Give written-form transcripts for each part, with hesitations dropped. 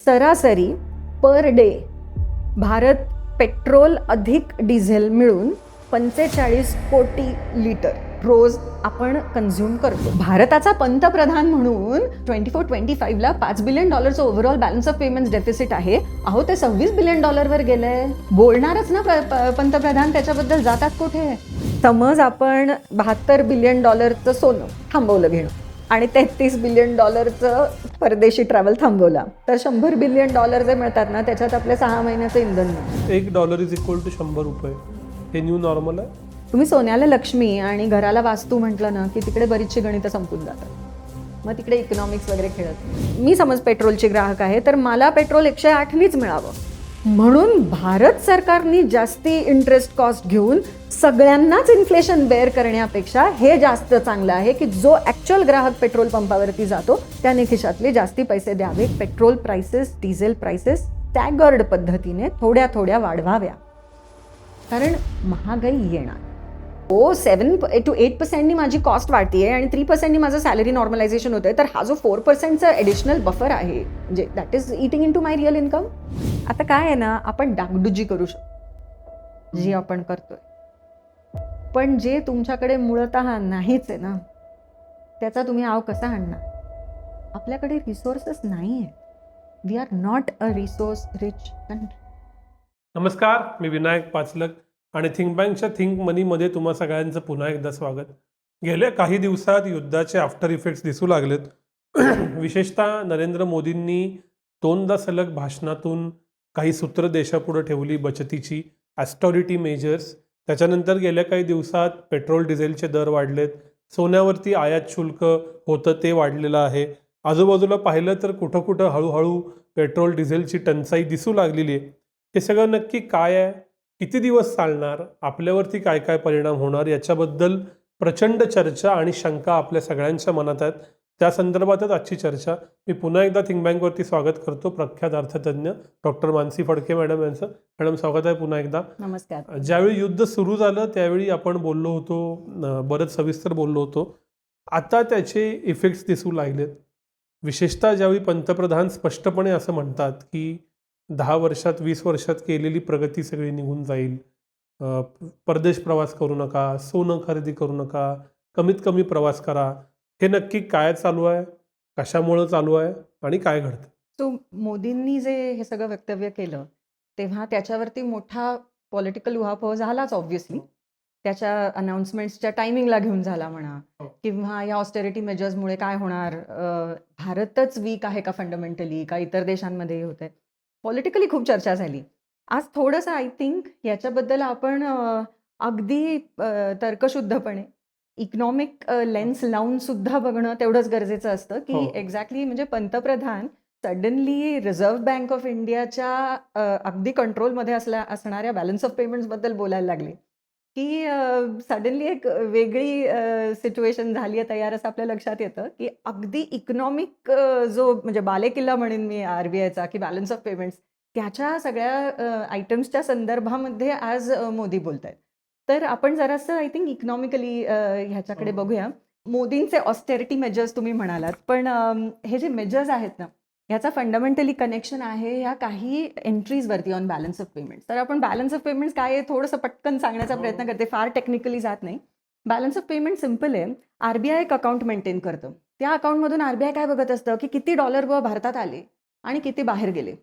सरासरी per day Bharat petrol अधिक diesel मिळून 45 कोटी लिटर रोज आपण कन्झ्युम करतो. भारताचा पंतप्रधान म्हणून 24-25ला $5 billion overall balance of payments deficit आहे. अहो ते $26 बिलियन वर गेलंय. बोलणारच ना पंतप्रधान, त्याच्याबद्दल जातात कुठे? समज आपण $72 बिलियन सोनं थांबवलं घेणं आणि $33 बिलियन परदेशी ट्रॅव्हल थांबवला, तर $100 बिलियन जे मिळतात ना, त्याच्यात आपल्या 6 महिन्याचं इंधन मिळतं. $1 इज इक्वल टू ₹100. हे न्यू नॉर्मल आहे. तुम्ही सोन्याला लक्ष्मी आणि घराला वास्तू म्हटलं ना की तिकडे बरीचशी गणितं संपून जातात. मग तिकडे इकॉनॉमिक्स वगैरे खेळत. मी समज पेट्रोलची ग्राहक आहे, तर मला पेट्रोल 108नीच मिळावं म्हणून भारत सरकारने जास्ती इंटरेस्ट कॉस्ट घेऊन सगळ्यांनाच इन्फ्लेशन बेअर करण्यापेक्षा हे जास्त चांगलं आहे की जो ॲक्च्युअल ग्राहक पेट्रोल पंपावरती जातो त्याने खिशातले जास्ती पैसे द्यावे. Petrol prices, diesel prices staggered पद्धतीने थोड्या थोड्या वाढवाव्या, कारण महागाई येणार. 7 to 8% माझी कॉस्ट वाढतीये आणि 3% माझं सॅलरी नॉर्मलायझेशन होतंय, तर हा जो 4%चा ॲडिशनल बफर आहे, म्हणजे that is eating into my real income. आता काय आहे ना, आपण डागडुजी करू शकतो जी आपण करतोय, पण जे तुमच्याकडे मूळतः नाहीच आहे ना, त्याचा तुम्ही आव कसा आणणार? आपल्याकडे रिसोर्सेस नाही आहेत. We are not a resource rich country. नमस्कार, मी विनायक पाचलक आणि थिंक बँकच्या थिंक मनीमध्ये तुम्हा सगळ्यांचं पुन्हा एकदा स्वागत. गेल्या काही दिवसात युद्धाचे आफ्टर इफेक्ट्स दिसू लागलेत. विशेषतः नरेंद्र मोदींनी 2दा सलग भाषणातून काही सूत्र देशापुढे ठेवली बचतीची, ॲस्टॉरिटी मेजर्स. त्याच्यानंतर गेल्या काही दिवसात पेट्रोल डिझेलचे दर वाढलेत, सोन्यावरती आयात शुल्क होतं ते वाढलेलं आहे. आजूबाजूला पाहिलं तर कुठं कुठं हळूहळू पेट्रोल डिझेलची टंचाई दिसू लागलेली आहे. हे सगळं नक्की काय आहे, किती दिवस चालणार, आपल्यावरती काय काय परिणाम होणार, याच्याबद्दल प्रचंड चर्चा आणि शंका आपल्या सगळ्यांच्या मनात आहेत. त्या संदर्भातच आजची चर्चा. मी पुन्हा एकदा थिंक बँकवरती स्वागत करतो प्रख्यात अर्थतज्ञ डॉक्टर मानसी फडके मॅडम यांचं. मॅडम, स्वागत आहे पुन्हा एकदा. नमस्कार. ज्यावेळी युद्ध सुरू झालं त्यावेळी आपण बोललो होतो, बरंच सविस्तर बोललो होतो. आता त्याचे इफेक्ट्स दिसू लागलेत. विशेषतः ज्यावेळी पंतप्रधान स्पष्टपणे असं म्हणतात की 10 वर्षात 20 वर्षात केलेली प्रगती सगळी निघून जाईल, परदेश प्रवास करू नका, सोनं खरेदी करू नका, कमीत कमी प्रवास करा. हे नक्की काय चालू आहे, कशामुळं चालू आहे आणि काय घडतं? सो मोदींनी जे हे सगळं वक्तव्य केलं तेव्हा त्याच्यावरती मोठा पॉलिटिकल उहापोह झालाच ऑब्व्हियसली. त्याच्या अनाउन्समेंट्सच्या टायमिंगला घेऊन झाला म्हणा, किंवा या ऑस्टेरिटी मेजर्समुळे काय होणार, भारतच वीक आहे का फंडामेंटली, का इतर देशांमध्ये होत आहे. पॉलिटिकली खूप चर्चा झाली. आज थोडंसं आय थिंक याच्याबद्दल आपण अगदी तर्कशुद्धपणे इकॉनॉमिक लेन्स लावून सुद्धा बघणं तेवढंच गरजेचं असतं की एक्झॅक्टली, म्हणजे पंतप्रधान सडनली रिझर्व्ह बँक ऑफ इंडियाच्या अगदी कंट्रोलमध्ये असणाऱ्या बॅलन्स ऑफ पेमेंट्सबद्दल बोलायला लागले की सडनली एक वेगळी सिच्युएशन झाली आहे तयार, असं आपल्या लक्षात येतं की अगदी इकॉनॉमिक जो म्हणजे बालेकिल्ला म्हणेन मी RBIचा की बॅलन्स ऑफ पेमेंट्स, त्याच्या सगळ्या आयटम्सच्या संदर्भामध्ये आज मोदी बोलत आहेत. तर आपण जरासं आय थिंक इकॉनॉमिकली ह्याच्याकडे बघूया. मोदींचे ऑस्टेरिटी मेजर्स तुम्ही म्हणालात, पण हे जे मेजर्स आहेत ना, ह्याचा फंडामेंटली कनेक्शन आहे ह्या काही एंट्रीजवरती ऑन बॅलन्स ऑफ पेमेंट्स. तर आपण बॅलन्स ऑफ पेमेंट्स काय आहे थोडंसं पटकन सांगण्याचा प्रयत्न करते, फार टेक्निकली जात नाही. बॅलन्स ऑफ पेमेंट सिम्पल आहे. RBI एक अकाउंट मेंटेन करतं. त्या अकाउंटमधून RBI काय बघत असतं की किती डॉलर भारतात आले आणि किती बाहेर गेले.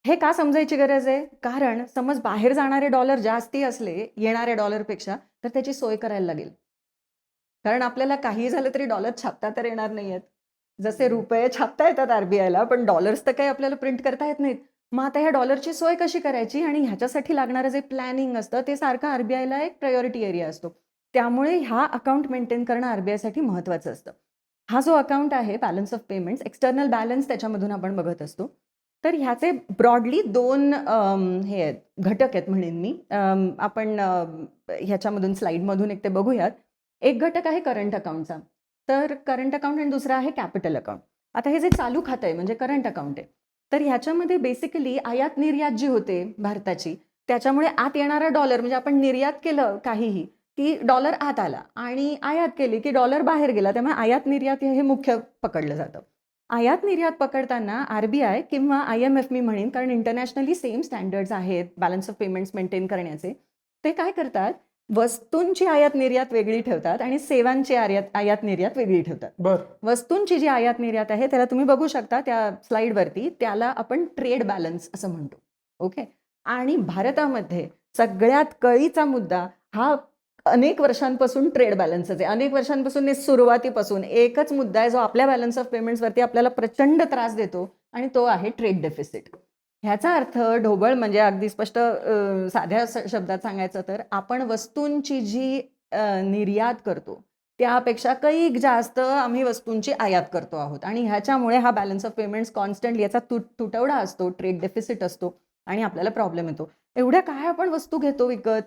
हे का समजायची गरज आहे? कारण समज बाहेर जाणारे डॉलर जास्ती असले येणाऱ्या डॉलरपेक्षा, तर त्याची सोय करायला लागेल. कारण आपल्याला काही झालं तरी डॉलर छापता तर येणार नाही आहेत. जसे रुपये छापता येतात RBIला, पण डॉलर्स तर काही आपल्याला प्रिंट करता येत नाहीत. मग आता ह्या डॉलरची सोय कशी करायची आणि ह्याच्यासाठी लागणारं जे प्लॅनिंग असतं ते सारखं RBIला एक प्रायोरिटी एरिया असतो. त्यामुळे हा अकाउंट मेंटेन करणं RBIसाठी महत्त्वाचं असतं. हा जो अकाउंट आहे balance of payments, external balance त्याच्यामधून आपण बघत असतो. तर ह्याचे ब्रॉडली 2 हे आहेत, घटक आहेत म्हणेन मी. आपण ह्याच्यामधून स्लाईडमधून एक ते बघूयात. एक घटक आहे करंट अकाउंटचा. तर करंट अकाउंट आणि दुसरा आहे कॅपिटल अकाउंट. आता हे जे चालू खातं आहे म्हणजे करंट अकाउंट आहे, तर ह्याच्यामध्ये बेसिकली आयात निर्यात जी होते भारताची, त्याच्यामुळे आत येणारा डॉलर, म्हणजे आपण निर्यात केलं काहीही की डॉलर आत आला आणि आयात केली की डॉलर बाहेर गेला, त्यामुळे आयात निर्यात हे मुख्य पकडलं जातं. आयात निर्यात पकडताना RBI किंवा IMF मी म्हणेन, कारण इंटरनॅशनली सेम स्टँडर्ड्स आहेत बॅलन्स ऑफ पेमेंट्स मेंटेन करण्याचे. ते काय करतात, वस्तूंची आयात निर्यात वेगळी ठेवतात आणि सेवांची आयात निर्यात वेगळी ठेवतात. बर. वस्तूंची जी आयात निर्यात आहे त्याला तुम्ही बघू शकता त्या स्लाईडवरती, त्याला आपण ट्रेड बॅलन्स असं म्हणतो. ओके. आणि भारतामध्ये सगळ्यात कळीचा मुद्दा हा अनेक वर्षांपासून ट्रेड बॅलन्सच आहे. अनेक वर्षांपासून सुरुवातीपासून एकच मुद्दा आहे जो आपल्या बॅलन्स ऑफ पेमेंट्सवरती आपल्याला प्रचंड त्रास देतो आणि तो आहे ट्रेड डेफिसिट. ह्याचा अर्थ ढोबळ म्हणजे अगदी स्पष्ट साध्या शब्दात सांगायचं तर आपण वस्तूंची जी निर्यात करतो त्यापेक्षा कैक जास्त आम्ही वस्तूंची आयात करतो आहोत आणि ह्याच्यामुळे हा बॅलन्स ऑफ पेमेंट्स कॉन्स्टंटली याचा तुटवडा असतो, ट्रेड डेफिसिट असतो आणि आपल्याला प्रॉब्लेम येतो. एवढ्या काय आपण वस्तू घेतो विकत,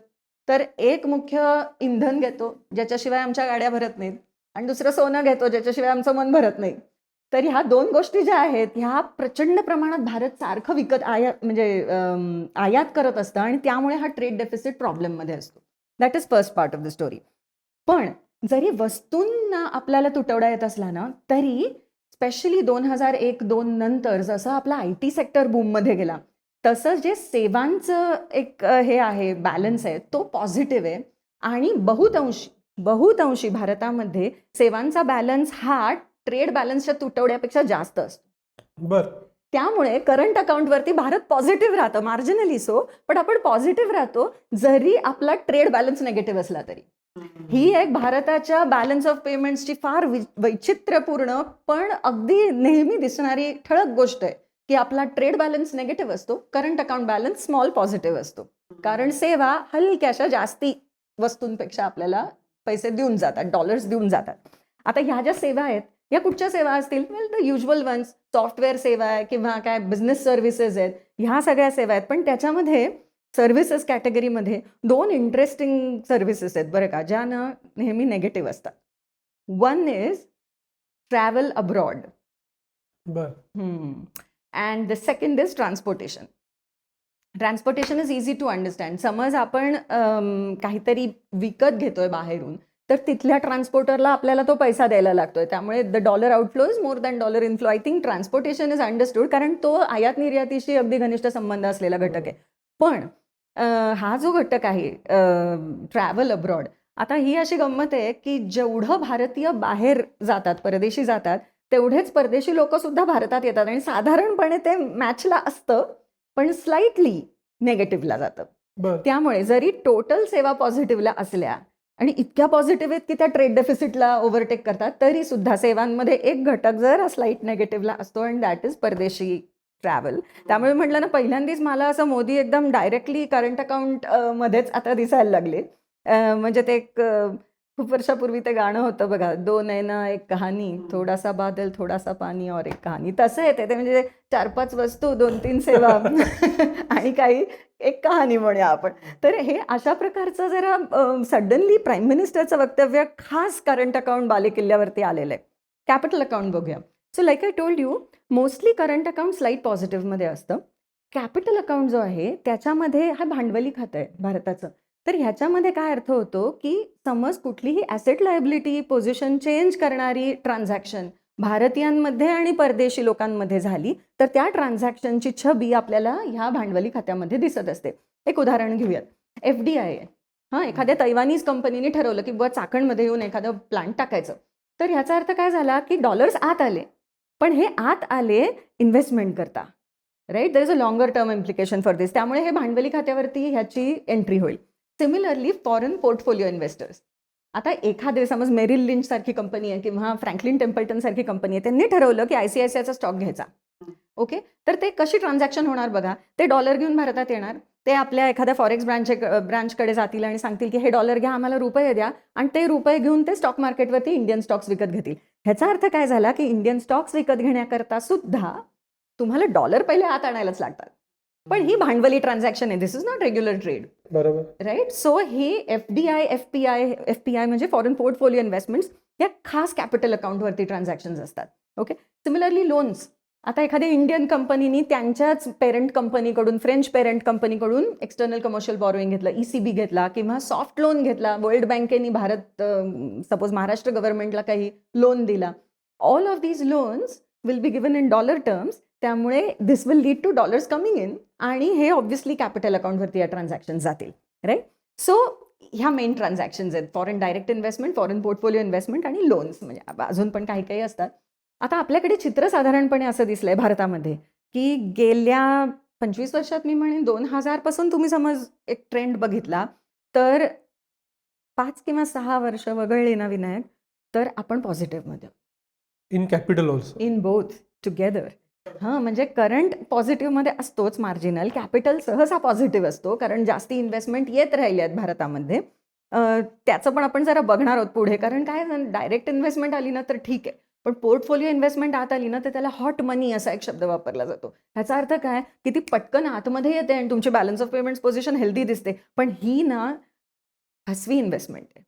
तर एक मुख्य इंधन घेतो ज्याच्याशिवाय आमच्या गाड्या भरत नाहीत आणि दुसरं सोनं घेतो ज्याच्याशिवाय आमचं मन भरत नाही. तर ह्या 2 गोष्टी ज्या आहेत ह्या प्रचंड प्रमाणात भारत सारखं विकत आयात करत असतं आणि त्यामुळे हा ट्रेड डेफिसिट प्रॉब्लेममध्ये असतो. That is first part of the story. पण जरी वस्तूंना आपल्याला तुटवडा येत असला ना, तरी स्पेशली 2001-2 नंतर जसं आपला IT सेक्टर बूममध्ये गेला तसं जे सेवांचं एक हे आहे बॅलन्स आहे तो पॉझिटिव्ह आहे आणि बहुतांशी भारतामध्ये सेवांचा बॅलन्स हा ट्रेड बॅलन्सच्या तुटवड्यापेक्षा जास्त असतो. बर. त्यामुळे करंट अकाउंटवरती भारत पॉझिटिव्ह राहतं, मार्जिनली सो, पण आपण पॉझिटिव्ह राहतो जरी आपला ट्रेड बॅलन्स निगेटिव्ह असला तरी. ही एक भारताच्या बॅलन्स ऑफ पेमेंट्सची फार वैचित्र्यपूर्ण पण अगदी नेहमी दिसणारी ठळक गोष्ट आहे की आपला ट्रेड बॅलन्स निगेटिव्ह असतो, current account balance small positive असतो. कारण सेवा हलक्याशा जास्ती वस्तूंपेक्षा आपल्याला पैसे देऊन जातात, डॉलर्स देऊन जातात. आता ह्या ज्या सेवा आहेत या कुठच्या सेवा असतील, वेल द युज्युअल वन्स, सॉफ्टवेअर सेवा आहे किंवा काय बिझनेस सर्व्हिसेस आहेत, ह्या सगळ्या सेवा आहेत. पण त्याच्यामध्ये सर्व्हिसेस कॅटेगरीमध्ये 2 इंटरेस्टिंग सर्व्हिसेस आहेत बरं का, ज्या ना नेहमी नेगेटिव्ह असतात. वन इज ट्रॅव्हल अब्रॉड बर. And the second is transportation. Transportation is easy to understand. समज आपण काहीतरी विकत घेतोय बाहेरून, तर तिथल्या ट्रान्सपोर्टरला आपल्याला तो पैसा द्यायला लागतोय, त्यामुळे the dollar outflow is more than dollar inflow. I think transportation is understood कारण तो आयात निर्यातीशी अगदी घनिष्ठ संबंध असलेला घटक आहे. पण हा जो घटक आहे ट्रॅव्हल अब्रॉड, आता ही अशी गंमत आहे की जेवढं भारतीय बाहेर जातात, परदेशी जातात, तेवढेच परदेशी लोक सुद्धा भारतात येतात आणि साधारणपणे ते मॅचला असतं पण स्लाइटली नेगेटिव्हला जातं. बर. त्यामुळे जरी टोटल सेवा पॉझिटिव्हला असल्या आणि इतक्या पॉझिटिव्ह आहेत की त्या ट्रेड डेफिसिटला ओव्हरटेक करतात, तरी सुद्धा सेवांमध्ये एक घटक जर स्लाइट नेगेटिव्हला असतो अँड दॅट इज परदेशी ट्रॅव्हल. त्यामुळे म्हटलं ना, पहिल्यांदाच मला असं मोदी एकदम डायरेक्टली करंट अकाउंट मध्येच आता दिसायला लागले. म्हणजे ते एक खूप वर्षापूर्वी ते गाणं होतं बघा, 2 नैना एक कहाणी, थोडासा बादल थोडासा पाणी और एक कहाणी, तसं येते ते. म्हणजे 4-5 वस्तू, 2-3 सेवा आणि काही एक कहाणी म्हणूया आपण. तर हे अशा प्रकारचं जरा सडनली प्राईम मिनिस्टरचं वक्तव्य खास करंट अकाउंट बालेकिल्ल्यावरती आलेलं आहे. कॅपिटल अकाउंट बघूया. So like I told you, mostly current account slight पॉझिटिव्हमध्ये असतं. कॅपिटल अकाउंट जो आहे त्याच्यामध्ये हा भांडवली खातं आहे भारताचं. तर ह्याच्यामध्ये काय अर्थ होतो की समज कुठलीही ॲसेट लायबिलिटी पोझिशन चेंज करणारी ट्रान्झॅक्शन भारतीयांमध्ये आणि परदेशी लोकांमध्ये झाली तर त्या ट्रान्झॅक्शनची छबी आपल्याला ह्या भांडवली खात्यामध्ये दिसत असते. एक उदाहरण घेऊयात. FDI आहे. हां, एखाद्या तैवानीज कंपनीने ठरवलं की बुवा चाकणमध्ये येऊन एखादं प्लांट टाकायचं. तर ह्याचा अर्थ काय झाला की डॉलर्स आत आले, पण हे आत आले इन्व्हेस्टमेंट करता, right. There is a longer term implication for this. त्यामुळे हे भांडवली खात्यावरती ह्याची एंट्री होईल. सिमिलरली फॉरेन पोर्टफोलिओ इन्व्हेस्टर्स, आता एखादे समज मेरिल लिंच सारखी कंपनी आहे किंवा फ्रँकलिन टेम्पल्टन सारखी कंपनी आहे, त्यांनी ठरवलं की ICICIचा स्टॉक घ्यायचा. ओके. तर ते कशी ट्रान्झॅक्शन होणार बघा. ते डॉलर घेऊन भारतात येणार, ते आपल्या एखाद्या फॉरेक्स ब्रांचकडे जातील आणि सांगतील की हे डॉलर घ्या, आम्हाला रुपये द्या, आणि ते रुपये घेऊन ते स्टॉक मार्केटवरती इंडियन स्टॉक्स विकत घेतील. ह्याचा अर्थ काय झाला की इंडियन स्टॉक्स विकत घेण्याकरता सुद्धा तुम्हाला डॉलर पहिले आत आणायलाच लागतात. पण ही भांडवली ट्रान्झॅक्शन आहे, दिस इज नॉट रेग्युलर ट्रेड, बरोबर, राईट. सो हे FDI, FPI म्हणजे फॉरेन पोर्टफोलिओ इन्व्हेस्टमेंट्स, या खास कॅपिटल अकाउंटवरती ट्रान्झॅक्शन्स असतात. ओके. सिमिलरली लोन्स, आता एखाद्या इंडियन कंपनीनी त्यांच्याच पेरेंट कंपनीकडून, फ्रेंच पेरेंट कंपनीकडून एक्सटर्नल कमर्शियल बॉरोइंग घेतलं, ECB घेतला किंवा सॉफ्ट लोन घेतला, वर्ल्ड बँकेनी सपोज महाराष्ट्र गव्हर्नमेंटला काही लोन दिला. All of these loans will be given in dollar terms, त्यामुळे दिस will lead two dollars coming in, आणि हे ऑब्व्हियसली कॅपिटल अकाउंटवरती या ट्रान्झॅक्शन जातील, राईट. सो ह्या मेन ट्रान्झॅक्शन्स आहेत, foreign direct investment, foreign portfolio investment आणि लोन्स, म्हणजे अजून पण काही काही असतात. आता आपल्याकडे चित्र साधारणपणे असं दिसलंय भारतामध्ये की गेल्या 25 वर्षात मी म्हणेन 2000 पासून तुम्ही समज एक ट्रेंड बघितला तर 5 किंवा 6 वर्ष वगळली ना विनायक, तर आपण पॉझिटिव्हमध्ये in capital also. In both together. हां, म्हणजे करंट पॉझिटिव्हमध्ये असतोच, मार्जिनल कॅपिटल सहसा पॉझिटिव्ह असतो, कारण जास्ती इन्व्हेस्टमेंट येत राहिली आहेत भारतामध्ये. त्याचं पण आपण जरा बघणार आहोत पुढे, कारण काय डायरेक्ट इन्व्हेस्टमेंट आली ना तर ठीक आहे, पण पोर्टफोलिओ इन्व्हेस्टमेंट आत आली ना तर त्याला हॉट मनी असा एक शब्द वापरला जातो. ह्याचा अर्थ काय की ती पटकन आतमध्ये येते आणि तुमची balance of payments position healthy दिसते, पण ही ना फसवी इन्व्हेस्टमेंट आहे,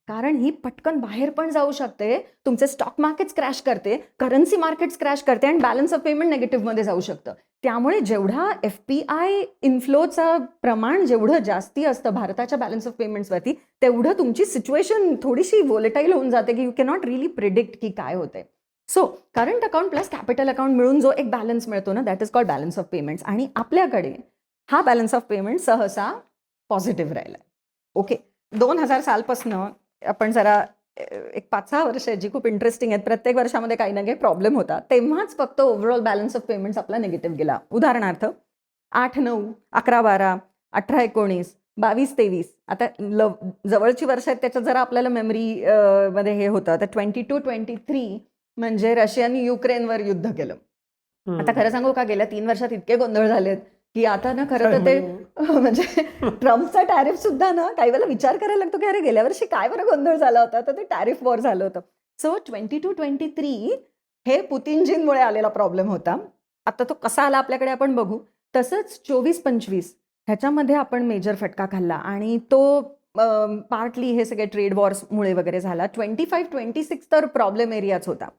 कारण ही पटकन बाहेर पण जाऊ शकते, तुमचे स्टॉक मार्केट्स क्रॅश करते, करन्सी मार्केट्स क्रॅश करते आणि बॅलन्स ऑफ पेमेंट नेगेटिव्हमध्ये जाऊ शकतं. त्यामुळे जेवढा FPI इन्फ्लोचं प्रमाण जेवढं जास्ती असतं भारताच्या बॅलन्स ऑफ पेमेंट्सवरती, तेवढं तुमची सिच्युएशन थोडीशी व्होलेटाईल होऊन जाते की यू कॅनॉट रिअली प्रिडिक्ट की काय होतंय. So current account plus capital account मिळून जो एक बॅलन्स मिळतो ना, that is called balance of payments, आणि आपल्याकडे हा बॅलन्स ऑफ पेमेंट सहसा पॉझिटिव्ह राहिला. ओके, 2000 सालपासून आपण जरा एक 5-6 वर्ष जी खूप इंटरेस्टिंग आहेत, प्रत्येक वर्षामध्ये काही ना काही प्रॉब्लेम होता, तेव्हाच फक्त ओव्हरऑल बॅलन्स ऑफ पेमेंट्स आपला निगेटिव्ह गेला. उदाहरणार्थ 8-9, 11-12, 18-19, 22-23, आता जवळची वर्ष आहेत त्याच्यात जरा आपल्याला मेमरी मध्ये हे होतं. तर 22-23 म्हणजे रशियाने युक्रेनवर युद्ध केलं. आता खरं सांगू का, गेल्या 3 वर्षात इतके गोंधळ झालेत की आता ना खरं तर ते म्हणजे ट्रम्पचा टॅरिफ सुद्धा ना काही वेळेला विचार करायला लागतो की अरे गेल्या वर्षी काय बरं गोंधळ झाला होता, तर ते टॅरिफ वॉर झालं होतं. सो 22-23 हे पुतिनजींमुळे आलेला प्रॉब्लेम होता. आता तो कसा आला आपल्याकडे आपण बघू. तसंच 24-25 ह्याच्यामध्ये आपण मेजर फटका खाल्ला आणि तो पार्टली हे सगळे ट्रेड वॉर्समुळे वगैरे झाला. 25-26 तर प्रॉब्लेम एरियाच होता,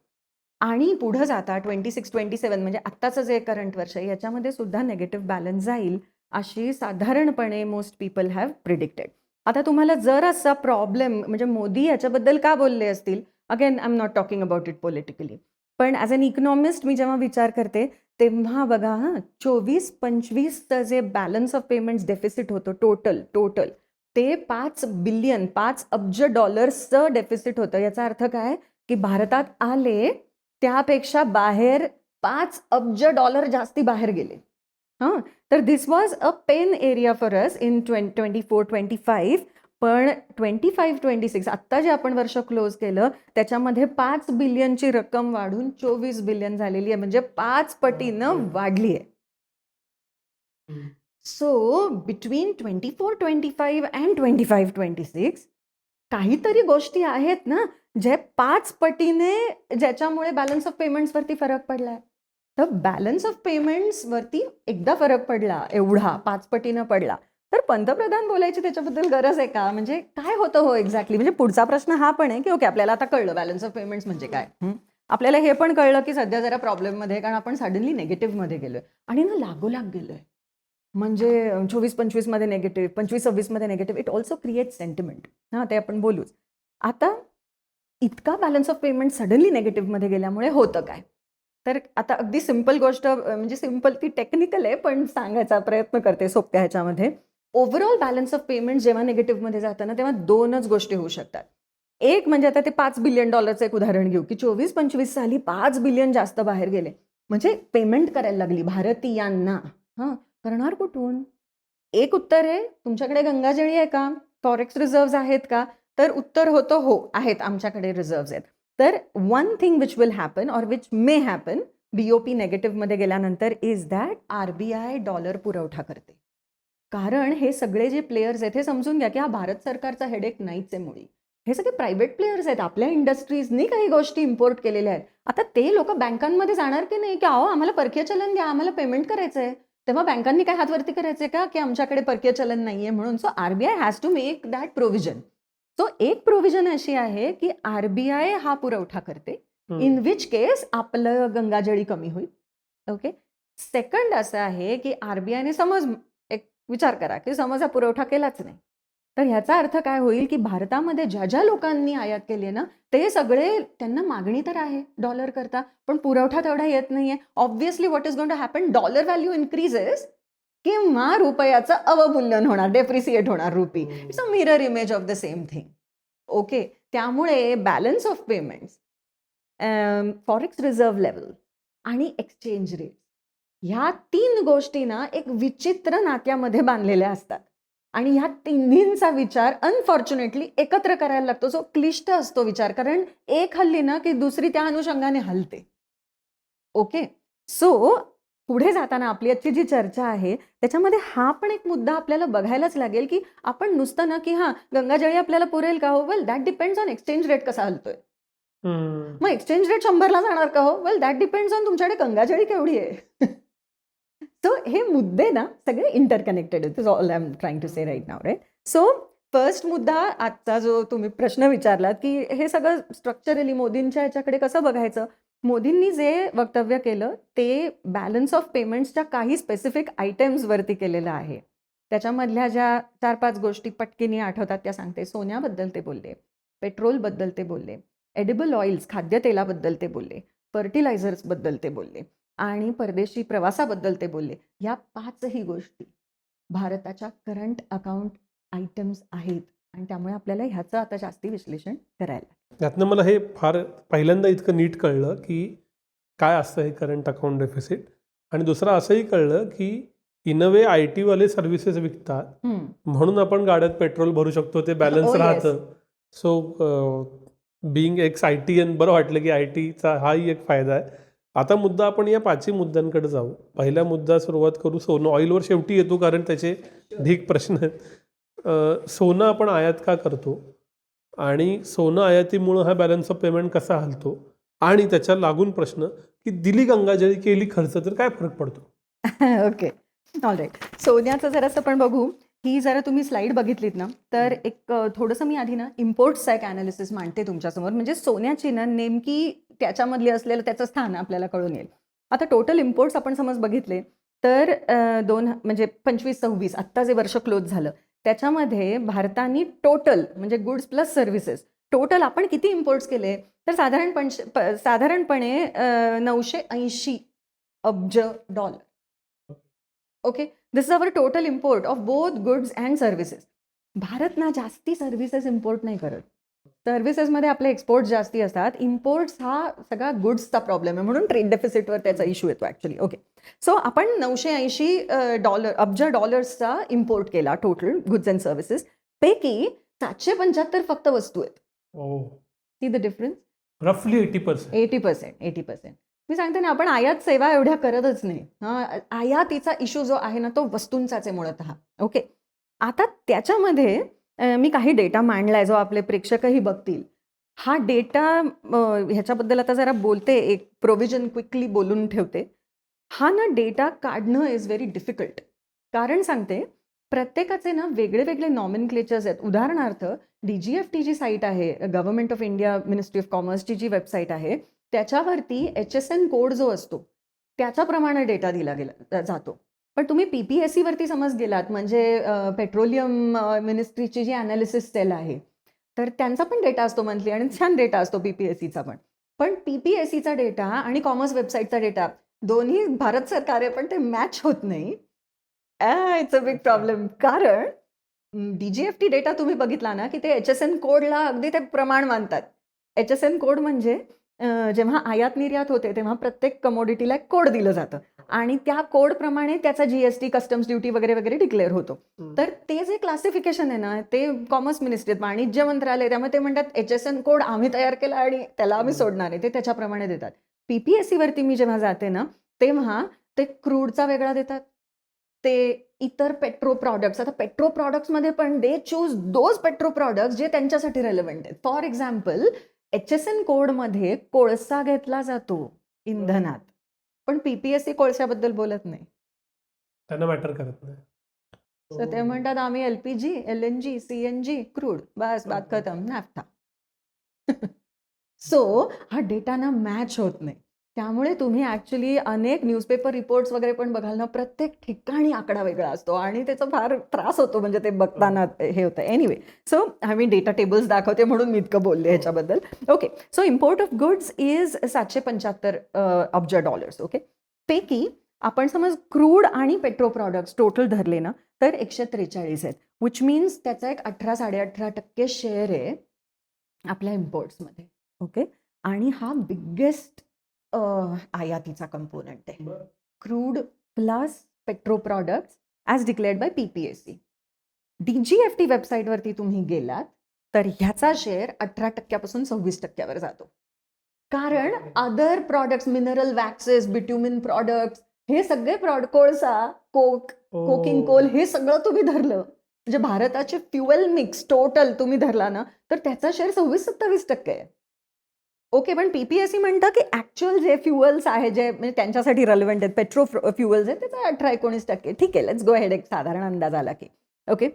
आणि पुढं जाता 26-27 म्हणजे आत्ताचं जे करंट वर्ष आहे याच्यामध्ये सुद्धा नेगेटिव्ह बॅलन्स जाईल अशी साधारणपणे मोस्ट पीपल हॅव प्रिडिक्टेड. आता तुम्हाला जर असा प्रॉब्लेम म्हणजे मोदी याच्याबद्दल का बोलले असतील, again I am not talking about it politically, पण ॲज अन इकॉनॉमिस्ट मी जेव्हा विचार करते तेव्हा बघा 24-25चं जे बॅलन्स ऑफ पेमेंट्स डेफिसिट होतं टोटल ते 5 अब्ज डॉलर्सचं डेफिसिट होतं. याचा अर्थ काय की भारतात आले त्यापेक्षा बाहेर 5 अब्ज डॉलर जास्ती बाहेर गेले. हां, तर this was a pain area for us in 24-25. पण 25-26 आत्ता जे आपण वर्ष क्लोज केलं त्याच्यामध्ये 5 बिलियनची रक्कम वाढून 24 बिलियन झालेली आहे, म्हणजे 5 पटीनं वाढली आहे. सो बिटवीन 24-25 अँड 25-26 काहीतरी गोष्टी आहेत ना जे 5 पटीने ज्याच्यामुळे बॅलन्स ऑफ पेमेंट्सवरती फरक पडलाय. तर बॅलन्स ऑफ पेमेंट्सवरती एकदा फरक पडला, एवढा 5 पटीनं पडला, तर पंतप्रधान बोलायची त्याच्याबद्दल गरज आहे का? म्हणजे काय होतं हो एक्झॅक्टली. म्हणजे पुढचा प्रश्न हा पण आहे की ओके आपल्याला आता कळलं बॅलन्स ऑफ पेमेंट्स म्हणजे काय. आपल्याला हे पण कळलं की सध्या जरा प्रॉब्लेममध्ये, कारण आपण सडनली नेगेटिव्हमध्ये गेलोय आणि ना लागोलाग गेलोय. म्हणजे 24-25 मध्ये नेगेटिव्ह, 25-26 मध्ये negative, it also create sentiment. हां, ते आपण बोलूच. आता इतका बॅलन्स ऑफ पेमेंट सडनली नेगेटिव्हमध्ये गेल्यामुळे होतं काय? तर आता अगदी सिम्पल गोष्ट, म्हणजे सिम्पल ती टेक्निकल आहे पण सांगायचा प्रयत्न करते सोप्या ह्याच्यामध्ये. ओव्हरऑल बॅलन्स ऑफ पेमेंट जेव्हा नेगेटिव्हमध्ये जातं ना तेव्हा 2च गोष्टी होऊ शकतात. एक म्हणजे आता ते $5 बिलियन एक उदाहरण घेऊ की 24-25 साली 5 बिलियन जास्त बाहेर गेले, म्हणजे पेमेंट करायला लागली भारतीयांना. हां, करणार कुठून? एक उत्तर आहे तुमच्याकडे गंगाजळी आहे का, फॉरेक्स रिझर्व्ह आहेत का? तर उत्तर होतं हो आहेत, आमच्याकडे रिझर्व्ह आहेत. तर one thing which will happen or which may happen BOP नेगेटिव्हमध्ये गेल्यानंतर इज दॅट RBI डॉलर पुरवठा करते. कारण हे सगळे जे प्लेयर्स आहेत हे समजून घ्या की हा भारत सरकारचा हेडेक नाहीच आहे मुळी. हे सगळे प्रायव्हेट प्लेयर्स आहेत, आपल्या इंडस्ट्रीजनी काही गोष्टी इम्पोर्ट केलेल्या आहेत. आता ते लोक बँकांमध्ये जाणार की नाही की अहो आम्हाला परकीय चलन द्या, आम्हाला पेमेंट करायचं आहे. तेव्हा बँकांनी काय हातवरती करायचे का की आमच्याकडे परकीय चलन नाहीये म्हणून. So RBI has to make that provision. So एक प्रोव्हिजन अशी आहे की RBI हा पुरवठा करते, इन विच केस आपलं गंगाजळी कमी होईल. ओके. सेकंड असं आहे की RBIने समज एक विचार करा की समज हा पुरवठा केलाच नाही तर ह्याचा अर्थ काय होईल की भारतामध्ये ज्या ज्या लोकांनी आयात केली आहे ना ते सगळे त्यांना मागणी तर आहे डॉलर करता पण पुरवठा तेवढा येत नाहीये. Obviously what is going to happen, dollar value increases किंवा रुपयाचं अवमूल्यन होणार, डेप्रिसिएट होणार rupee. It's a mirror image of the same thing. Okay, त्यामुळे balance of payments, forex reserve level आणि एक्सचेंज रेट ह्या 3 गोष्टी ना एक विचित्र नात्यामध्ये बांधलेल्या असतात आणि ह्या तिन्हींचा विचार अनफॉर्च्युनेटली एकत्र करायला लागतो, जो क्लिष्ट असतो विचार, कारण एक हल्ली ना की दुसरी त्या अनुषंगाने हलते. ओके, सो पुढे जाताना आपली आजची जी चर्चा आहे त्याच्यामध्ये हा पण एक मुद्दा आपल्याला बघायलाच लागेल की आपण नुसतं ना की हा गंगाजळी आपल्याला पुरेल का हो, well that depends on exchange rate कसा हलतोय. मग एक्सचेंज रेट 100ला जाणार का हो, वेल दॅट डिपेंड्स ऑन तुमच्याकडे गंगाजळी केवढी आहे. सो हे मुद्दे ना सगळे इंटरकनेक्टेड आहेत, is all I am trying to say right now, right. So first मुद्दा आजचा जो तुम्ही प्रश्न विचारलात की हे सगळं स्ट्रक्चरली मोदींच्या याच्याकडे कसं बघायचं. मोदींनी जे वक्तव्य केलं ते बॅलन्स ऑफ पेमेंट्सच्या काही स्पेसिफिक आयटम्सवरती केलेलं आहे. त्याच्यामधल्या ज्या 4-5 गोष्टी पटकीने आठवतात त्या सांगते. सोन्याबद्दल ते बोलले, पेट्रोलबद्दल ते बोलले, एडिबल ऑइल्स खाद्यतेलाबद्दल ते बोलले, फर्टिलायझर्सबद्दल ते बोलले आणि परदेशी प्रवासाबद्दल ते बोलले. या 5ही गोष्टी भारताच्या करंट अकाउंट आयटम्स आहेत आणि त्यामुळे आपल्याला ह्याचं आता जास्ती विश्लेषण करायला. त्यातनं मला हे फार पहिल्यांदा इतकं नीट कळलं की काय असतं हे करंट अकाउंट डेफिसिट, आणि दुसरं असंही कळलं की इन अ वे आय टीवाले सर्व्हिसेस विकतात म्हणून आपण गाड्यात पेट्रोल भरू शकतो, ते बॅलन्स Oh, yes. राहतं. So being ex I T N बरं वाटलं की आय टीचा हाही एक फायदा आहे. आता मुद्दा आपण या 5ही मुद्द्यांकडे जाऊ. पहिला मुद्दा सुरुवात करू सोनं. ऑइलवर शेवटी येतो कारण त्याचे ढीग प्रश्न आहेत. सोनं आपण आयात का करतो आणि सोनं आयातीमुळं हा बॅलन्स ऑफ पेमेंट कसा हलतो, आणि त्याच्या लागून प्रश्न की दिली गंगाजळी केली खर्च तर काय फरक पडतो. Okay, all right. सोन्याचं जरासं पण बघू. ही जरा तुम्ही स्लाईड बघितलीत ना तर एक थोडंसं मी आधी ना इम्पोर्ट्सचा एक ॲनालिसिस मांडते तुमच्यासमोर, म्हणजे सोन्याची ना नेमकी त्याच्यामधली असलेलं त्याचं स्थान आपल्याला कळून येईल. आता टोटल इम्पोर्ट्स आपण समज बघितले तर 2 म्हणजे 25-26 आत्ता जे वर्ष क्लोज झालं त्याच्यामध्ये भारताने टोटल म्हणजे गुड्स प्लस सर्व्हिसेस टोटल आपण किती इम्पोर्ट्स केले तर साधारणपणे 980 अब्ज dollar. Okay, this is our total import of both goods and services. Bharat ना जास्ती सर्व्हिसेस इम्पोर्ट नाही करत. सर्व्हिसेसमध्ये आपले एक्सपोर्ट जास्ती असतात. इम्पोर्ट्स हा सगळा गुड्सचा प्रॉब्लेम आहे, म्हणून ट्रेड डेफिसिटवर त्याचा इश्यू येतो ॲक्च्युली. ओके, सो आपण 980 अब्ज डॉलर्सचा इम्पोर्ट केला टोटल गुड्स अँड सर्व्हिसेस पैकी 775 फक्त वस्तू आहेत. See the difference. रफली 80%. 80%. मी सांगते ना आपण आयात सेवा एवढ्या करतच नाही. आयातीचा इश्यू जो आहे ना तो वस्तूंचाच आहे मुळतः. ओके, आता त्याच्यामध्ये मी काही डेटा मांडलाय जो आपले प्रेक्षकही बघतील. हा डेटा ह्याच्याबद्दल आता जरा बोलते, एक प्रोव्हिजन क्विकली बोलून ठेवते. हा ना डेटा काढणं इज व्हेरी डिफिकल्ट. कारण सांगते प्रत्येकाचे ना वेगळे वेगळे नॉमेनक्लेचर्स आहेत. उदाहरणार्थ DGFT जी साईट आहे, government of India ministry of कॉमर्सची जी वेबसाईट आहे त्याच्यावरती HSN कोड जो असतो त्याच्याप्रमाणे डेटा दिला गेला जातो. पण तुम्ही PPSC वरती समज गेलात म्हणजे पेट्रोलियम मिनिस्ट्रीची जी अनालिसिस सेल आहे तर त्यांचा पण डेटा असतो मंथली आणि छान डेटा असतो PPSCचा पण. पण PPSCचा डेटा आणि कॉमर्स वेबसाईटचा डेटा दोन्ही भारत सरकार आहे पण ते मॅच होत नाही. It's a big problem. कारण DGFT डेटा तुम्ही बघितला ना की ते HSN कोडला अगदी ते प्रमाण मानतात. HSN कोड म्हणजे जेव्हा आयात निर्यात होते तेव्हा प्रत्येक कमोडिटीला एक कोड दिलं जातं आणि त्या कोडप्रमाणे त्याचा GST, कस्टम्स ड्युटी वगैरे वगैरे डिक्लेअर होतो. तर ते जे क्लासिफिकेशन आहे ना ते कॉमर्स मिनिस्ट्रीत वाणिज्य मंत्रालय, त्यामुळे ते म्हणतात HSN कोड आम्ही तयार केला आणि त्याला आम्ही सोडणार आहे, ते त्याच्याप्रमाणे देतात. PPSC वरती मी जेव्हा जाते ना तेव्हा ते क्रूडचा वेगळा देतात, ते इतर पेट्रो प्रॉडक्ट्स. आता पेट्रो प्रॉडक्ट्समध्ये पण they choose those petro products जे त्यांच्यासाठी रेलेव्हंट आहेत. फॉर एक्झाम्पल HSN कोडमध्ये कोळसा घेतला जातो इंधनात, पण PPSC कोळशाबद्दल बोलत नाही. त्यांना मॅटर करत नाही. तर ते म्हणतात आम्ही LPG, LNG, CNG, क्रूड, बस बात खतम, नाफ्ता. सो हा डेटा ना मॅच होत नाही. त्यामुळे तुम्ही ॲक्च्युली अनेक न्यूजपेपर रिपोर्ट्स वगैरे पण बघाल ना, प्रत्येक ठिकाणी आकडा वेगळा असतो आणि त्याचा फार त्रास होतो, म्हणजे ते बघताना हे होतं. एनिवे, सो आम्ही डेटा टेबल्स दाखवते म्हणून मी इतकं बोलले ह्याच्याबद्दल. Okay, so import of goods is $775 अब्ज. ओके, पैकी आपण समज क्रूड आणि पेट्रो प्रॉडक्ट्स टोटल धरले ना, तर 143 आहेत, विच मीन्स त्याचा एक 18-18.5% शेअर आहे आपल्या इम्पोर्ट्समध्ये. ओके, आणि हा बिगेस्ट आयातीचा कंपोनंट आहे, crude plus petro products as declared by PPAC. DGFT वेबसाईटवरती तुम्ही गेलात तर ह्याचा शेअर 18% 26% जातो. कारण other products, mineral waxes, bitumen products, हे सगळे कोळसा, कोकिंग कोल, हे सगळं तुम्ही धरलं म्हणजे भारताचे फ्युएल मिक्स टोटल तुम्ही धरला ना, तर त्याचा शेअर 26-27% आहे. ओके, पण PPAC म्हणतं की ऍक्च्युअल जे फ्युएल्स आहे, जे म्हणजे त्यांच्यासाठी रेलेव्हंट आहेत, पेट्रो फ्युएल्स आहेत, त्याचा 18-19%. ठीक आहे, लेट्स गो हेड, एक साधारण अंदाज आला की. ओके,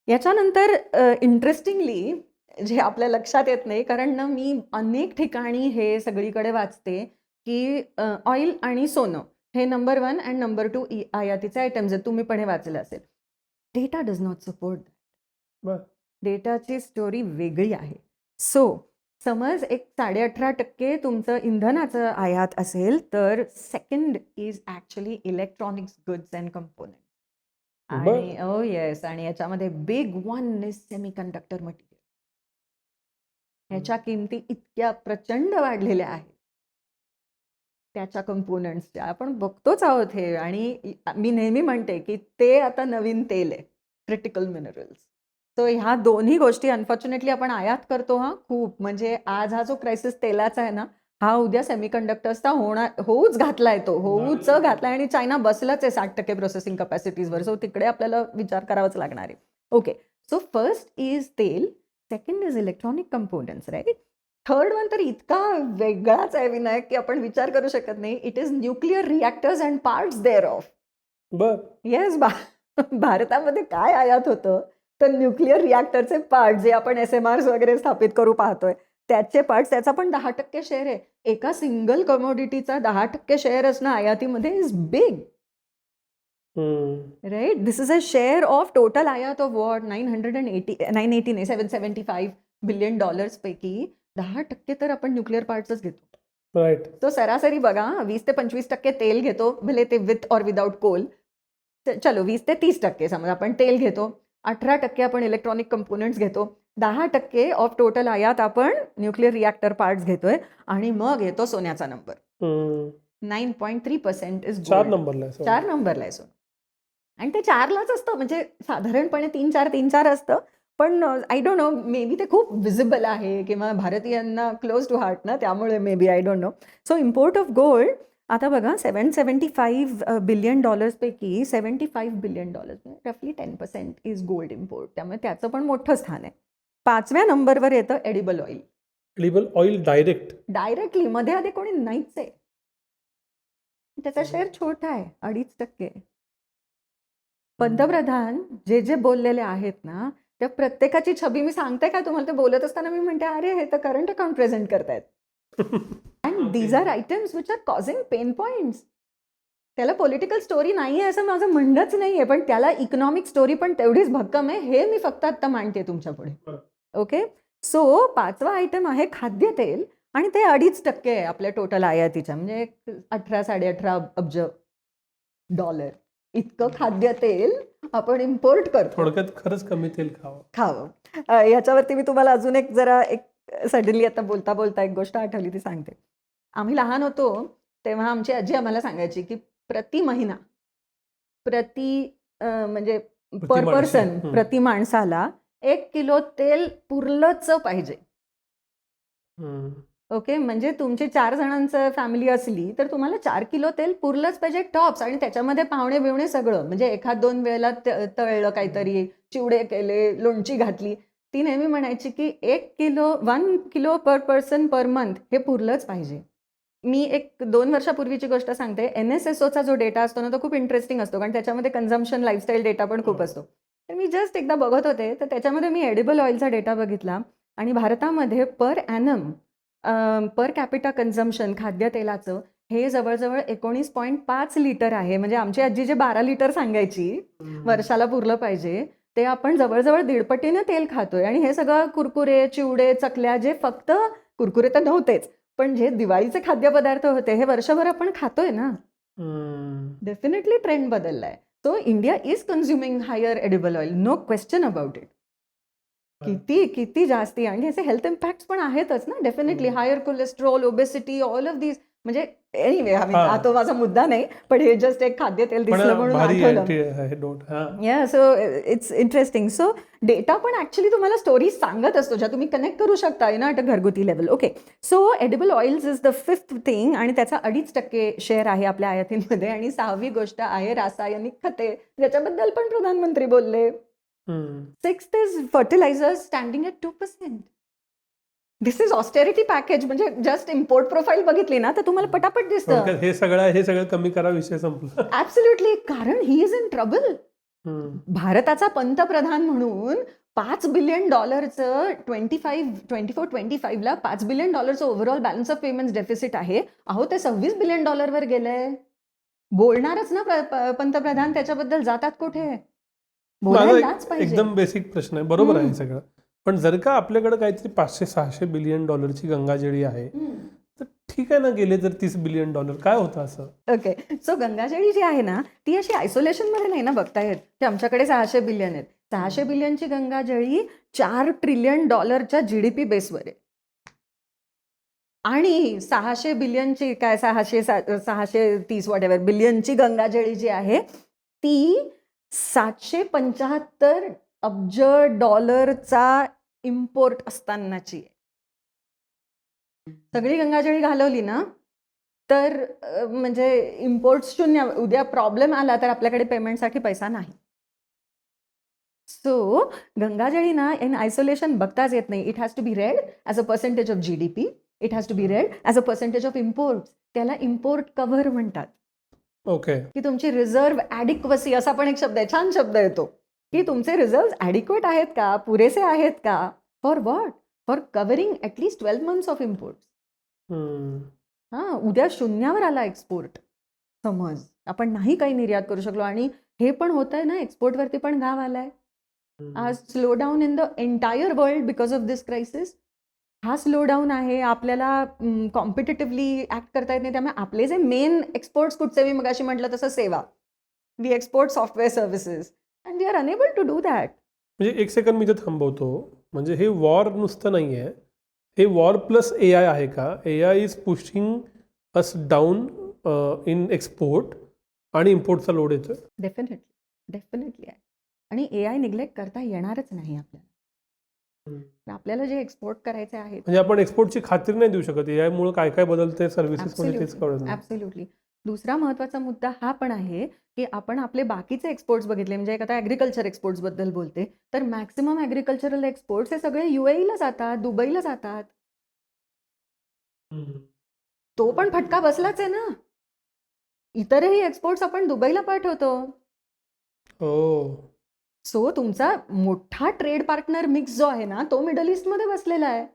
याच्यानंतर इंटरेस्टिंगली जे आपल्या लक्षात येत नाही, कारण ना मी अनेक ठिकाणी हे सगळीकडे वाचते की ऑइल आणि सोनं हे नंबर 1 अँड नंबर 2 आयातीचे आयटम्स आहेत. तुम्ही पण हे वाचलं असेल. Data does not support that. डेटाची स्टोरी वेगळी आहे. सो समज एक 18.5% तुमचं इंधनाचं आयात असेल, तर second is actually electronics goods and component. आणि येस, आणि याच्यामध्ये big one is semiconductor material. ह्याच्या किमती इतक्या प्रचंड वाढलेल्या आहेत त्याच्या कंपोनंट्सच्या, आपण बघतोच आहोत हे. आणि मी नेहमी म्हणते की ते आता नवीन तेल आहे, क्रिटिकल मिनरल्स. सो ह्या दोन्ही गोष्टी अनफॉर्च्युनेटली आपण आयात करतो. खूप, म्हणजे आज हा जो क्रायसिस तेलाचा आहे ना, हा उद्या सेमीकंडक्टर्सचा होऊच घातलाय, आणि चायना बसलाच आहे 60% प्रोसेसिंग कपॅसिटीजवर. सो तिकडे आपल्याला विचार करावाच लागणार आहे. Okay, so first is tel, second is electronic components, right. Third one तर इतका वेगळाच आहे विनायक की आपण विचार करू शकत नाही. It is nuclear reactors and parts thereof. Yes, भारतामध्ये काय आयात होतं तर न्यूक्लिअर रिॲक्टरचे पार्ट, जे आपण SMRs वगैरे स्थापित करू पाहतोय, त्याचे पार्ट्स, त्याचा पण 10% शेअर आहे. एका सिंगल कमोडिटीचा 10% शेअर असणं आयातीमध्ये is big, right. This is a share of total आयात ऑफ वॉट, $775 बिलियन पैकी 10% तर आपण न्यूक्लिअर पार्ट्सच घेतो. राईट. तो सरासरी बघा, 20 ते 25% तेल घेतो, भले ते विथ ऑर विदाउट कोल. चलो 20 ते 30% समजा आपण तेल घेतो, 18% आपण इलेक्ट्रॉनिक कंपोनंट्स घेतो, 10% ऑफ टोटल आयात आपण न्यूक्लिअर रिॲक्टर पार्ट्स घेतोय, आणि मग येतो सोन्याचा नंबर. 9.3% इज 4 नंबरला 4 नंबरला आहे सोनं. आणि ते 4लाच असतं, म्हणजे साधारणपणे 3-4 असतं. पण I don't no, may be ते खूप विजिबल आहे किंवा भारतीयांना क्लोज टू हार्ट ना, त्यामुळे may be, I don't no. So import of gold, आता बघा, $775 बिलियन पैकी $75 बिलियन, रफली 10% इज गोल्ड इम्पोर्ट. त्यामुळे त्याचं पण मोठं स्थान आहे. 5व्या नंबरवर येतं edible oil. Edible oil directly, मध्ये आधी कोणी नाहीच आहे. त्याचा शेअर छोटा आहे, 2.5%. पंतप्रधान जे जे बोललेले आहेत ना, त्या प्रत्येकाची छबी मी सांगते का तुम्हाला. ते बोलत असताना मी म्हणते, अरे हे तर करंट अकाउंट प्रेझेंट करतायत. And these are items which are causing pain points. त्याला पॉलिटिकल स्टोरी नाही आहे असं माझं म्हणणंच नाही आहे, पण त्याला इकॉनॉमिक स्टोरी पण तेवढीच भक्कम आहे, हे मी फक्त आत्ता मांडते तुमच्या पुढे. ओके, सो 5वा आयटम आहे खाद्यतेल, आणि ते 2.5% आहे आपल्या टोटल आयातीच्या, म्हणजे 18-18.5 अब्ज डॉलर इतकं खाद्यतेल आपण इम्पोर्ट करतो. थोडक्यात खरंच कमी तेल खावं. याच्यावरती मी तुम्हाला अजून एक सडनली आता बोलता बोलता एक गोष्ट आठवली, ती सांगते. आम्ही लहान होतो तेव्हा आमची आजी आम्हाला सांगायची की प्रति महिना, म्हणजे पर पर्सन, प्रति माणसाला 1 किलो तेल पुरलंच पाहिजे. ओके, म्हणजे तुमची 4 जणांचं फॅमिली असली तर तुम्हाला 4 किलो तेल पुरलंच पाहिजे, टॉप्स. आणि त्याच्यामध्ये पाहुणे बिवणे सगळं, म्हणजे 1-2 वेळेला तळलं काहीतरी, चिवडे केले, लोणची घातली. ती नेहमी म्हणायची की 1 किलो पर पर्सन पर मंथ हे पुरलंच पाहिजे. मी 1-2 वर्षापूर्वीची गोष्ट सांगते. NSSOचा जो डेटा असतो ना, तो खूप इंटरेस्टिंग असतो, कारण त्याच्यामध्ये कन्झम्पशन, लाईफस्टाईल डेटा पण खूप असतो. तर मी जस्ट एकदा बघत होते, तर त्याच्यामध्ये मी एडिबल ऑइलचा डेटा बघितला, आणि भारतामध्ये per annum per capita consumption खाद्यतेलाचं हे जवळजवळ 19.5 लिटर आहे. म्हणजे आमची आजी जे 12 लिटर सांगायची वर्षाला पुरलं पाहिजे, ते आपण जवळजवळ 1.5 पटीने तेल खातोय. आणि हे सगळं कुरकुरे, चिवडे, चकल्या, जे फक्त कुरकुरे तर नव्हतेच, पण जे दिवाळीचे खाद्यपदार्थ होते हे वर्षभर आपण खातोय ना. डेफिनेटली ट्रेंड बदललाय. So India is consuming higher edible oil, no question about it. किती किती जास्ती. आणि ह्याचे हेल्थ इम्पॅक्ट पण आहेतच ना. Definitely higher cholesterol, obesity, all of these. म्हणजे एनिवे, हा तो माझा मुद्दा नाही, पण हे जस्ट एक खाद्यतेल दिसलं म्हणून आठवलं. या, so it's interesting. So data पण ऍक्च्युली तुम्हाला स्टोरीज सांगत असतो ज्या तुम्ही कनेक्ट करू शकता ना ॲट अ घरगुती level. Okay, so edible oils is the 5th thing, आणि त्याचा 2.5% शेअर आहे आपल्या आयातींमध्ये. आणि 6वी गोष्ट आहे रासायनिक खते, ज्याच्याबद्दल पण प्रधानमंत्री बोलले. 6th is fertilizers standing at 2%. This is austerity package. म्हणजे जस्ट इम्पोर्ट प्रोफाईल बघितली ना तर तुम्हाला पटापट दिसतं. हे सगळं कमी करा, विषय संपला. ऍब्सोल्युटली. कारण ही इज इन ट्रबल. भारताचा पंतप्रधान म्हणून $5 बिलियन 24-25ला $5 billion overall balance of payment deficit आहे. अहो, ते $26 बिलियन वर गेलंय. बोलणारच ना पंतप्रधान, त्याच्याबद्दल जातात कुठे? बोलायलाच पाहिजे. एकदम बेसिक प्रश्न आहे. बरोबर आहे सगळं, पण जर का आपल्याकडे काहीतरी 500-600 बिलियन डॉलरची गंगाजळी आहे, तर ठीक आहे ना, गेले जर $30 बिलियन, काय होतं असं? ओके, सो गंगाजळी जी आहे ना ती अशी आयसोलेशन मध्ये नाही ना बघता येत, की आमच्याकडे 600 बिलियन आहेत. 600 बिलियनची गंगाजळी $4 ट्रिलियन GDP बेसवर आहे. आणि 600 बिलियनची काय 630 वॉट एव्हर बिलियनची गंगाजळी जी आहे ती $775 अब्ज इम्पोर्ट असतानाची आहे. सगळी गंगाजळी घालवली ना तर म्हणजे इम्पोर्ट शून्य. उद्या प्रॉब्लेम आला तर आपल्याकडे पेमेंटसाठी पैसा नाही. सो गंगाजळी ना इन आयसोलेशन बघताच येत नाही. It has to be read as a percentage of GDP. It has to be read as a percentage of import. त्याला इम्पोर्ट कव्हर म्हणतात. ओके, की तुमची रिझर्व्ह ॲडिक्वसी असा पण एक शब्द आहे, छान शब्द येतो, की तुमचे रिझर्व्ह ॲडिक्वेट आहेत का, पुरेसे आहेत का. For what? For covering at least 12 months of import. उद्या शून्यावर आला एक्सपोर्ट, समज आपण नाही काही निर्यात करू शकलो, आणि हे पण होत आहे ना, एक्सपोर्टवरती पण घाव आलाय. आज slow down in the entire world because of this crisis. हा स्लो डाऊन आहे. आपल्याला कॉम्पिटेटिव्हली ऍक्ट करता येत नाही. त्यामुळे आपले जे मेन एक्सपोर्ट्स कुठचे, मी मगाशी म्हटलं तसं सेवा, we export software services and we are enable to do that. म्हणजे एक सेकंड मी ते थांबवतो. म्हणजे हे वॉर नुसतं नाही आहे, हे वॉर प्लस AI आहे का? AI is pushing us down in export, आणि इम्पोर्टचा लोड येतोय. डेफिनेटली आहे. आणि AI निग्लेक्ट करता येणारच नाही आपल्याला. आपल्याला जे एक्सपोर्ट करायचे आहेत, म्हणजे आपण एक्सपोर्टची खात्री नाही देऊ शकत. AI मुळे काय काय बदलते सर्व्हिसेस मध्ये तेच कळत नाही. ऍब्सोल्युटली. दुसरा महत्वाचा मुद्दा हा पण आहे की आपण आपले बाकीचे एक्सपोर्ट्स बघितले. म्हणजे एक आता ॲग्रिकल्चर एक्सपोर्ट्स बद्दल बोलते, तर मॅक्सिमम ॲग्रिकल्चरल एक्सपोर्ट्स हे सगळे UAE ला जातात, दुबईला जातात. तो पण फटका बसलाच आहे ना. इतरही एक्सपोर्ट्स आपण दुबईला पाठवतो. सो तुमचा मोठा ट्रेड पार्टनर मिक्स जो आहे ना तो मिडल ईस्टमध्ये बसलेला आहे.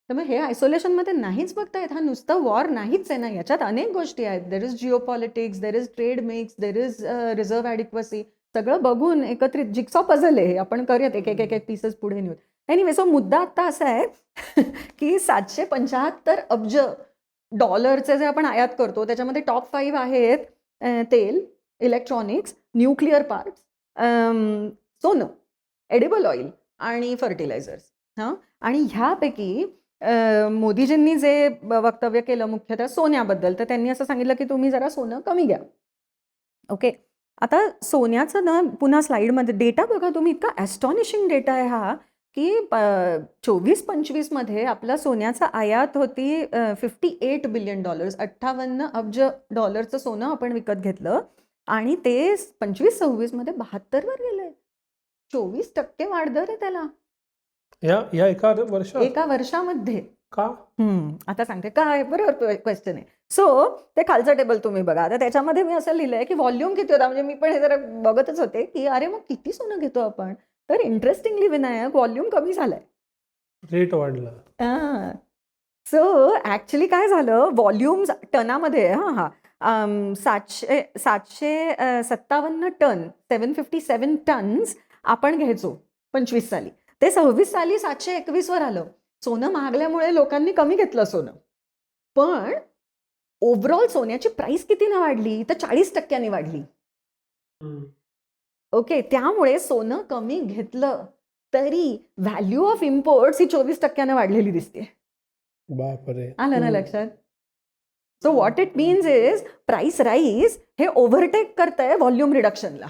त्यामुळे हे आयसोलेशनमध्ये नाहीच बघता येत. हा नुसतं वॉर नाहीच आहे ना, याच्यात अनेक गोष्टी आहेत. There is Jio politics, there is trade mix, there is reserve adequacy. सगळं बघून एकत्रित जिक्सॉ पझल आहे. आपण करूयात एक एक एक पीसेस पुढे नेऊन. एनिवे, सो मुद्दा आता असा आहे की $775 अब्ज जे आपण आयात करतो त्याच्यामध्ये टॉप 5 आहेत तेल, इलेक्ट्रॉनिक्स, न्यूक्लिअर पार्ट्स, सोनं, एडिबल ऑइल आणि फर्टिलायझर्स. आणि ह्यापैकी मोदीजींनी जे वक्तव्य केलं मुख्यतः सोन्याबद्दल, तर त्यांनी असं सांगितलं की तुम्ही जरा सोनं कमी घ्या. ओके, आता सोन्याचं ना पुन्हा स्लाईडमध्ये डेटा बघा तुम्ही. इतका ॲस्टॉनिशिंग डेटा आहे हा की 24-25 मध्ये आपला सोन्याचा आयात होती $58 बिलियन, 58 अब्ज डॉलरचं सोनं आपण विकत घेतलं, आणि ते 25-26 मध्ये 72 वर गेलंय. 24% वाढ दर आहे त्याला या एका वर्षामध्ये. का? आता सांगते काय. बरोबर क्वेश्चन आहे. सो ते खालचं टेबल तुम्ही बघा. आता त्याच्यामध्ये मी असं लिहिलंय की व्हॉल्यूम किती होता. म्हणजे मी पण हे जरा बघतच होते की अरे मग किती सोनं घेतो आपण. तर इंटरेस्टिंगली विनायक व्हॉल्यूम कमी झालाय, रेट वाढला. सो ॲक्च्युली काय झालं, व्हॉल्यूम्स टनामध्ये हां, हां. 757 टन, 757 टन्स आपण घ्यायचो 25 साली. ते 26 साली 721 वर आलं. सोनं महागल्यामुळे लोकांनी कमी घेतलं सोनं. पण ओव्हरऑल सोन्याची प्राइस कितीनं वाढली? तर 40% वाढली. ओके. त्यामुळे सोनं कमी घेतलं तरी व्हॅल्यू ऑफ इम्पोर्ट्स ही 24% वाढलेली दिसते. बापरे. आलं ना लक्षात? So what it means is price rise हे ओव्हरटेक करतंय व्हॉल्यूम रिडक्शनला.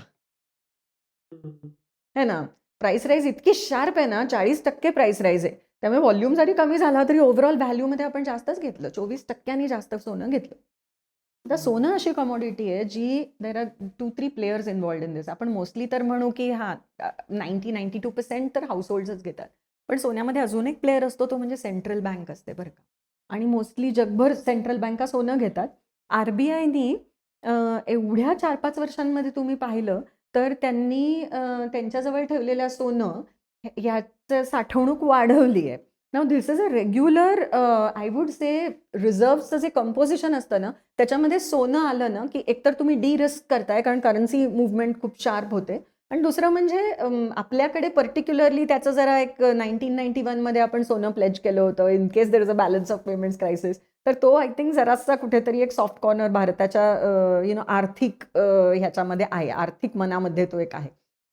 है ना? प्राइस राईज इतकी शार्प आहे ना, 40% प्राइस राईज आहे. त्यामुळे व्हॉल्यूम जरी कमी झाला तरी ओव्हरऑल व्हॅल्यूमध्ये आपण जास्तच घेतलं. 24% जास्त सोनं घेतलं. आता सोनं अशी कमॉडिटी आहे जी there are 2-3 players involved in this. आपण मोस्टली तर म्हणू की 90-92% तर हाऊस होल्ड्सच घेतात. पण सोन्यामध्ये अजून एक प्लेअर असतो तो म्हणजे सेंट्रल बँक असते बरं का. आणि मोस्टली जगभर सेंट्रल बँका सोनं घेतात. RBIनी एवढ्या 4-5 वर्षांमध्ये तुम्ही पाहिलं तर त्यांनी त्यांच्याजवळ ठेवलेलं सोनं याचं साठवणूक वाढवली आहे. Now this is a regular I would say रिझर्व्हचं जे कंपोजिशन असतं ना त्याच्यामध्ये सोनं आलं ना की एकतर तुम्ही डी रिस्क करताय कारण करन्सी मुवमेंट खूप शार्प होते. आणि दुसरं म्हणजे आपल्याकडे पर्टिक्युलरली त्याचं जरा एक 1991 मध्ये आपण सोनं प्लेज केलं होतं in case there is a balance of payments crisis. तर तो आय थिंक जरासा कुठेतरी एक सॉफ्ट कॉर्नर भारताच्या आर्थिक ह्याच्यामध्ये आहे, आर्थिक मनामध्ये तो एक आहे.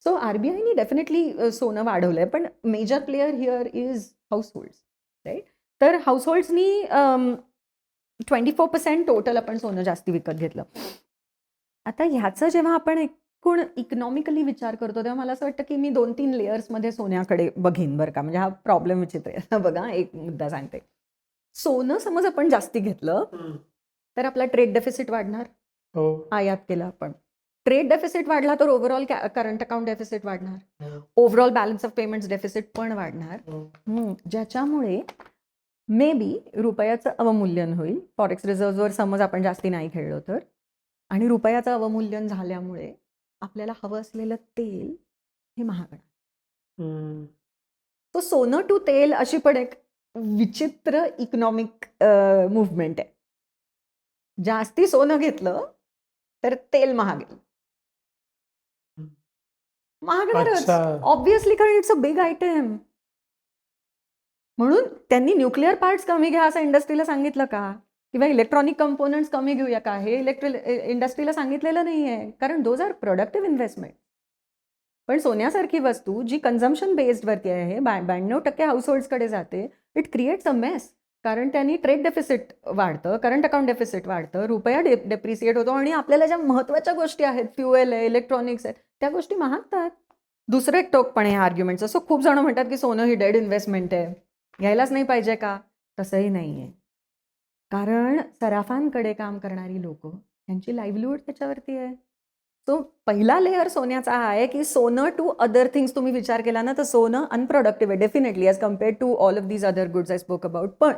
सो RBIनी डेफिनेटली सोनं वाढवलंय पण major player here is households, right. तर हाऊस होल्ड्सनी 24% टोटल आपण सोनं जास्ती विकत घेतलं. आता ह्याचं जेव्हा आपण एकूण इकॉनॉमिकली विचार करतो तेव्हा मला असं वाटतं की मी 2-3 लेयर्समध्ये सोन्याकडे बघीन बरं का. म्हणजे हा प्रॉब्लेम विचित्र आहे. बघा एक मुद्दा सांगते. सोनं समज आपण जास्ती घेतलं तर आपला ट्रेड डेफिसिट वाढणार. हो. आयात केलं आपण. ट्रेड डेफिसिट वाढला तर ओव्हरऑल करंट अकाउंट डेफिसिट वाढणार. Overall balance of payments deficit पण वाढणार. ज्याच्यामुळे मे बी रुपयाचं अवमूल्यन होईल. फॉरेक्स रिझर्व्हवर समज आपण जास्ती नाही खेळलो तर. आणि रुपयाचं अवमूल्यन झाल्यामुळे आपल्याला हवं असलेलं तेल हे महागणार. तो सोनं टू तेल अशी पण एक विचित्र इकॉनॉमिक मुवमेंट आहे. जास्ती सोनं घेतलं तर तेल महागेल. महागणारच अच्छा. ऑब्व्हियसली कारण इट्स अ बिग आयटम. म्हणून त्यांनी न्यूक्लिअर पार्ट्स कमी घ्या असं इंडस्ट्रीला सांगितलं का? किंवा इलेक्ट्रॉनिक कंपोनंट्स कमी घेऊया का? हे इंडस्ट्रीला सांगितलेलं नाही आहे. कारण दोज आर प्रोडक्टिव्ह इन्व्हेस्टमेंट. पण सोन्यासारखी वस्तू जी कन्झम्पशन बेस्डवरती आहे, 92% हाऊस होल्ड्सकडे जाते, इट क्रिएट्स अ मेस. कारण त्यांनी ट्रेड डेफिसिट वाढतं, करंट अकाउंट डेफिसिट वाढतं, रुपया डेप्रिसिएट होतो आणि आपल्याला ज्या महत्त्वाच्या गोष्टी आहेत, फ्युएल आहे, इलेक्ट्रॉनिक्स आहेत, त्या गोष्टी महागतात. दुसरं एक टोक पण आहे आर्ग्युमेंटचं. सो खूप जण म्हणतात की सोनं ही डेड इन्व्हेस्टमेंट आहे, घ्यायलाच नाही पाहिजे का? तसंही नाही आहे. कारण सराफांकडे काम करणारी लोक त्यांची लाईव्हलीहूड त्याच्यावरती आहे. सो पहिला लेअर सोन्याचा हा आहे की सोनं टू अदर थिंग्स तुम्ही विचार केला ना तर सोनं अनप्रोडक्टिव्ह आहे definitely as compared to all of these other goods I spoke about. पण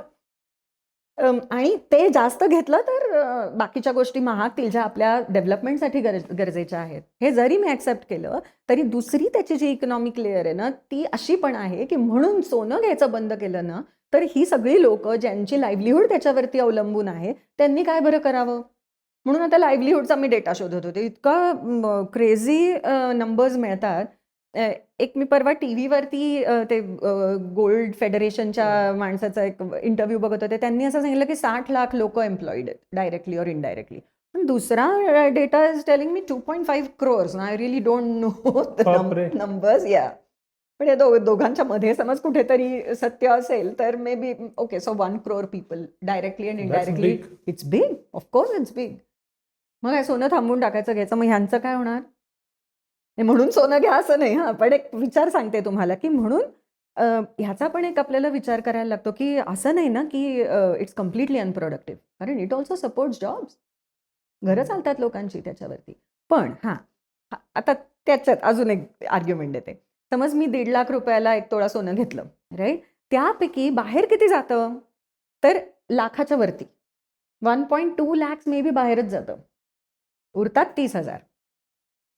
आणि ते जास्त घेतलं तर बाकीच्या गोष्टी महागतील ज्या आपल्या डेव्हलपमेंटसाठी गरजेच्या आहेत. हे जरी मी ॲक्सेप्ट केलं तरी दुसरी त्याची जी इकॉनॉमिक लेअर आहे ना ती अशी पण आहे की म्हणून सोनं घ्यायचं बंद केलं ना तर ही सगळी लोक ज्यांची लाईव्हलीहूड त्याच्यावरती अवलंबून आहे त्यांनी काय बरं करावं. म्हणून आता लाईव्हलीहूडचा मी डेटा शोधत होते. इतका क्रेझी नंबर्स मिळतात. एक मी परवा टीव्हीवरती ते गोल्ड फेडरेशनच्या माणसाचा एक इंटरव्ह्यू बघत होते. त्यांनी असं सांगितलं की 60 लाख लोक एम्प्लॉईड आहेत डायरेक्टली ऑर इनडायरेक्टली. पण दुसरा data is telling me 2.5 crores. I really don't know the numbers. या पण या दोघांच्या मध्ये समज कुठेतरी सत्य असेल तर may be okay. So 1 crore people directly and indirectly. It's big. Of course it's big. मग काय सोनं थांबवून टाकायचं घ्यायचं. मग ह्यांचं काय होणार? म्हणून सोनं घ्या असं नाही. हां, पण एक विचार सांगते तुम्हाला की म्हणून ह्याचा पण एक आपल्याला विचार करायला लागतो की असं नाही ना की इट्स कम्प्लिटली अनप्रोडक्टिव्ह. कारण इट ऑल्सो सपोर्ट्स जॉब्स. घरं चालतात लोकांची त्याच्यावरती. पण आता त्याच्यात अजून एक आर्ग्युमेंट देते. समज मी 1.5 लाख रुपयाला 1 तोळा सोनं घेतलं, राईट. त्यापैकी बाहेर किती जातं? तर लाखाच्या वरती 1.2 lakhs मे बी बाहेरच जातं. उरतात 30,000.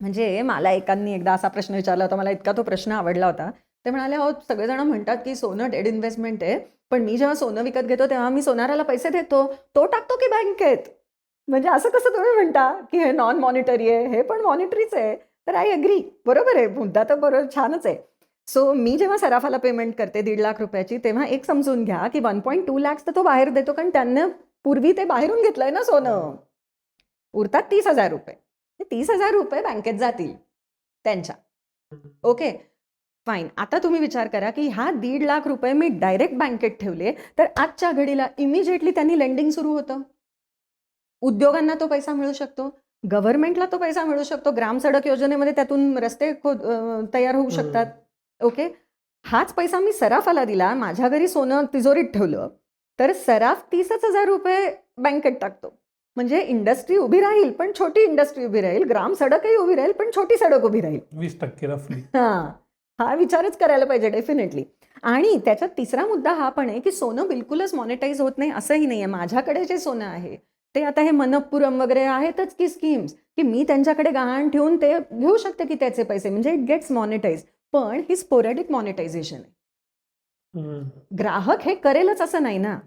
म्हणजे मला एकांनी एकदा असा प्रश्न विचारला होता. मला इतका तो प्रश्न आवडला होता. ते म्हणाले, अहो सगळेजण म्हणतात की सोनं डेड इन्व्हेस्टमेंट आहे पण मी जेव्हा सोनं विकत घेतो तेव्हा मी सोनाराला पैसे देतो, तो टाकतो की बँकेत? म्हणजे असं कसं तुम्ही म्हणता की हे नॉन मॉनिटरी आहे, हे पण मॉनिटरीच आहे. तर आय अग्री, बरोबर आहे, मुद्दा तर बरोबर छानच आहे. सो मी जेव्हा सराफाला पेमेंट करते 1.5 लाख रुपयाची, तेव्हा एक समजून घ्या की 1.2 लाख तर तो बाहेर देतो, कारण त्यांना पूर्वी ते बाहेरून घेतलंय ना सोनं. उरतात 30,000 रुपये. ते 30,000 रुपये बँकेत जातील त्यांच्या. Okay, fine. आता तुम्ही विचार करा की ह्या 1.5 लाख रुपये मी डायरेक्ट बँकेत ठेवले, तर आजच्या घडीला इमिजिएटली त्यांनी लेंडिंग सुरू होतं. उद्योगांना तो पैसा मिळू शकतो, गव्हर्नमेंटला तो पैसा मिळू शकतो, ग्राम सडक योजनेमध्ये त्यातून रस्ते तयार होऊ शकतात. ओके, हाच पैसा मी सराफाला दिला, माझ्या घरी सोनं तिजोरीत ठेवलं, तर सराफ 30,000 रुपये बँकेत टाकतो. म्हणजे इंडस्ट्री उभी राहील, पण छोटी इंडस्ट्री उभी राहील, ग्राम सडकही उभी राहील, पण छोटी सडक उभी राहील. 20% रफली. हा विचारच करायला पाहिजे डेफिनेटली. आणि त्याच्यात तिसरा मुद्दा हा पण आहे की सोनं बिलकुलच मॉनिटाईज होत नाही असंही नाही आहे. माझ्याकडे जे सोनं आहे ते आता हे मनप्पुरम वगैरे आहेतच की स्कीम्स, की मी त्यांच्याकडे गहाण ठेवून ते घेऊ शकते की त्याचे पैसे, म्हणजे इट गेट्स मॉनिटाईज. पण ही स्पोरॅडिक मॉनिटायझेशन आहे. ग्राहक हे करेलच असं नाही ना.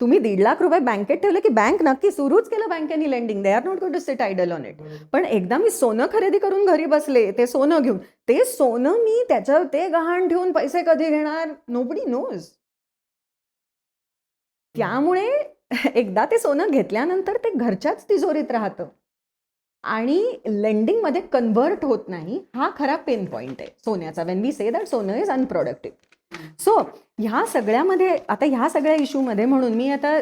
तुम्ही 1.5 लाख रुपये बँकेत ठेवले की बँक नक्की सुरूच केलं बँकेनी lending, they are not going to sit idle on it. पण एकदा मी सोनं खरेदी करून घरी बसले, ते सोनं घेऊन, ते सोनं मी त्याच्यावर ते गहाण ठेवून पैसे कधी घेणार, नोबडी नोज. त्यामुळे एकदा ते सोनं घेतल्यानंतर ते घरच्याच तिजोरीत राहतं आणि लेंडिंगमध्ये कन्व्हर्ट होत नाही. हा खरा पेन पॉइंट आहे सोन्याचा, वेन वी से दॅट सोनं इज अनप्रोडक्टिव्ह. सो ह्या सगळ्यामध्ये, आता ह्या सगळ्या इश्यूमध्ये, म्हणून मी आता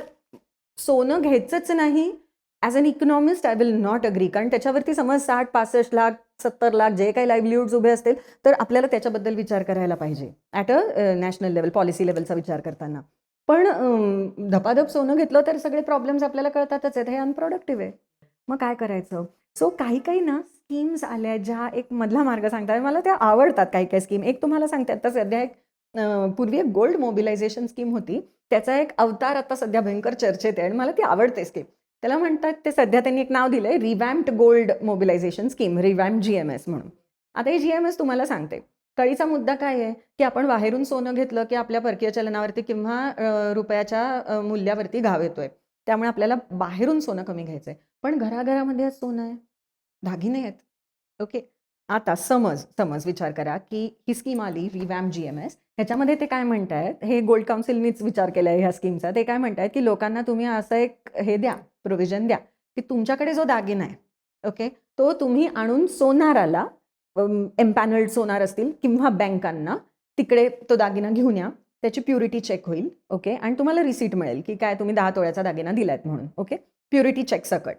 सोनं घ्यायचंच नाही as an economist, I will not agree. कारण त्याच्यावरती समज 60-65 लाख 70 लाख जे काही लाईव्हलीहुड्स उभे असतील, तर आपल्याला त्याच्याबद्दल विचार करायला पाहिजे at a national level, policy लेवलचा विचार करताना. पण धपाधप सोनं घेतलं तर सगळे प्रॉब्लेम्स आपल्याला कळतातच आहेत, हे अनप्रोडक्टिव्ह आहे. मग काय करायचं? सो काही काही ना स्कीम्स आल्या ज्या एक मधला मार्ग सांगतात, मला त्या आवडतात. काही काही स्कीम एक तुम्हाला सांगते. आता सध्या एक पूर्वी एक गोल्ड मोबिलायझेशन स्कीम होती, त्याचा एक अवतार आता सध्या भयंकर चर्चेत आहे आणि मला ती आवडते स्कीम. त्याला म्हणतात, ते सध्या त्यांनी एक नाव दिलंय, revamped gold mobilisation scheme, revamp GMS म्हणून. आता हे GMS तुम्हाला सांगते, कळीचा मुद्दा काय आहे की आपण बाहेरून सोनं घेतलं की आपल्या परकीय चलनावरती किंवा रुपयाच्या मूल्यावरती घाव येतोय. त्यामुळे आपल्याला बाहेरून सोनं कमी घ्यायचंय. पण घराघरामध्ये सोनं आहे, दागिने आहेत. ओके, आता समज विचार करा की ही स्कीम आली रिवॅम्प GMS. ह्याच्यामध्ये ते काय म्हणतायत, हे गोल्ड काउन्सिलनीच विचार केला आहे ह्या स्कीमचा. ते काय म्हणतायत की लोकांना तुम्ही असं एक हे द्या, प्रोव्हिजन द्या की तुमच्याकडे जो दागिना आहे, ओके, तो तुम्ही आणून सोनाराला, एम्पॅनल्ड सोनार असतील किंवा बँकांना, तिकडे तो दागिना घेऊन या, त्याची प्युरिटी चेक होईल. ओके, आणि तुम्हाला रिसीट मिळेल की काय तुम्ही 10 तोळ्याचा दागिना दिलायत म्हणून. ओके, प्युरिटी चेक सकट.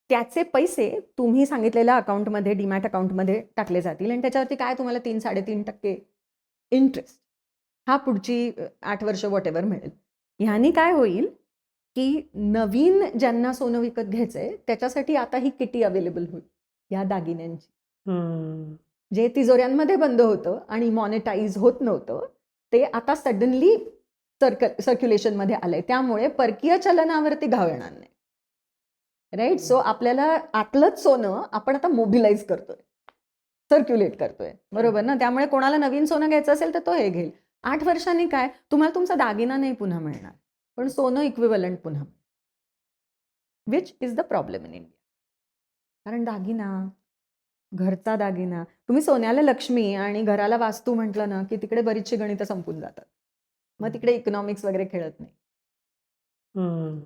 त्याचे पैसे तुम्ही सांगितलेल्या अकाउंटमध्ये, डीमॅट अकाउंटमध्ये टाकले जातील आणि त्याच्यावरती काय तुम्हाला 3-3.5% इंटरेस्ट हा पुढची 8 वर्ष व्हॉटेवर मिळेल. ह्यानी काय होईल की नवीन ज्यांना सोनं विकत घ्यायचंय त्याच्यासाठी आता ही किटी अवेलेबल होईल या दागिन्यांची, जे तिजोऱ्यांमध्ये बंद होतं आणि मॉनिटाईज होत नव्हतं, ते आता सडनली सर्क्युलेशनमध्ये आलंय. त्यामुळे परकीय चलनावरती घाव येणार नाही. राईट. सो आपल्याला आतलंच सोनं आपण आता मोबिलाइज करतोय, सर्क्युलेट करतोय, बरोबर ना. त्यामुळे कोणाला नवीन सोनं घ्यायचं असेल तर तो हे घेईल. 8 वर्षांनी काय, तुम्हाला तुमचा दागिना नाही पुन्हा मिळणार, पण सोनं इक्विव्हलंट पुन्हा, which is the problem in India. कारण दागिना, घरचा दागिना, तुम्ही सोन्याला लक्ष्मी आणि घराला वास्तू म्हटलं ना की तिकडे बरीचशी गणितं संपून जातात. मग तिकडे इकॉनॉमिक्स वगैरे खेळत नाही.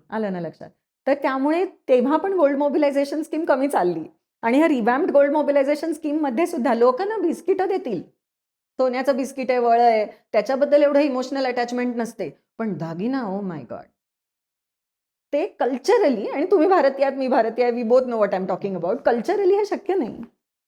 आलं ना लक्षात. तर त्यामुळे तेव्हा पण गोल्ड मोबिलायझेशन स्कीम कमी चालली आणि ह्या रिवॅम्प्ड गोल्ड मोबिलायझेशन स्कीममध्ये सुद्धा लोक ना बिस्किटं देतील. सोन्याचं बिस्किट आहे, वळ आहे, त्याच्याबद्दल एवढं इमोशनल अटॅचमेंट नसते. पण दागिना, ओ माय गॉड, ते कल्चरली, आणि तुम्ही भारतीय आहात, मी भारतीय आहे, we both know what I am talking about, culturally हे शक्य नाही,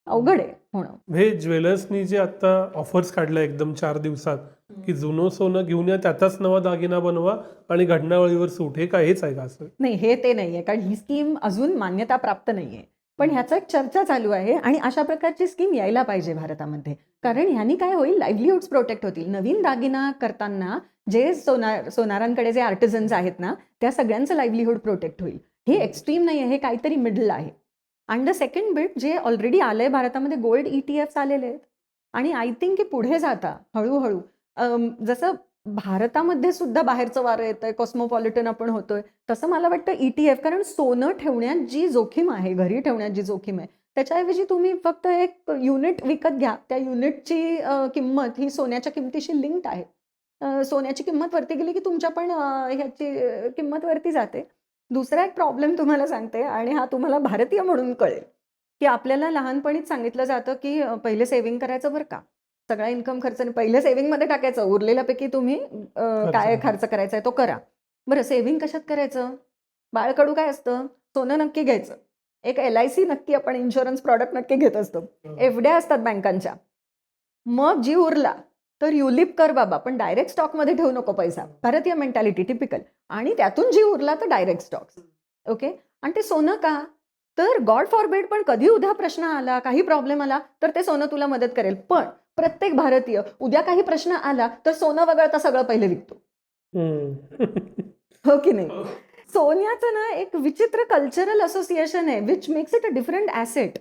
अवघड आहे होणं. हे ज्वेलर्सनी जे आता ऑफर्स काढल्या एकदम 4 दिवसात, की जुनं सोनं घेऊन या, त्याचाच नवा दागिना बनवा आणि घडणावळीवर सूट, हे काय हेच आहे का असं? नाही, हे ते नाहीये, कारण ही स्कीम अजून मान्यता प्राप्त नाहीये. पण ह्याचा एक चर्चा चालू आहे आणि अशा प्रकारची स्कीम यायला पाहिजे भारतामध्ये. कारण ह्यानी काय होईल, लाईव्हलीहुड्स प्रोटेक्ट होतील. नवीन दागिना करताना जे सोनारांकडे जे आर्टिझन्स आहेत ना, त्या सगळ्यांचं लाईव्हलीहुड प्रोटेक्ट होईल. हे एक्स्ट्रीम नाही आहे, हे काहीतरी मिडल आहे. अँड द सेकंड बिट, जे ऑलरेडी आलंय भारतामध्ये, गोल्ड ETFs आलेले आहेत आणि आय थिंक की पुढे जाता हळूहळू जसं भारतामध्ये सुद्धा बाहेरचं वारं येतंय, कॉस्मोपॉलिटन आपण होतोय. तसं मला वाटतं ETF, कारण सोनं ठेवण्यात जी जोखीम आहे, घरी ठेवण्यात जी जोखीम आहे, त्याच्याऐवजी तुम्ही फक्त एक युनिट विकत घ्या. त्या युनिटची किंमत ही सोन्याच्या किमतीशी लिंक्ड आहे. सोन्याची किंमत वरती गेली की तुमच्या पण ह्याची किंमत वरती जाते. दुसरा एक प्रॉब्लेम तुम्हाला सांगते, आणि हा तुम्हाला भारतीय म्हणून कळेल, की आपल्याला लहानपणीच सांगितलं जातं की पहिले सेव्हिंग करायचं बरं का. सगळा इन्कम खर्च नाही, पहिलं सेव्हिंगमध्ये टाकायचं, उरलेल्यापैकी तुम्ही काय खर्च करायचा आहे तो करा. बरं, सेव्हिंग कशात करायचं? बाळकडू काय असतं? सोनं नक्की घ्यायचं. एक LIC नक्की, आपण इन्शुरन्स प्रॉडक्ट नक्की घेत असतो. एफड्या असतात बँकांच्या. मग जी उरला तर युलिप कर बाबा, पण डायरेक्ट स्टॉकमध्ये ठेवू नको पैसा. भारतीय मेंटॅलिटी टिपिकल. आणि त्यातून जी उरला तर डायरेक्ट स्टॉक्स. ओके. आणि ते सोनं का? तर गॉड फॉरबिड, पण कधी उद्या प्रश्न आला, काही प्रॉब्लेम आला तर ते सोनं तुला मदत करेल. पण प्रत्येक भारतीय उद्या काही प्रश्न आला तर सोनं वगळता सगळं पहिले विकतो. हो की नाही? सोन्याचं ना एक विचित्र कल्चरल असोसिएशन आहे, which makes it a different asset.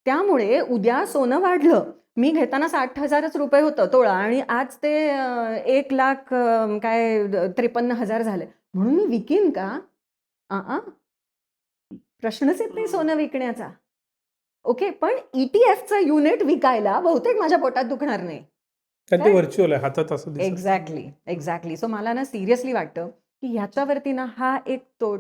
त्यामुळे उद्या सोनं वाढलं, मी घेताना 60,000च रुपये होतं तोळा, आणि आज ते 1,00,000 काय 53,000 झाले, म्हणून मी विकीन का? प्रश्नच येत नाही सोनं विकण्याचा. ओके. पण ETFचं युनिट विकायला बहुतेक माझ्या पोटात दुखणार नाही. कारण ते व्हर्च्युअल आहे, हातात असं दिसत. एक्झॅक्टली. सो मला ना सिरियसली वाटतं की ह्याच्यावरती ना हा एक तो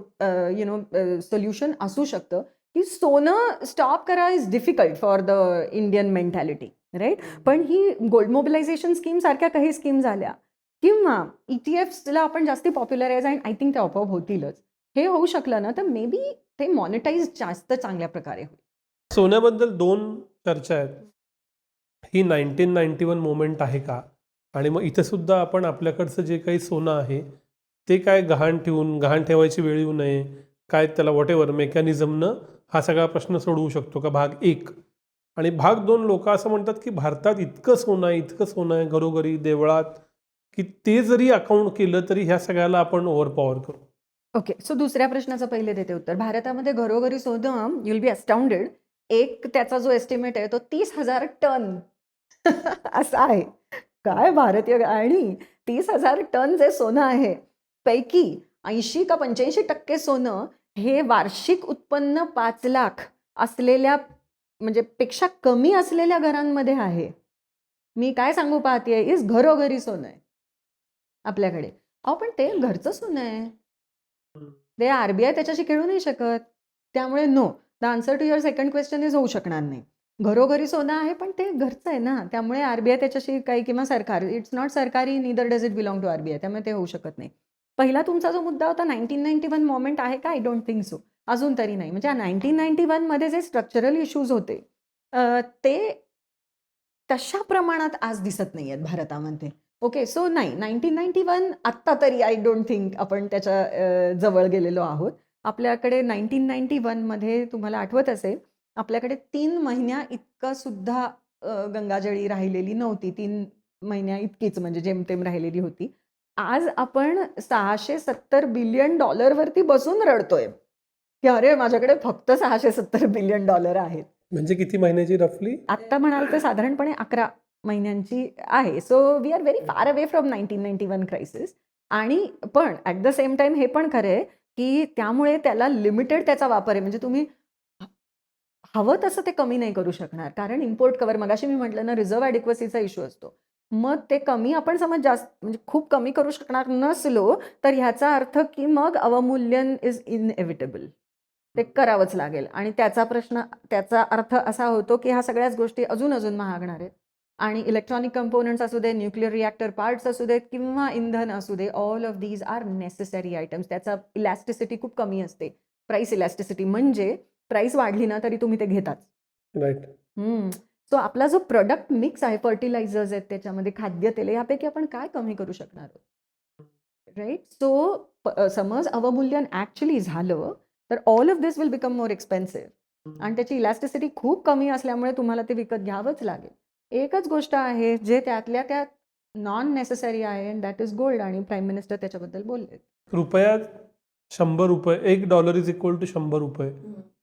सोल्युशन असू शकतं, की सोनं स्टॉप करा is difficult for the Indian mentality, right? पण ही गोल्ड मोबिलायझेशन स्कीम सारख्या काही स्कीम झाल्या, किंवा ETFला आपण जास्ती पॉप्युलराइज, आणि आय थिंक ते आपोआप होतीलच, हे होऊ शकलं ना तर मे बी ते मॉनिटाईज जास्त चांगल्या प्रकारे होईल. सोन्याबद्दल 2 चर्चा आहेत. ही 1991 मोमेंट आहे का? आणि मग इथं सुद्धा आपण आपल्याकडचं जे काही सोनं आहे ते काय गहाण ठेवायची वेळ येऊ नये, काय त्याला व्हॉटेव्हर मेकॅनिझमनं हा सगळा प्रश्न सोडवू शकतो का? भाग 1. आणि भाग 2, लोक असं म्हणतात की भारतात इतकं सोनं आहे घरोघरी, देवळात, की ते जरी अकाउंट केलं तरी ह्या सगळ्याला आपण ओव्हरपॉवर करू. ओके. सो दुसऱ्या प्रश्नाचं पहिले देते उत्तर. भारतामध्ये घरोघरी सोनं, यू विल बी अस्टाउंडेड, एक त्याचा जो एस्टिमेट आहे तो 30,000 टन असा आहे. काय भारतीय, आणि 30,000 टन जे सोनं आहे पैकी 80 का 85% सोनं हे वार्षिक उत्पन्न 5 लाख असलेल्या, म्हणजे पेक्षा कमी असलेल्या घरांमध्ये आहे. मी काय सांगू पाहतेय, इज घरोघरी सोनं आहे आपल्याकडे. अहो पण ते घरचं सोनं आहे, ते RBI त्याच्याशी खेळू नाही शकत. त्यामुळे no, the answer to your second question is होऊ शकणार नाही. घरोघरी सोनं आहे पण ते घरचं आहे ना, त्यामुळे RBI त्याच्याशी काही, किंवा सरकार, इट्स नॉट सरकारी, neither does it belong to RBI, त्यामुळे ते होऊ शकत नाही. पहिला तुमचा जो मुद्दा होता 1991 मोमेंट आहे का, आय डोंट थिंक सो. अजून तरी नाही. म्हणजे 1991 मध्ये जे स्ट्रक्चरल इश्यूज होते ते तशा प्रमाणात आज दिसत नाही आहेत भारतामध्ये. ओके. सो नाही, 1991 आत्ता तरी आय डोंट थिंक आपण त्याच्या जवळ गेलेलो आहोत. आपल्याकडे 1991 मध्ये तुम्हाला आठवत असेल, आपल्याकडे 3 महिन्या इतकं सुद्धा गंगाजळी राहिलेली नव्हती. 3 महिन्या इतकीच म्हणजे जेमतेम राहिलेली होती. आज आपण $670 बिलियन वरती बसून रडतोय, की अरे माझ्याकडे फक्त $670 बिलियन आहेत. म्हणजे किती महिन्याची रफली? आत्ता म्हणाल तर साधारणपणे 11 महिन्यांची आहे. So we are very far away from 1991 crisis. आणि पण ॲट द सेम टाइम हे पण खरं आहे, की त्यामुळे त्याला लिमिटेड त्याचा वापर आहे. म्हणजे तुम्ही हवं तसं ते कमी नाही करू शकणार, कारण इम्पोर्ट कव्हर, मगाशी मी म्हटलं ना, रिझर्व्ह ॲडिक्वसीचा इश्यू असतो. मग ते कमी आपण समज जास्त, म्हणजे खूप कमी करू शकणार नसलो तर ह्याचा अर्थ की मग अवमूल्यन इज इनएव्हिटेबल, ते करावंच लागेल. आणि त्याचा अर्थ असा होतो की ह्या सगळ्याच गोष्टी अजून महागणार आहेत. आणि इलेक्ट्रॉनिक कंपोनंट्स असू दे, न्यूक्लिअर रिॲक्टर पार्ट्स असू देत, किंवा इंधन असू दे, all of these are necessary items. त्याचा इलॅस्टिसिटी खूप कमी असते, प्राईस इलॅस्टिसिटी. म्हणजे प्राईस वाढली ना तरी तुम्ही ते घेताच. राईट. सो आपला जो प्रोडक्ट मिक्स आहे, फर्टिलायझर्स आहेत त्याच्यामध्ये, खाद्यतेल, यापैकी आपण काय कमी करू शकणार आहोत, राईट? सो समज अवमूल्यन ॲक्च्युली झालं तर all of this will become more expensive, आणि त्याची इलॅस्टिसिटी खूप कमी असल्यामुळे तुम्हाला ते विकत घ्यावंच लागेल. एकच गोष्ट आहे जे त्यातल्या त्यात नॉन नेसेसरी आहे, अँड दॅट इज गोल्ड, आणि प्राईम मिनिस्टर त्याच्याबद्दल बोलले. रुपयात $100, $1 इज इक्वल टू $100,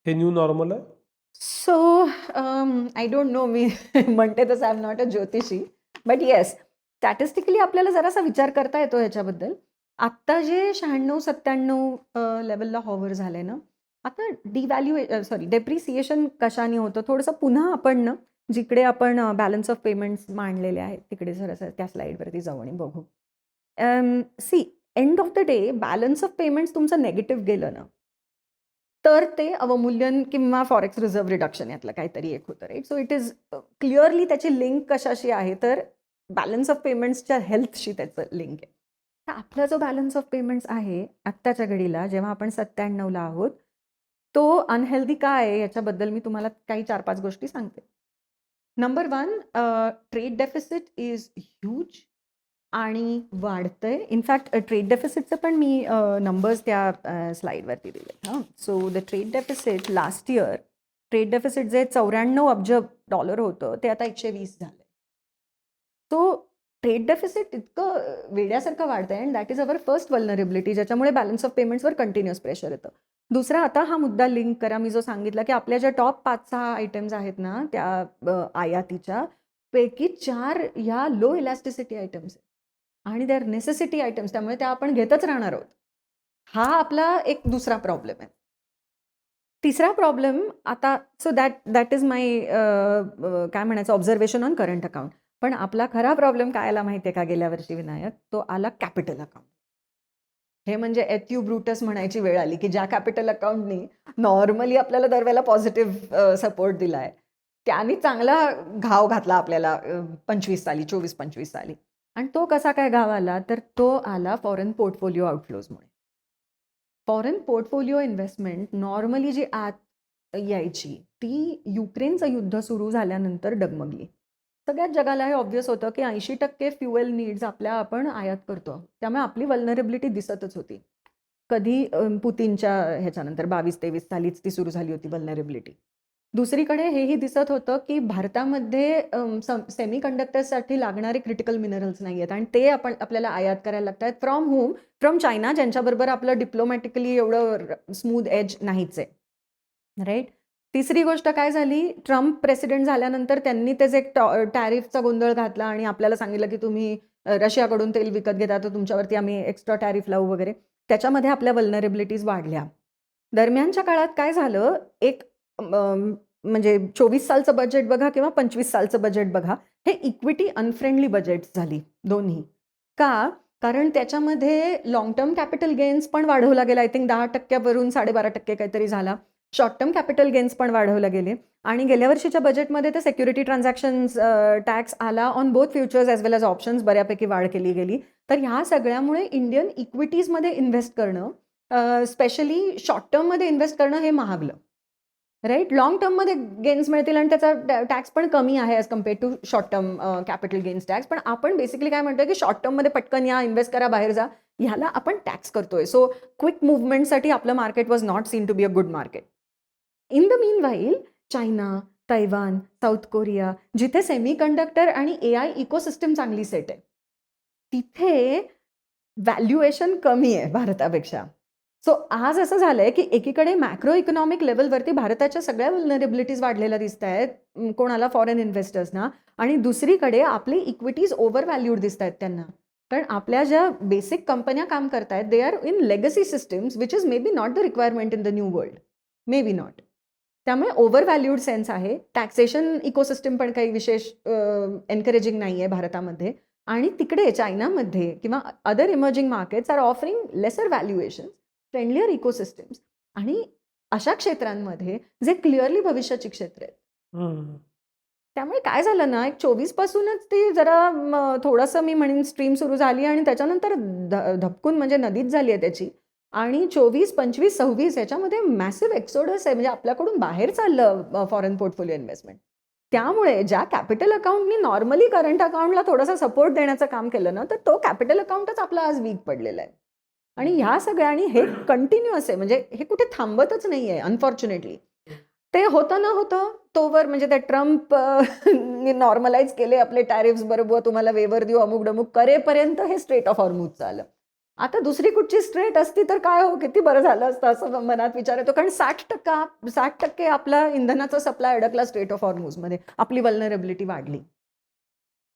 हे न्यू नॉर्मल आहे. सो आय डोंट नो, मी म्हणते तसं आय एम नॉट अ ज्योतिषी, बट येस, स्टॅटिस्टिकली आपल्याला जरासा विचार करता येतो ह्याच्याबद्दल. आत्ता जे 96-97 लेव्हलला हॉव्हर झालंय ना, आता डेप्रिसिएशन कशाने होतं थोडंसं पुन्हा आपण ना, जिकडे आपण बॅलन्स ऑफ पेमेंट्स मांडलेले आहेत, तिकडे जरासं त्या स्लाईडवरती जाऊ आणि बघू. See end of the day balance of payments तुमचं निगेटिव्ह गेलं ना, तर ते अवमूल्यन किंवा फॉरेक्स रिझर्व्ह रिडक्शन यातलं काहीतरी एक होतं, right? So it is clearly त्याची लिंक कशाशी आहे, तर बॅलन्स ऑफ पेमेंट्सच्या हेल्थशी त्याचं लिंक आहे. तर आपला जो बॅलन्स ऑफ पेमेंट्स आहे आत्ताच्या घडीला, जेव्हा आपण 97ला आहोत, तो अनहेल्दी का आहे याच्याबद्दल मी तुम्हाला काही 4-5 गोष्टी सांगते. Number 1, trade deficit is huge आणि वाढतंय. इनफॅक्ट ट्रेड डेफिसिटचं पण मी नंबर्स त्या स्लाईडवरती दिले. हां, so the trade deficit last year, trade deficit जे 94 अब्ज डॉलर होतं ते आता 120 झालं. सो ट्रेड डेफिसिट इतकं वेड्यासारखं वाढतंय and that is our first vulnerability, ज्याच्यामुळे बॅलन्स ऑफ पेमेंट्सवर कंटिन्युअस प्रेशर येतं. दुसरा, आता हा मुद्दा लिंक करा, मी जो सांगितला की आपल्या ज्या टॉप 5-6 आयटम्स आहेत ना त्या आयातीच्या पैकी 4 ह्या लो इलॅस्टिसिटी आयटम्स आहेत आणि दे आर नेसेसिटी आयटम्स, त्यामुळे त्या आपण घेतच राहणार आहोत. हा आपला एक दुसरा प्रॉब्लेम आहे. तिसरा प्रॉब्लेम आता, सो दॅट इज माय काय म्हणायचं ऑब्झर्वेशन ऑन करंट अकाउंट. पण आपला खरा प्रॉब्लेम काय आला माहिती आहे का गेल्या वर्षी विनायक? तो आला कॅपिटल अकाउंट. हे म्हणजे एथ्यू ब्रूटस म्हणायची वेळ आली की ज्या कॅपिटल अकाउंटनी नॉर्मली आपल्याला दरवेळेला पॉझिटिव्ह सपोर्ट दिलाय, त्यांनी चांगला घाव घातला आपल्याला 24-25 साली. आणि तो कसा काय घाव आला? तर तो आला फॉरेन पोर्टफोलिओ आउटफ्लोजमुळे. फॉरेन पोर्टफोलिओ इन्व्हेस्टमेंट नॉर्मली जी आत यायची, ती युक्रेनचं युद्ध सुरू झाल्यानंतर डगमगली. सगळ्याच जगाला हे ऑब्व्हियस होतं की 80% फ्युएल नीड्स आपण आयात करतो. त्यामुळे आपली वल्नरेबिलिटी दिसतच होती. कधी पुतीनच्या ह्याच्यानंतर 22-23 सालीच ती सुरू झाली होती वल्नरेबिलिटी. दुसरीकडे हेही दिसत होतं की भारतामध्ये सेमी कंडक्टर्ससाठी लागणारे क्रिटिकल मिनरल्स नाही आहेत आणि ते आपल्याला आयात करायला लागत आहेत. From home? फ्रॉम चायना, ज्यांच्याबरोबर आपलं डिप्लोमॅटिकली एवढं स्मूथ एज नाहीच आहे, राईट? तिसरी गोष्ट काय झाली, ट्रम्प प्रेसिडेंट झाल्यानंतर त्यांनी त्याचे एक टॅरिफचा गोंधळ घातला आणि आपल्याला सांगितलं की तुम्ही रशियाकडून तेल विकत घेता तर तुमच्यावरती आम्ही एक्स्ट्रा टॅरिफ लावू वगैरे. त्याच्यामध्ये आपल्या वल्नरेबिलिटीज वाढल्या. दरम्यानच्या काळात काय झालं, एक म्हणजे 24 सालचं बजेट बघा किंवा 25 सालचं बजेट बघा, हे इक्विटी अनफ्रेंडली बजेट्स झाली दोन्ही. का? कारण त्याच्यामध्ये लॉंग टर्म कॅपिटल गेन्स पण वाढवला गेला. आय थिंक 10% वरून 12.5% काहीतरी झाला. शॉर्ट टर्म कॅपिटल गेन्स पण वाढवले गेले आणि गेल्या वर्षीच्या बजेटमध्ये ते सिक्युरिटी ट्रान्झॅक्शन्स टॅक्स आला on both futures as well as options, बऱ्यापैकी वाढ केली गेली. तर ह्या सगळ्यामुळे इंडियन इक्विटीजमध्ये इन्व्हेस्ट करणं, स्पेशली शॉर्ट टर्ममध्ये इन्व्हेस्ट करणं हे महागलं, राईट? लॉंग टर्ममध्ये गेन्स मिळतील आणि त्याचा टॅक्स पण कमी आहे as compare to short term capital gains tax. पण आपण बेसिकली काय म्हणतोय की शॉर्ट टर्ममध्ये पटकन या, इन्व्हेस्ट करा, बाहेर जा, ह्याला आपण टॅक्स करतोय. सो क्विक मुवमेंटसाठी आपलं market was not seen to be a good market. In the meanwhile China, Taiwan, South Korea, जिथे सेमी कंडक्टर आणि AI इकोसिस्टम चांगली सेट आहे, तिथे व्हॅल्युएशन कमी आहे भारतापेक्षा. सो आज असं झालंय की एकीकडे मॅक्रो इकॉनॉमिक लेवलवरती भारताच्या सगळ्या वल्नरेबिलिटीज वाढलेल्या दिसत आहेत कोणाला, फॉरेन इन्व्हेस्टर्सना, आणि दुसरीकडे आपले इक्विटीज ओव्हर व्हॅल्यूड दिसत आहेत त्यांना. कारण आपल्या ज्या बेसिक कंपन्या काम करतायत, they are in legacy systems which is may be not the requirement in the new world, may be not. त्यामुळे ओव्हर व्हॅल्यूड सेन्स आहे. टॅक्सेशन इकोसिस्टम पण काही विशेष एनकरेजिंग नाही आहे भारतामध्ये. आणि तिकडे चायनामध्ये किंवा other emerging markets are offering lesser valuation, friendlier ecosystems आणि अशा क्षेत्रांमध्ये जे क्लिअरली भविष्याची क्षेत्र आहेत. त्यामुळे काय झालं ना, एक 24 पासूनच ती जरा थोडंसं मी म्हणेन स्ट्रीम सुरू झाली आणि त्याच्यानंतर धपकून म्हणजे नदीच झाली आहे त्याची. आणि 24, 25, 26 याच्यामध्ये मॅसिव्ह एक्सोडस आहे, म्हणजे आपल्याकडून बाहेर चाललं फॉरेन पोर्टफोलिओ इन्व्हेस्टमेंट. त्यामुळे ज्या कॅपिटल अकाउंटनी नॉर्मली करंट अकाउंटला थोडासा सपोर्ट देण्याचं काम केलं ना, तर तो कॅपिटल अकाउंटच आपला आज वीक पडलेला आहे. आणि ह्या सगळ्या, आणि हे कंटिन्युअस आहे, म्हणजे हे कुठे थांबतच नाही आहे अनफॉर्च्युनेटली. ते होतं ना होतं तोवर, म्हणजे त्या ट्रम्प नॉर्मलाइज केले आपले टॅरिफ्स, बरोबर तुम्हाला वेवर देऊ, अमुक डमुक करेपर्यंत हे स्ट्रेट ऑफ हॉर्मुझ आलं. आता दुसरी कुठची स्ट्रेट असती तर काय हो, किती बरं झालं असतं असं मनात विचार येतो. कारण 60% आपला इंधनाचा सप्लाय अडकला स्ट्रेट ऑफ हॉर्मुझमध्ये, आपली वल्नरेबिलिटी वाढली.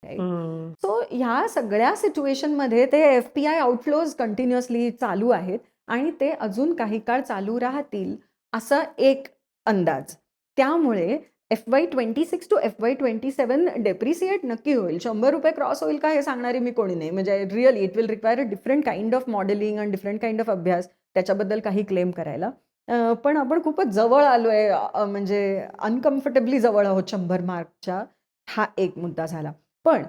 हम्म. सो ह्या सगळ्या सिच्युएशनमध्ये ते FPI आउटफ्लोज कंटिन्युअसली चालू आहेत आणि ते अजून काही काळ चालू राहतील असा एक अंदाज. त्यामुळे FY26 टू FY27 डेप्रिसिएट नक्की होईल. ₹100 क्रॉस होईल का हे सांगणारी मी कोणी नाही. म्हणजे really it will require a different kind of modelling and different kind of अभ्यास त्याच्याबद्दल काही क्लेम करायला. पण आपण खूपच जवळ आलोय, म्हणजे अनकम्फर्टेबली जवळ आहोत 100 मार्कच्या. हा एक मुद्दा झाला. पण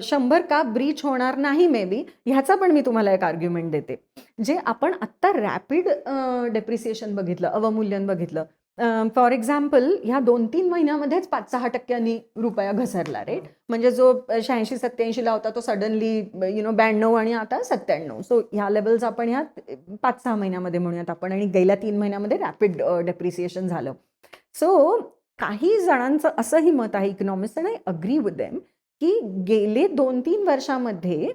100 का ब्रीच होणार नाही मे बी, ह्याचा पण मी तुम्हाला एक आर्ग्युमेंट देते. जे आपण आत्ता रॅपिड डेप्रिसिएशन बघितलं, अवमूल्यन बघितलं. फॉर एक्झाम्पल ह्या 2-3 महिन्यामध्येच 5-6% रुपया घसरला रेट. म्हणजे जो 86-87ला होता तो सडनली 92 आणि आता 97. सो ह्या लेवल्स आपण ह्या 5-6 महिन्यामध्ये म्हणूयात आपण, आणि गेल्या 3 महिन्यामध्ये रॅपिड डेप्रिसिएशन झालं. सो काही जणांचं असंही मत आहे इकॉनॉमिस्ट, आणि आय अग्री विथ देम, की गेले 2-3 वर्षामध्ये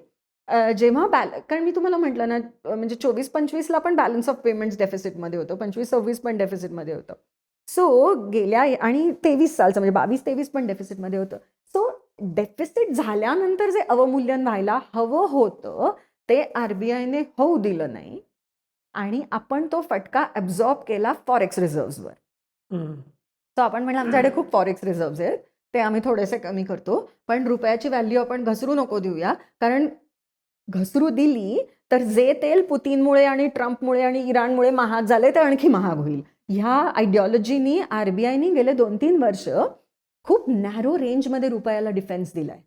जेव्हा कारण मी तुम्हाला म्हटलं ना, म्हणजे 24-25ला पण बॅलन्स ऑफ पेमेंट्स डेफिसिटमध्ये होतं, 25-26 पण डेफिसिटमध्ये होतं. सो गेल्या, आणि 23 सालचं म्हणजे 22-23 पण डेफिसिटमध्ये होतं. सो डेफिसिट झाल्यानंतर जे अवमूल्यन व्हायला हवं होतं ते RBIने होऊ दिलं नाही, आणि आपण तो फटका ॲब्झॉर्ब केला फॉरेक्स रिझर्व्हवर. हम्म. सो आपण म्हणलं आमच्याकडे खूप फॉरेक्स रिझर्व्ह आहेत, ते आम्ही थोडेसे कमी करतो, पण रुपयाची व्हॅल्यू आपण घसरू नको देऊया. कारण घसरू दिली तर जे तेल पुतीनमुळे आणि ट्रम्पमुळे आणि इराणमुळे महाग झाले ते आणखी महाग होईल. ह्या आयडिओलॉजीनी RBIनी गेले 2-3 वर्ष खूप नॅरो रेंजमध्ये रुपयाला डिफेन्स दिलाय.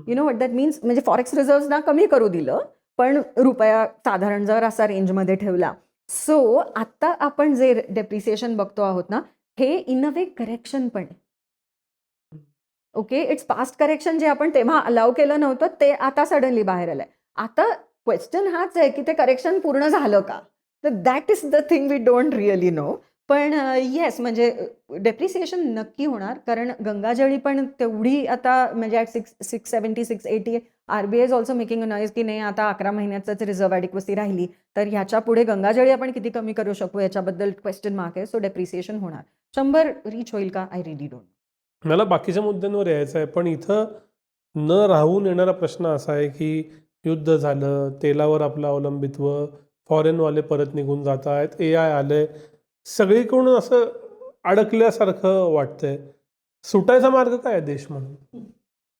You know what that means. म्हणजे फॉरेक्स रिझर्व्हना कमी करू दिलं, पण रुपया साधारण जर असा रेंजमध्ये ठेवला. सो आता आपण जे डेप्रिसिएशन बघतो आहोत ना, हे इन अ वे करेक्शन पण आहे. Okay, its past correction. जे आपण तेव्हा अलाव केलं नव्हतं ते आता सडनली बाहेर आलंय. आता क्वेश्चन हाच आहे की ते करेक्शन पूर्ण झालं का? तर that is the thing we don't really know. पण येस, म्हणजे डेप्रिसिएशन नक्की होणार, कारण गंगाजळी पण तेवढी आता, म्हणजे at 670, 680 RBI is also making a noise की नाही, आता 11 महिन्याचंच रिझर्व्ह ॲडिक्वसी राहिली, तर ह्याच्या पुढे गंगाजळी आपण किती कमी करू शकू याच्याबद्दल क्वेश्चन मार्क आहे. सो डेप्रिसिएशन होणार. 100 रीच होईल का? I relief don't. मला बाकीच्या मुद्द्यांवर यायचं आहे, पण इथं न राहून येणारा प्रश्न असा आहे की युद्ध झालं, तेलावर आपलं अवलंबित्व, फॉरेनवाले परत निघून जात आहेत, AI आलंय, सगळीकडून असं अडकल्यासारखं वाटतंय. सुटायचा मार्ग काय आहे देश म्हणून?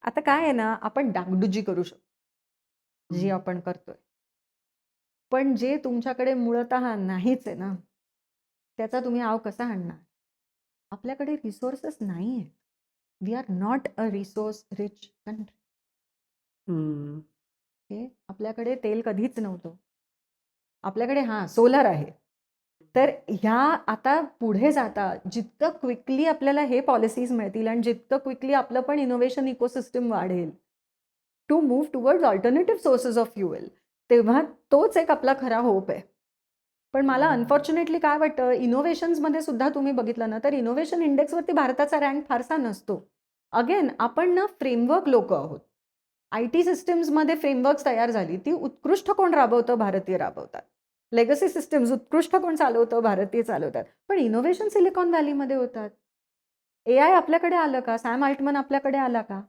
आता काय आहे ना, आपण डागडुजी करू शकतो, जी आपण करतोय. पण जे तुमच्याकडे मूळतः नाहीच आहे ना, त्याचा तुम्ही आव कसा आणणार? आपल्याकडे रिसोर्सेस नाही आहेत. We are not a resource rich country. Hmm. आपल्याकडे तेल कधीच नव्हतं. आपल्याकडे सोलर आहे. तर ह्या आता पुढे जाता जितकं क्विकली आपल्याला हे पॉलिसीज मिळतील आणि जितकं क्विकली आपलं पण इनोव्हेशन इकोसिस्टम वाढेल to move towards alternative sources of fuel, तेव्हा तोच एक आपला खरा होप आहे. पण मला अनफॉर्च्युनेटली काय वाटतं, इनोव्हेशन्समध्ये सुद्धा तुम्ही बघितलं ना, तर इनोव्हेशन इंडेक्सवरती भारताचा रँक फारसा नसतो. अगेन आपण ना फ्रेमवर्क लोक आहोत. IT सिस्टम्समध्ये फ्रेमवर्क्स तयार झाली, ती उत्कृष्ट कोण राबवतं? भारतीय राबवतात. लेगसी सिस्टम्स उत्कृष्ट कोण चालवतं? भारतीय चालवतात. पण इनोव्हेशन सिलिकॉन व्हॅलीमध्ये होतात. AI आपल्याकडे आलं का? सॅम अल्टमन आपल्याकडे आला का?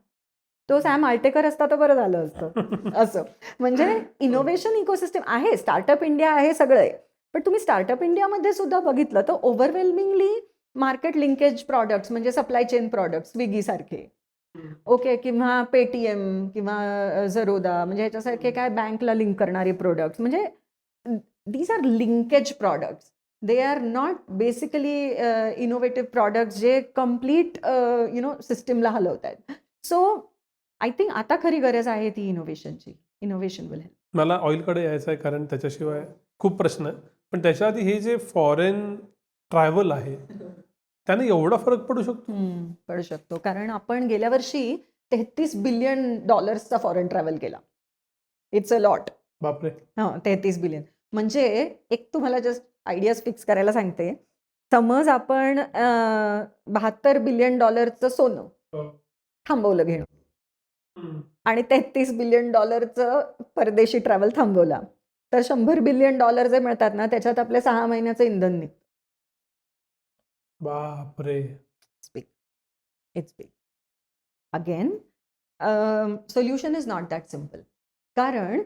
तो सॅम आल्टेकर असता तर बरं झालं असतं. असं म्हणजे इनोव्हेशन इकोसिस्टम आहे, स्टार्टअप इंडिया आहे, सगळं आहे. पण तुम्ही स्टार्टअप इंडियामध्ये सुद्धा बघितलं तर ओव्हरवेल्मिंगली मार्केट लिंकेज प्रॉडक्ट्स, म्हणजे सप्लाय चेन प्रॉडक्ट्स, स्विगी सारखे, ओके, किंवा पेटीएम किंवा झरोदा, म्हणजे ह्याच्यासारखे काय बँकला लिंक करणारे प्रोडक्ट्स, म्हणजे these are linkage products. They are not basically innovative products जे कम्प्लीट सिस्टीमला हलवत आहेत. सो आय थिंक आता खरी गरज आहे ती इनोव्हेशनची. Innovation will help. मला ऑइलकडे यायचं आहे, कारण त्याच्याशिवाय खूप प्रश्न आहे. पण त्याच्या आधी हे जे फॉरेन ट्रॅव्हल आहे त्याने एवढा फरक पडू शकतो? पडू शकतो, कारण आपण गेल्या वर्षी $33 बिलियन फॉरेन ट्रॅव्हल केला. It's a lot. बापरे. 33 बिलियन. म्हणजे एक तुम्हाला जस्ट आयडियाज फिक्स करायला सांगते. समज आपण $72 बिलियन सोनं थांबवलं घेणं आणि $33 बिलियन परदेशी ट्रॅव्हल थांबवला, तर $100 बिलियन जे मिळतात ना, त्याच्यात आपल्या 6 महिन्याचं इंधन निघतं. बापरे. It's big. Again solution is not that simple. कारण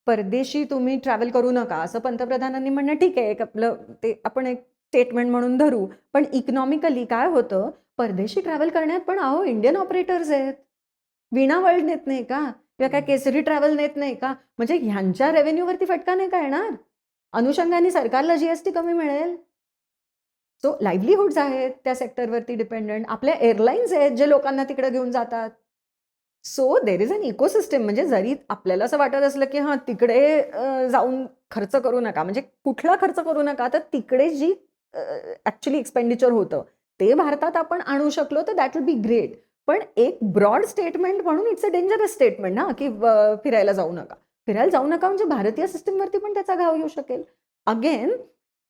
परदेशी तुम्ही ट्रॅव्हल करू नका असं पंतप्रधानांनी म्हणणं ठीक आहे, एक आपलं ते आपण एक स्टेटमेंट म्हणून धरू. पण इकॉनॉमिकली काय होतं, परदेशी ट्रॅव्हल करण्यात पण इंडियन ऑपरेटर्स आहेत. वीणा वर्ल्ड नेत नाही का, किंवा काय केसरी ट्रॅव्हल नेत नाही का? म्हणजे ह्यांच्या रेव्हेन्यूवरती फटका नाही का येणार? अनुषंगाने सरकारला जीएसटी कमी मिळेल. सो लाईव्हलीहुड्स आहेत त्या सेक्टरवरती डिपेंडंट. आपल्या एअरलाईन्स आहेत जे लोकांना तिकडे घेऊन जातात. So there is an ecosystem. म्हणजे जरी आपल्याला असं वाटत असलं की हां तिकडे जाऊन खर्च करू नका, म्हणजे कुठला खर्च करू नका, तर तिकडे जी ॲक्च्युली एक्सपेंडिचर होतं ते भारतात आपण आणू शकलो तर दॅट विल बी ग्रेट. पण एक ब्रॉड स्टेटमेंट म्हणून इट्स अ डेंजरस स्टेटमेंट ना, की फिरायला जाऊ नका. फिरायला जाऊ नका म्हणजे भारतीय सिस्टीमवरती पण त्याचा घाव येऊ शकेल. अगेन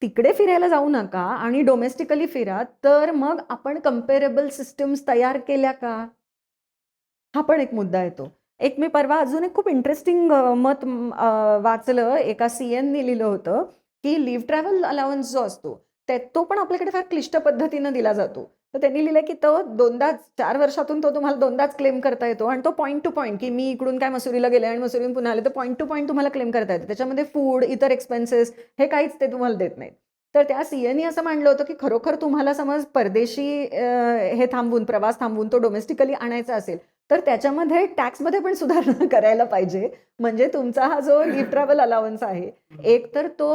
तिकडे फिरायला जाऊ नका आणि डोमेस्टिकली फिरा, तर मग आपण कम्पेरेबल सिस्टम्स तयार केल्या का? हा पण एक मुद्दा येतो. एक मी परवा अजून एक खूप इंटरेस्टिंग मत वाचलं. एका सीएननी लिहिलं होतं की लिव्ह ट्रॅव्हल अलाउन्स जो असतो तो पण आपल्याकडे फार क्लिष्ट पद्धतीनं दिला जातो. तर त्यांनी लिहिलं की तो 4 वर्षातून तो तुम्हाला 2दाच क्लेम करता येतो आणि तो पॉईंट टू पॉईंट, की मी इकडून काय मसुरीला गेले आणि मसुरीहून पुन्हा आले, तर पॉईंट टू पॉईंट तुम्हाला क्लेम करता येतं. त्याच्यामध्ये फूड, इतर एक्सपेन्सेस हे काहीच ते तुम्हाला देत नाहीत. तर त्या सीएनी असं मांडलं होतं की खरोखर तुम्हाला समज परदेशी हे थांबवून, प्रवास थांबवून तो डोमेस्टिकली आणायचा असेल, तर त्याच्यामध्ये टॅक्समध्ये पण सुधारणा करायला पाहिजे. म्हणजे तुमचा हा जो लिव्ह ट्रॅव्हल अलाउन्स आहे, एक तर तो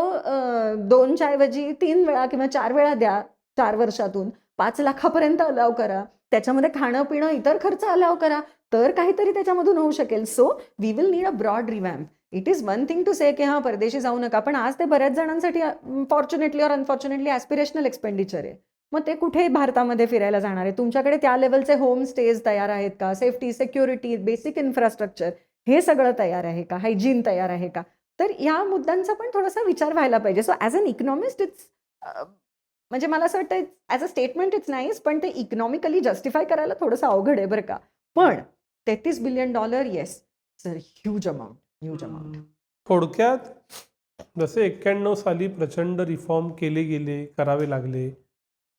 2च्या ऐवजी 3 वेळा किंवा 4 वेळा द्या 4 वर्षातून. 5 लाखापर्यंत अलाव करा. त्याच्यामध्ये खाणं पिणं इतर खर्च अलाव करा, तर काहीतरी त्याच्यामधून होऊ शकेल. So we will need a broad revamp. It is one thing to say की हां परदेशी जाऊ नका, पण आज ते बऱ्याच जणांसाठी fortunately or unfortunately aspirational expenditure आहे. मग ते कुठे भारतामध्ये फिरायला जाणार आहे? तुमच्याकडे त्या लेवलचे होम स्टेज तयार आहेत का? सेफ्टी, सिक्युरिटी, बेसिक इन्फ्रास्ट्रक्चर हे सगळं तयार आहे का? हायजीन तयार आहे का? तर या मुद्द्यांचा पण थोडासा विचार व्हायला पाहिजे. So as an economist it's म्हणजे मला असं वाटतं as a statement it's nice, पण ते इकॉनॉमिकली जस्टिफाय करायला थोडंसं अवघड आहे बरं का. पण $33 billion yes sir, huge amount, huge amount. थोडक्यात जसे 91 साली प्रचंड रिफॉर्म केले गेले, करावे लागले,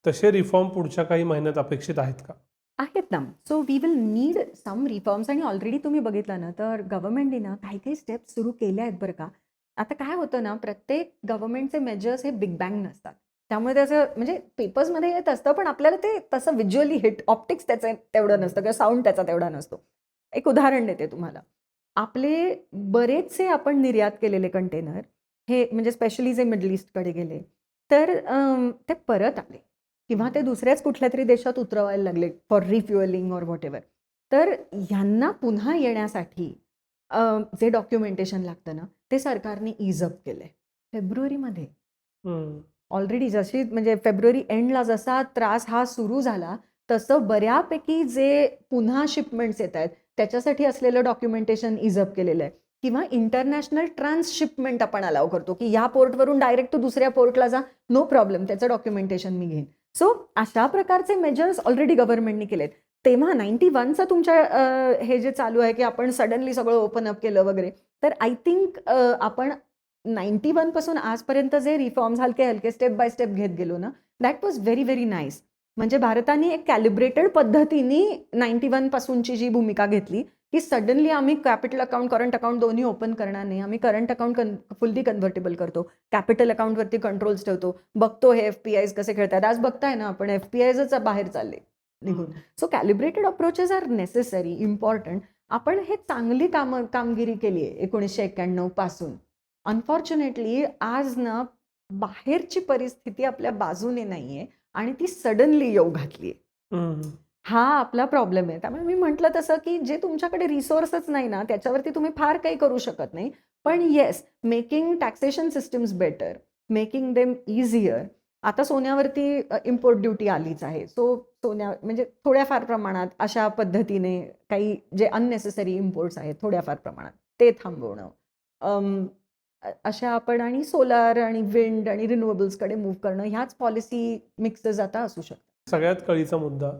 तसे रिफॉर्म पुढच्या काही महिन्यात अपेक्षित आहेत का? आहेत ना. So we will need some reforms. आणि ऑलरेडी तुम्ही बघितलं ना, तर गव्हर्नमेंटने ना काही काही स्टेप्स सुरू केल्या आहेत बरं का. आता काय होतं ना, प्रत्येक गव्हर्नमेंटचे मेजर्स हे बिग बँग नसतात. त्यामुळे त्याचं म्हणजे पेपर्समध्ये येत असतं, पण आपल्याला ते तसं व्हिज्युअली हिट, ऑप्टिक्स त्याचं तेवढं नसतं किंवा साऊंड त्याचा तेवढा नसतो. एक उदाहरण देते तुम्हाला. आपले बरेचसे आपण निर्यात केलेले कंटेनर हे म्हणजे स्पेशली जे मिडल ईस्टकडे गेले, तर ते परत आले किंवा ते दुसऱ्याच कुठल्या तरी देशात उतरवायला लागले फॉर रिफ्युएलिंग ऑर व्हॉट एव्हर. तर ह्यांना पुन्हा येण्यासाठी जे डॉक्युमेंटेशन लागतं ना, ते सरकारने ईज अप केलंय फेब्रुवारीमध्ये. हम्म. ऑलरेडी जशी म्हणजे फेब्रुवारी एंडला जसा त्रास हा सुरू झाला, तसं बऱ्यापैकी जे पुन्हा शिपमेंट्स येत आहेत त्याच्यासाठी असलेलं डॉक्युमेंटेशन ईज अप केलेलं आहे. किंवा इंटरनॅशनल ट्रान्सशिपमेंट आपण अलाव करतो, की या पोर्टवरून डायरेक्ट तू दुसऱ्या पोर्टला जा, नो प्रॉब्लेम, त्याचं डॉक्युमेंटेशन मी घेईन. सो अशा प्रकारचे मेजर्स ऑलरेडी गव्हर्नमेंटनी केलेत. तेव्हा 91चं तुमच्या हे जे चालू आहे की आपण सडनली सगळं ओपन अप केलं वगैरे, तर आय थिंक आपण 91 पासून आजपर्यंत जे रिफॉर्म्स हलके हलके स्टेप बाय स्टेप घेत गेलो ना, that was very very nice. म्हणजे भारताने एक कॅलिब्रेटेड पद्धतीने 91 पासूनची जी भूमिका घेतली की सडनली आम्ही कॅपिटल अकाउंट, करंट अकाउंट दोन्ही ओपन करणार नाही. आम्ही करंट अकाउंट फुल्ली कन्व्हर्टेबल करतो, कॅपिटल अकाउंटवरती कंट्रोल्स ठेवतो, बघतो हे FPIs कसे खेळतात. आज बघताय ना आपण, FPIsच बाहेर चालले निघून. So calibrated approaches are necessary, important. आपण हे चांगली कामगिरी केली आहे 1991 पासून. अनफॉर्च्युनेटली आज ना बाहेरची परिस्थिती आपल्या बाजूने नाहीये आणि ती सडनली येऊ घातली. हा आपला प्रॉब्लेम आहे. त्यामुळे मी म्हटलं तसं की जे तुमच्याकडे रिसोर्सच नाही ना, त्याच्यावरती तुम्ही फार काही करू शकत नाही. पण yes, making taxation systems better, making them easier. आता सोन्यावरती इम्पोर्ट ड्युटी आलीच आहे. सो सोन्या म्हणजे थोड्याफार प्रमाणात अशा पद्धतीने काही जे अननेसेसरी इम्पोर्ट्स आहेत थोड्याफार प्रमाणात ते थांबवणं. अशा आपण आणि सोलार आणि विंड आणि रिन्युएबल्सकडे मूव्ह करणं, ह्याच पॉलिसी मिक्सेस आता असू शकतात. सगळ्यात कळीचा मुद्दा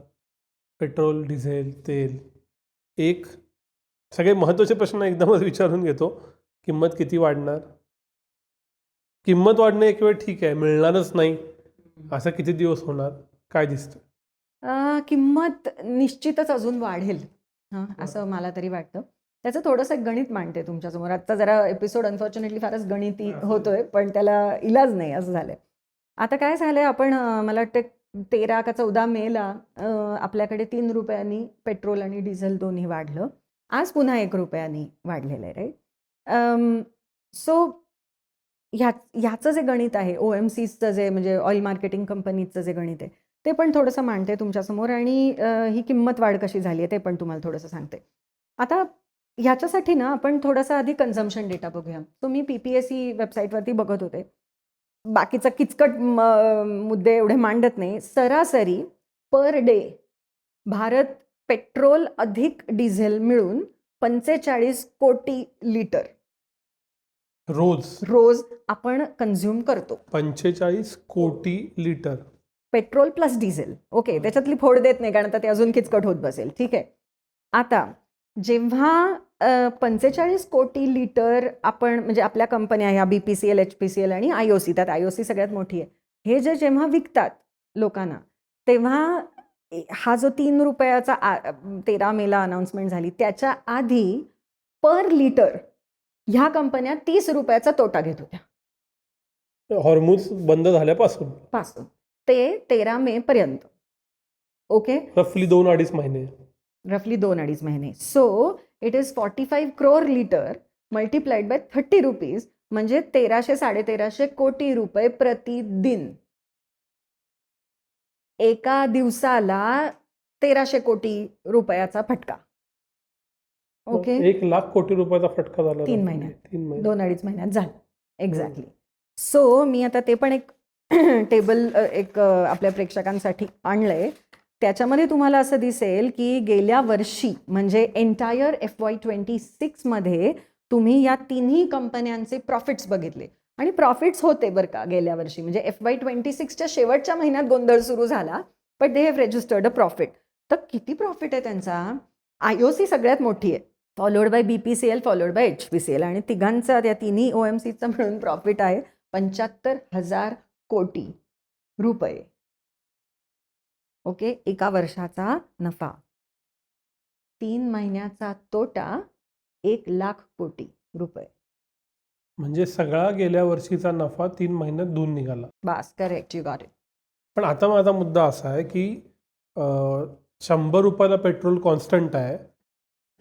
पेट्रोल, डिझेल, तेल. एक सगळे महत्त्वाचे प्रश्न एकदमच विचारून घेतो. किंमत किती वाढणार? किंमत वाढणं एक वेळ ठीक आहे, मिळणारच नाही असं किती दिवस होणार? काय दिसतं? किंमत निश्चितच अजून वाढेल. हां, असं मला तरी वाटतं. त्याचं थोडंसं एक गणित मांडते तुमच्यासमोर. आजचा जरा एपिसोड अनफॉर्च्युनेटली फारच गणिती होतोय, पण त्याला इलाज नाही असं झालंय. आता काय झालंय, आपण मला वाटतं 13 का 14 मेला आपल्याकडे 3 रुपयांनी पेट्रोल आणि डिझेल दोन्ही वाढलं. आज पुन्हा 1 रुपयानी वाढलेलं आहे, राईट? सो ह्याचं जे गणित आहे, OMCचं जे म्हणजे ऑइल मार्केटिंग कंपनीचं जे गणित आहे, ते पण थोडंसं मांडते तुमच्यासमोर आणि ही किंमत वाढ कशी झाली आहे ते पण तुम्हाला थोडंसं सांगते. आता ह्याच्यासाठी ना आपण थोडासा आधी कन्झम्पशन डेटा बघूया. तो मी PPSC वेबसाईटवरती बघत होते. बाकीचा किचकट मुद्दे एवढे मांडत नाही. सरासरी पर डे भारत पेट्रोल अधिक डिझेल मिळून 45 कोटी लिटर रोज आपण कन्झ्युम करतो. 45 कोटी litre petrol plus diesel. Okay, त्याच्यातली फोड देत नाही कारण आता ते अजून किचकट होत बसेल. ठीक आहे. आता जेव्हा 45 कोटी लिटर आपण म्हणजे आपल्या कंपन्या ह्या BPCL, HPCL आणि IOC, त्यात IOC सगळ्यात मोठी आहे, हे जे जेव्हा विकतात लोकांना तेव्हा हा जो 3 रुपयाचा 13 मेला अनाउन्समेंट झाली त्याच्या आधी पर लिटर ह्या कंपन्या 30 रुपयाचा तोटा घेत होत्या. हॉर्मूज बंद झाल्यापासून ते 13 मे पर्यंत. ओके, रफली 2-2.5 महिने. रफली 2-2.5 महिने. So it is 45 crore litre multiplied by 30 rupees म्हणजे 1300-1350 कोटी रुपये प्रतिदिन. एका दिवसाला 1300 कोटी रुपयाचा फटका. ओके, 1 लाख कोटी रुपयाचा फटका झाला 3 महिन्यात. 2-2.5 महिन्यात झालं. एक्झॅक्टली. सो मी आता ते पण एक टेबल आपल्या प्रेक्षकांसाठी आणलंय. त्याच्यामध्ये तुम्हाला असं दिसेल की गेल्या वर्षी म्हणजे एंटायर FY26 मध्ये तुम्ही या तिन्ही कंपन्यांचे प्रॉफिट्स बघितले आणि प्रॉफिट्स होते बरं का गेल्या वर्षी. म्हणजे FY26च्या शेवटच्या महिन्यात गोंधळ सुरू झाला, but they have registered a profit. तर किती प्रॉफिट आहे त्यांचा? IOC सगळ्यात मोठी आहे, followed by BPCL, followed by HPCL आणि तिघांचा त्या तिन्ही OMCचा मिळून प्रॉफिट आहे 75,000 कोटी रुपये. ओके, एका वर्षाचा नफा. 3 महिन्याचा तोटा 1 लाख कोटी रुपये. म्हणजे सगळा गेल्या वर्षीचा नफा 3 महिन्यात धुवून निघाला. बास, करेक्ट, यू गॉट इट. पण आता माझा मुद्दा असा आहे की 100 रुपयाला पेट्रोल कॉन्स्टंट आहे,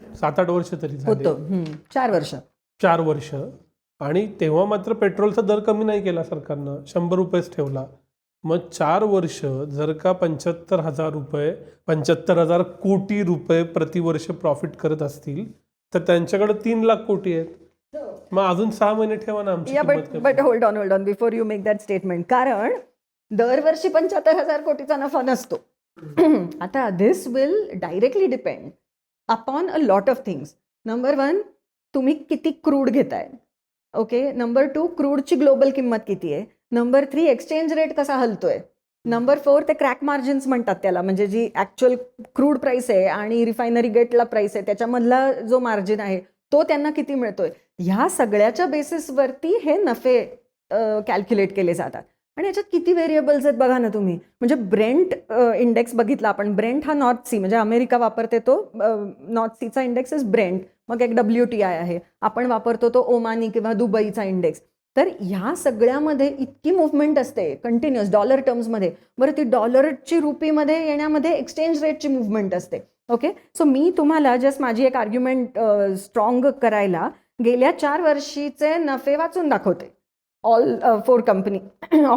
7-8 वर्ष तरी झाले, होतं 4 वर्ष. आणि तेव्हा मात्र पेट्रोलचा दर कमी नाही केला सरकारनं, 100 रुपयेच ठेवला. मग 4 वर्ष जर का 75,000 कोटी रुपये प्रतिवर्ष प्रॉफिट करत असतील तर त्यांच्याकडे 3 लाख कोटी आहेत. मग अजून 6 महिने ठेवा ना आमची किंमत but hold on before you make that statement. कारण दरवर्षी 75,000 कोटीचा नफा नसतो. आता this will directly depend upon a lot of things. Number 1, तुम्ही किती क्रूड घेताय. ओके, नंबर 2, क्रूडची ग्लोबल किंमत किती आहे. नंबर 3, एक्सचेंज रेट कसा हलतोय. नंबर 4, ते क्रॅक मार्जिन्स म्हणतात त्याला, म्हणजे जी ॲक्च्युअल क्रूड प्राईस आहे आणि रिफायनरी गेटला प्राईस आहे त्याच्यामधला जो मार्जिन आहे तो त्यांना किती मिळतोय. ह्या सगळ्याच्या बेसिसवरती हे नफे कॅल्क्युलेट केले जातात. आणि याच्यात किती व्हेरिएबल्स आहेत बघा ना तुम्ही. म्हणजे ब्रेंट इंडेक्स बघितला आपण. ब्रेंट हा नॉर्थ सी म्हणजे अमेरिका वापरते तो नॉर्थ सीचा इंडेक्स इज ब्रेंट. मग एक WTI आहे, आपण वापरतो तो ओमानी किंवा दुबईचा इंडेक्स. तर ह्या सगळ्यामध्ये इतकी मुवमेंट असते कंटिन्युअस डॉलर टर्म्समध्ये. बरं, ती डॉलरची रुपीमध्ये येण्यामध्ये एक्सचेंज रेटची मुवमेंट असते. ओके, सो मी तुम्हाला जस्ट माझी एक आर्ग्युमेंट स्ट्रॉंग करायला गेल्या 4 वर्षीचे नफे वाचून दाखवते. ऑल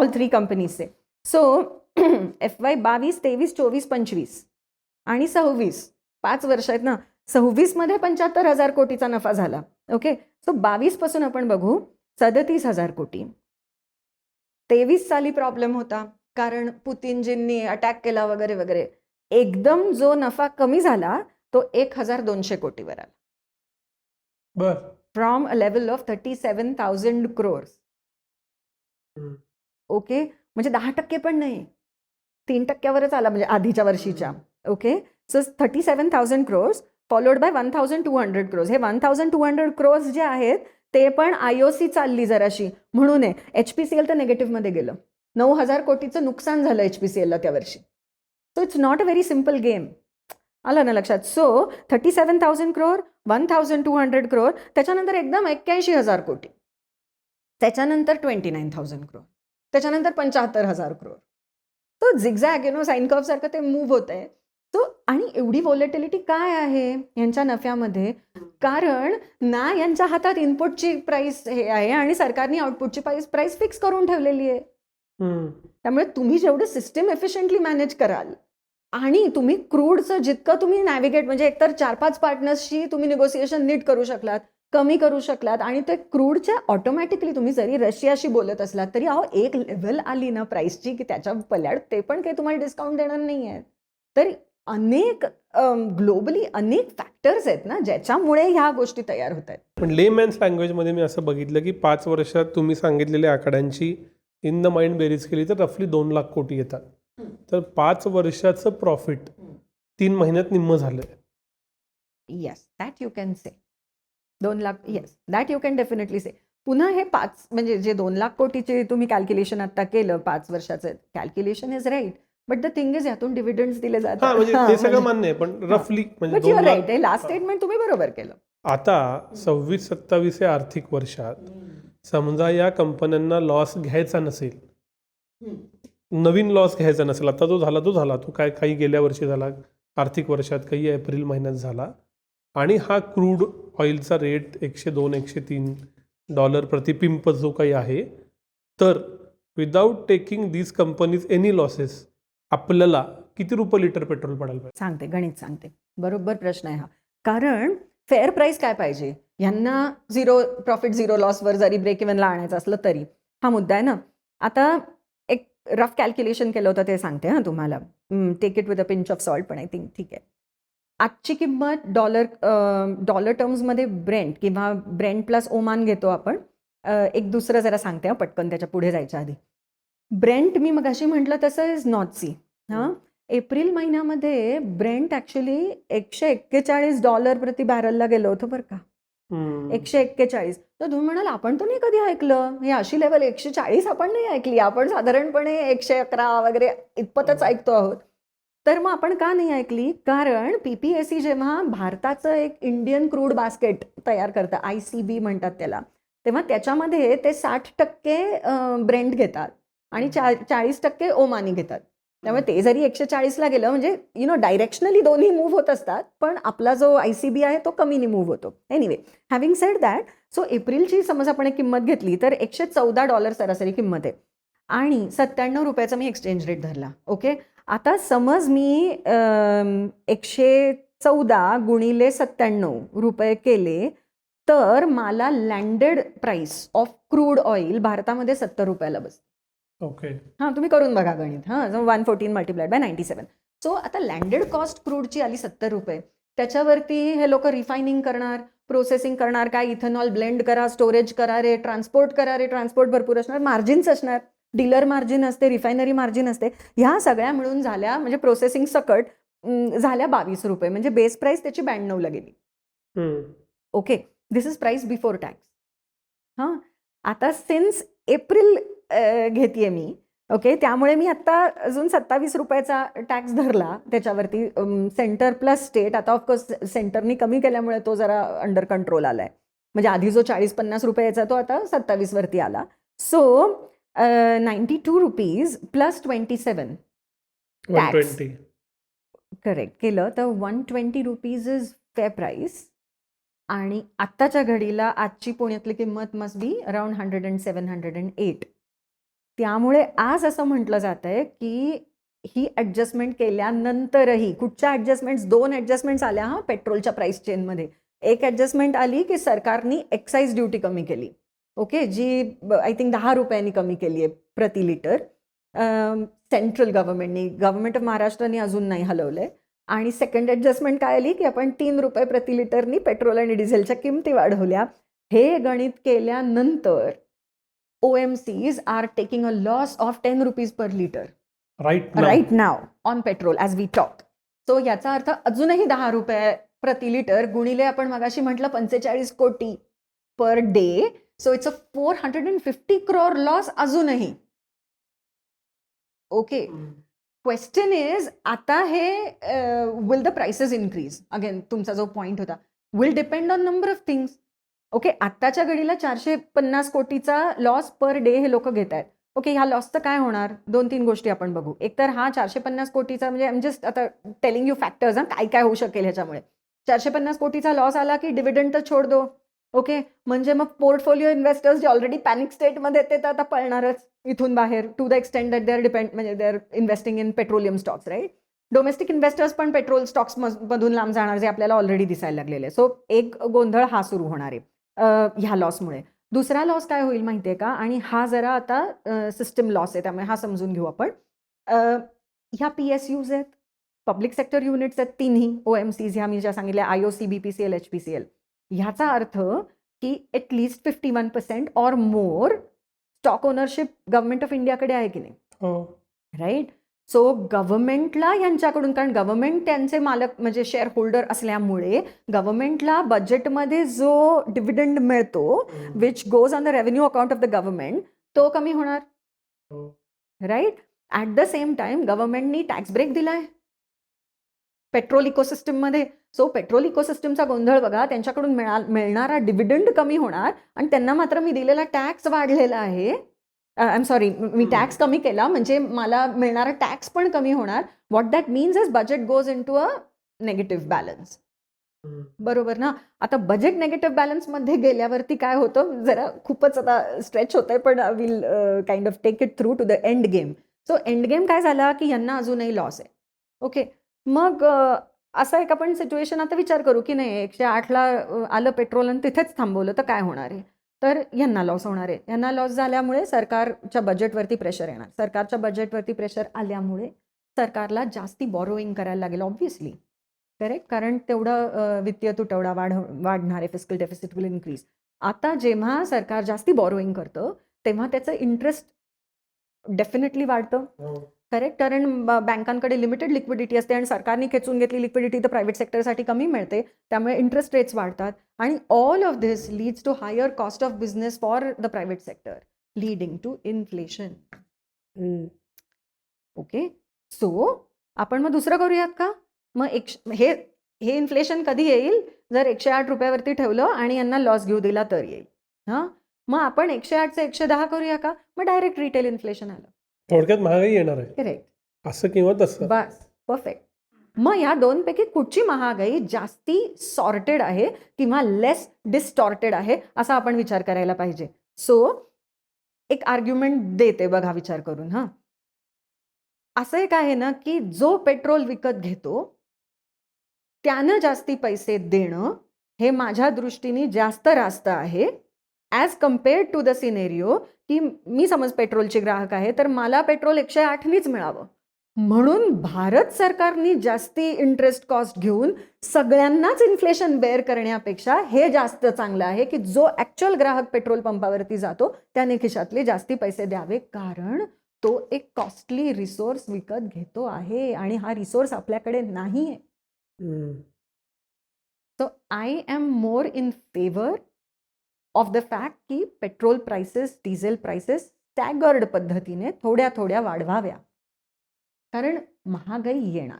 3 कंपनीजचे. सो FY22, 23, 24, 25 आणि 26 5 वर्ष आहेत ना. 26 मध्ये 75,000 कोटीचा नफा झाला. ओके, सो 22 पासून आपण बघू 37,000 कोटी. 23 साली प्रॉब्लेम होता कारण पुतीनजींनी अटॅक केला वगैरे वगैरे. एकदम जो नफा कमी झाला तो 1,200 कोटीवर आला. बर, from a level of 37,000 crores. Okay, म्हणजे 10% पण नाही, 3%वरच आला म्हणजे आधीच्या वर्षीच्या. Okay, so 37,000 crores followed by 1,200 crores. हे 1,200 crores जे आहेत ते पण IOC चालली जराशी म्हणून आहे. HPCL तर नेगेटिव्हमध्ये गेलं. 9,000 कोटीचं नुकसान झालं HPCLला त्या वर्षी. So it's not a very simple game. आलं ना लक्षात. सो 37,000 crore, 1,200 crore, त्याच्यानंतर एकदम 81,000 कोटी, त्याच्यानंतर 29,000 crore, त्याच्यानंतर 75,000 crore. तो झिगझॅग साईन कर्व सारखं ते मूव्ह होत आहे. तो आणि एवढी व्हॉलेटिलिटी काय आहे यांच्या नफ्यामध्ये? कारण ना यांच्या हातात इनपुटची प्राइस हे आहे आणि सरकारने आउटपुटची प्राइस फिक्स करून ठेवलेली आहे. त्यामुळे तुम्ही जेवढं सिस्टम एफिशियंटली मॅनेज कराल आणि तुम्ही क्रूडचं जितकं तुम्ही नॅव्हिगेट, म्हणजे एकतर 4-5 पार्टनर्सशी तुम्ही निगोसिएशन नीट करू शकलात, कमी करू शकलात, आणि ते क्रूडच्या ऑटोमॅटिकली तुम्ही जरी रशियाशी बोलत असलात तरी एक लेव्हल आली ना प्राइसची की त्याच्या पल्याड ते पण काही तुम्हाला डिस्काउंट देणार नाही आहेत. तर अनेक ग्लोबली अनेक फॅक्टर्स आहेत ना ज्याच्यामुळे ह्या गोष्टी तयार होत आहेत. पण लेमॅन्स लँग्वेजमध्ये मी असं बघितलं की 5 वर्षात तुम्ही सांगितलेल्या आकड्यांची इन द माइंड बेरीज केली तर रफली 2 लाख कोटी येतात. तर 5 वर्षाचं प्रॉफिट 3 महिन्यात निम्म झालंय. Yes, that you can say. 2 lakh, yes, that you can definitely say. पुन्हा हे 5 म्हणजे जे 2 लाख कोटीचे तुम्ही कॅल्क्युलेशन आता केलं 5 वर्षाचं, calculation is right, but the thing is यातून डिव्हिडंड्स दिले जातात. म्हणजे ते सगळं मान्य आहे, पण रफली म्हणजे but you 2 are lakh. Right, हे लास्ट स्टेटमेंट तुम्ही बरोबर केलं. आता 26-27 या आर्थिक वर्षात समजा या कंपन्यांना लॉस घ्यायचा नसेल, नवीन लॉस घ्यायचा नसेल, आता जो झाला तो काही गेल्या वर्षी झाला आर्थिक वर्षात, काही एप्रिल महिन्यात झाला, आणि हा क्रूड ऑइलचा रेट $102-103 प्रति पिंप जो काही आहे, तर without taking these companies any losses आपल्याला किती रुपये लिटर पेट्रोल पडायला पाहिजे? सांगते, गणित सांगते. बरोबर प्रश्न आहे हा. कारण फेअर प्राईस काय पाहिजे यांना? 0 प्रॉफिट 0 लॉसवर जरी ब्रेक इव्हनला आणायचं असलं तरी हा मुद्दा आहे ना. आता एक रफ कॅल्क्युलेशन केलं होतं ते सांगते हां तुम्हाला. Take it with a pinch of salt, पण आय थिंक ठीक आहे. आजची किंमत डॉलर टर्म्समध्ये ब्रेंट किंवा ब्रेंट प्लस ओमान घेतो आपण. एक दुसरं जरा सांगते पटकन त्याच्या पुढे जायच्या आधी. ब्रेंट मी मगाशी म्हटलं तसं इज नॉर्थ सी. हां, एप्रिल महिन्यामध्ये ब्रेंट ॲक्च्युली $141 प्रति बॅरलला गेलं होतं बरं का. 141. तर तुम्ही म्हणाल आपण तर नाही कधी ऐकलं हे अशी लेवल 140 आपण नाही ऐकली. आपण साधारणपणे 111 वगैरे इतपतच ऐकतो आहोत. तर मग आपण का नाही ऐकली? कारण PPAC जेव्हा भारताचं एक इंडियन क्रूड बास्केट तयार करतं, ICB म्हणतात त्याला, तेव्हा त्याच्यामध्ये ते 60% ब्रेंट घेतात आणि 40% ओमानी घेतात. त्यामुळे ते जरी 140ला गेलं म्हणजे डायरेक्शनली दोन्ही मूव्ह होत असतात, पण आपला जो ICB आहे तो कमीनी मूव्ह होतो. Anyway, having said that, so एप्रिलची समज आपण एक किंमत घेतली तर $114 सरासरी किंमत आहे आणि $97 मी एक्सचेंज रेट धरला. ओके, आता समज मी 114 गुणिले 97 रुपये केले तर मला landed price of crude oil भारतामध्ये $70 बसते. ओके, हां, तुम्ही करून बघा गणित. हां, 114 मल्टिप्लाइड बाय 97. सो आता लँडेड कॉस्ट क्रूडची आली $70. त्याच्यावरती हे लोक रिफायनिंग करणार, प्रोसेसिंग करणार, काय इथेनॉल ब्लेंड करा, स्टोरेज करा रे, ट्रान्सपोर्ट भरपूर असणार, मार्जिन्स असणार, डीलर मार्जिन असते, रिफायनरी मार्जिन असते. ह्या सगळ्या मिळून झाल्या म्हणजे प्रोसेसिंग सकट झाल्या $22, म्हणजे बेस प्राइस त्याची 92ला गेली. Okay, this is price before tax. हां, आता सिन्स एप्रिल घेतेय मी. ओके, त्यामुळे मी आता अजून $27 टॅक्स धरला त्याच्यावरती, सेंटर प्लस स्टेट. आता ऑफकोर्स सेंटरनी कमी केल्यामुळे तो जरा अंडर कंट्रोल आलाय. म्हणजे आधी जो ₹40-50 याचा तो आता 27 वरती आला. So $92 plus 27 tax 120. करेक्ट केलं तर $120 इज फेअर प्राईस. आणि आत्ताच्या घडीला आजची पुण्यातली किंमत मस्ट बी अराउंड 107-108. त्यामुळे आज असं म्हटलं जात आहे की ही ॲडजस्टमेंट केल्यानंतरही कुठच्या ॲडजस्टमेंट्स, 2 ॲडजस्टमेंट्स आल्या हां पेट्रोलच्या प्राईस चेनमध्ये. एक ॲडजस्टमेंट आली की सरकारनी एक्साईज ड्युटी कमी केली. ओके, जी आय थिंक ₹10 कमी केली आहे प्रति लिटर. सेंट्रल गव्हर्नमेंट ऑफ महाराष्ट्राने अजून नाही हलवलंय. आणि सेकंड ॲडजस्टमेंट काय आली की आपण ₹3 प्रति लिटरनी पेट्रोल आणि डिझेलच्या किमती वाढवल्या. हे गणित केल्यानंतर OMCs are taking a loss of ₹10 per litre right now on petrol as we talk. So याचा अर्थ अजूनही ₹10 प्रति लिटर गुणिले आपण मगाशी म्हटलं 45 कोटी per day. So it's a 450 crore loss अजूनही. ओके, क्वेश्चन इज आता हे will the prices increase, again तुमचा जो पॉइंट होता, will depend on number of things. Okay, आत्ताच्या घडीला 450 कोटीचा लॉस पर डे हे लोक घेत आहेत. ओके, ह्या लॉसचं काय होणार, 2-3 गोष्टी आपण बघू. एक तर हा 450 कोटीचा म्हणजे आय एम जस्ट आता टेलिंग यू फॅक्टर्स, काय काय होऊ शकेल ह्याच्यामुळे. 450 कोटीचा लॉस आला की डिव्हिडंड तर छोड दो. ओके, म्हणजे मग पोर्टफोलिओ इन्व्हेस्टर्स जे ऑलरेडी पॅनिक स्टेटमध्ये ते तर आता पळणारच इथून बाहेर, to the extent that they are म्हणजे they are investing in petroleum stocks, right. Domestic investors पण पेट्रोल स्टॉक्स मधून लांब जाणार, जे आपल्याला ऑलरेडी दिसायला लागलेले. सो एक गोंधळ हा सुरू होणार आहे ह्या लॉसमुळे. दुसरा लॉस काय होईल माहितीये का, आणि हा जरा आता सिस्टम लॉस आहे, त्यामुळे हा समजून घेऊ आपण. ह्या PSUs आहेत, पब्लिक सेक्टर युनिट्स आहेत, तिन्ही OMCs ह्या मी ज्या सांगितल्या, IOC, BPCL, HPCL. ह्याचा अर्थ की at least 51% or more stock ownership government of इंडियाकडे आहे की नाही, हो. राईट. सो गव्हर्नमेंटला यांच्याकडून, कारण गव्हर्नमेंट त्यांचे मालक म्हणजे शेअर होल्डर असल्यामुळे गव्हर्नमेंटला बजेटमध्ये जो डिव्हिडंड मिळतो which goes on the revenue account of the government, तो कमी होणार, हो. Right. At the same time गव्हर्नमेंटनी टॅक्स ब्रेक दिलाय पेट्रोल इकोसिस्टममध्ये. सो पेट्रोल इकोसिस्टमचा गोंधळ बघा, त्यांच्याकडून मिळणारा डिव्हिडंड कमी होणार आणि त्यांना मात्र मी दिलेला टॅक्स वाढलेला आहे. आय एम सॉरी, मी टॅक्स कमी केला म्हणजे मला मिळणारा टॅक्स पण कमी होणार. What that means is budget goes into a negative balance, बरोबर ना. आता बजेट नेगेटिव्ह बॅलन्समध्ये गेल्यावरती काय होतं, जरा खूपच आता स्ट्रेच होतंय, पण will kind of take it through to the end game. So end game काय झाला की यांना अजूनही लॉस आहे. ओके, मग असं एक आपण सिच्युएशन आता विचार करू की नाही, 108ला आलं पेट्रोल आणि तिथेच थांबवलं तर काय होणार आहे. तर यांना लॉस होणार आहे. यांना लॉस झाल्यामुळे सरकारच्या बजेटवरती प्रेशर येणार. सरकारच्या बजेटवरती प्रेशर आल्यामुळे सरकारला जास्ती बॉरोईंग करायला लागेल, ऑब्व्हियसली, करेक्ट. कारण तेवढं वित्तीय तुटवडा वाढणार आहे, फिस्कल डेफिसिट विल इन्क्रीज. आता जेव्हा सरकार जास्ती बॉरोईंग करतं तेव्हा त्याचं इंटरेस्ट डेफिनेटली वाढतं, करेक्ट. कारण बँकांकडे लिमिटेड लिक्विडिटी असते आणि सरकारने खेचून घेतली लिक्विडिटी तर प्रायव्हेट सेक्टरसाठी कमी मिळते, त्यामुळे इंटरेस्ट रेट्स वाढतात. आणि all of this leads to higher cost of business for the private sector, leading to inflation. Okay, so आपण मग दुसरं करूयात का, मग हे इन्फ्लेशन कधी येईल, जर 108 रुपयावरती ठेवलं आणि यांना लॉस घेऊ दिला तर येईल. हां, मग आपण 108चं 110 करूया का, मग डायरेक्ट रिटेल इन्फ्लेशन आलं, थोडक्यात महागाई येणार आहे, करेक्ट. असं किंवा तसं. बस, परफेक्ट. मग ह्या दोनपैकी कुठची महागाई जास्ती सॉर्टेड आहे किंवा लेस डिस्टॉर्टेड आहे, असा आपण विचार करायला पाहिजे. सो एक आर्ग्युमेंट देते बघा विचार करून. हां, असं एक आहे ना की जो पेट्रोल विकत घेतो त्यानं जास्ती पैसे देणं हे माझ्या दृष्टीने जास्त रास्त आहे as compare to the scenario की मी समज पेट्रोलचे ग्राहक आहे तर मला पेट्रोल 108नीच मिळावं, म्हणून भारत सरकारने जास्ती इंटरेस्ट कॉस्ट घेऊन सगळ्यांनाच इन्फ्लेशन बेअर करण्यापेक्षा हे जास्त चांगलं आहे की जो ॲक्च्युअल ग्राहक पेट्रोल पंपावरती जातो त्याने खिशातले जास्ती पैसे द्यावे, कारण तो एक कॉस्टली रिसोर्स विकत घेतो आहे आणि हा रिसोर्स आपल्याकडे नाही आहे. So I am more in favour of the fact की petrol prices, diesel prices staggered पद्धतीने थोड्या थोड्या वाढवाव्या, कारण महागाई येणार.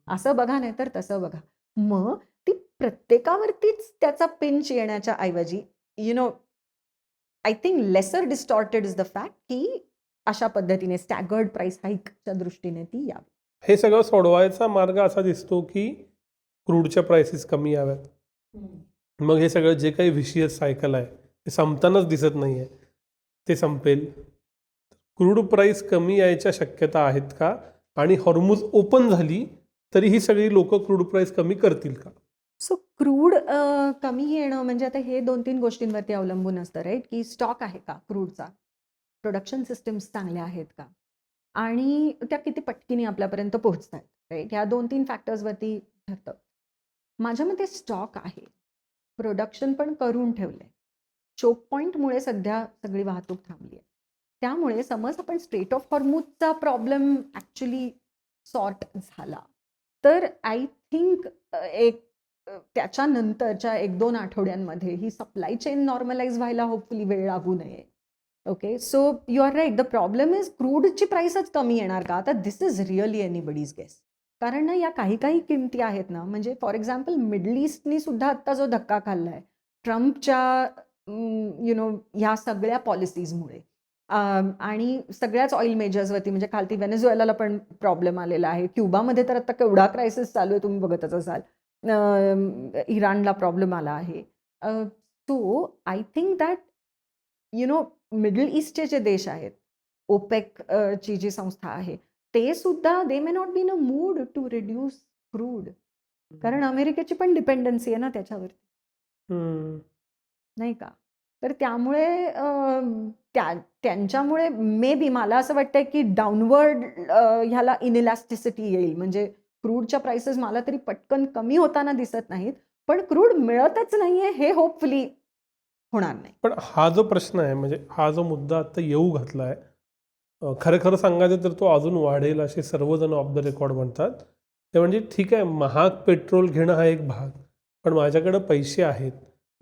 असं बघा नाही तर तसं बघा, मग ती प्रत्येकावरतीच त्याचा पिंच येण्याच्या ऐवजी I think lesser distorted is the fact की अशा पद्धतीने स्टॅगर्ड प्राइस हाईकच्या दृष्टीने ती यावी. हे सगळं सोडवायचा मार्ग असा दिसतो की क्रूडच्या प्राइसेस कमी याव्यात. मग हे सगळं जे काही व्हिशियस सायकल आहे ते संपतानाच दिसत नाही आहे, ते संपेल. क्रूड प्राईस कमी यायच्या शक्यता आहेत का, आणि हॉर्मुझ ओपन झाली तरी ही सगळी लोक क्रूड प्राईस कमी करतील का? सो क्रूड कमी येणं म्हणजे आता हे 2-3 गोष्टींवरती अवलंबून असतं, राईट. की स्टॉक आहे का क्रूडचा, प्रोडक्शन सिस्टम्स चांगल्या आहेत का, आणि त्या किती पटकीने आपल्यापर्यंत पोहोचतात, राईट. ह्या 2-3 फॅक्टर्सवरती ठरतं. माझ्या मते स्टॉक आहे, प्रोडक्शन पण करून ठेवलंय, चोक पॉईंटमुळे सध्या सगळी वाहतूक थांबली आहे. त्यामुळे समज आपण स्ट्रेट ऑफ हॉर्मुझचा प्रॉब्लेम ॲक्च्युली सॉर्ट झाला तर आय थिंक त्याच्यानंतरच्या 1-2 आठवड्यांमध्ये ही सप्लाय चेन नॉर्मलाइज व्हायला होपफुली वेळ लागू नये. Okay, so you are right. The problem is क्रूडची प्राईसच कमी येणार का? आता this is really anybody's guess. कारण ना या काही काही किमती आहेत ना, म्हणजे फॉर एक्झाम्पल मिडल ईस्टनी सुद्धा आत्ता जो धक्का खाल्लाय ट्रम्पच्या ह्या सगळ्या पॉलिसीजमुळे, आणि सगळ्याच ऑइल मेजर्सवरती, म्हणजे खालती व्हेनेझुएलाला पण प्रॉब्लेम आलेला आहे. क्युबामध्ये तर आता केवढा क्रायसिस चालू आहे तुम्ही बघतच असाल. इराणला प्रॉब्लेम आला आहे. So I think that Middle ईस्टचे जे देश आहेत, ओपेक ची जी संस्था आहे, ते सुद्धा they may not be in a mood to reduce crude. कारण अमेरिकेची पण डिपेंडन्सी आहे ना त्याच्यावरती, हम्म. नाही का? तर त्यामुळे त्यांच्यामुळे मे बी मला असं वाटतंय की डाऊनवर्ड ह्याला इनइलॅस्टिसिटी येईल. म्हणजे क्रूडच्या प्राइसेस मला तरी पटकन कमी होताना दिसत नाहीत, पण क्रूड मिळतच नाहीये हे होपफुली होणार नाही. पण हा जो प्रश्न आहे, म्हणजे हा जो मुद्दा आता येऊ घातला आहे, खरं खरं सांगायचं तर तो अजून वाढेल असे सर्वजण ऑफ द रेकॉर्ड म्हणतात. ते म्हणजे ठीक आहे, महाग पेट्रोल घेणं हा एक भाग, पण माझ्याकडं पैसे आहेत,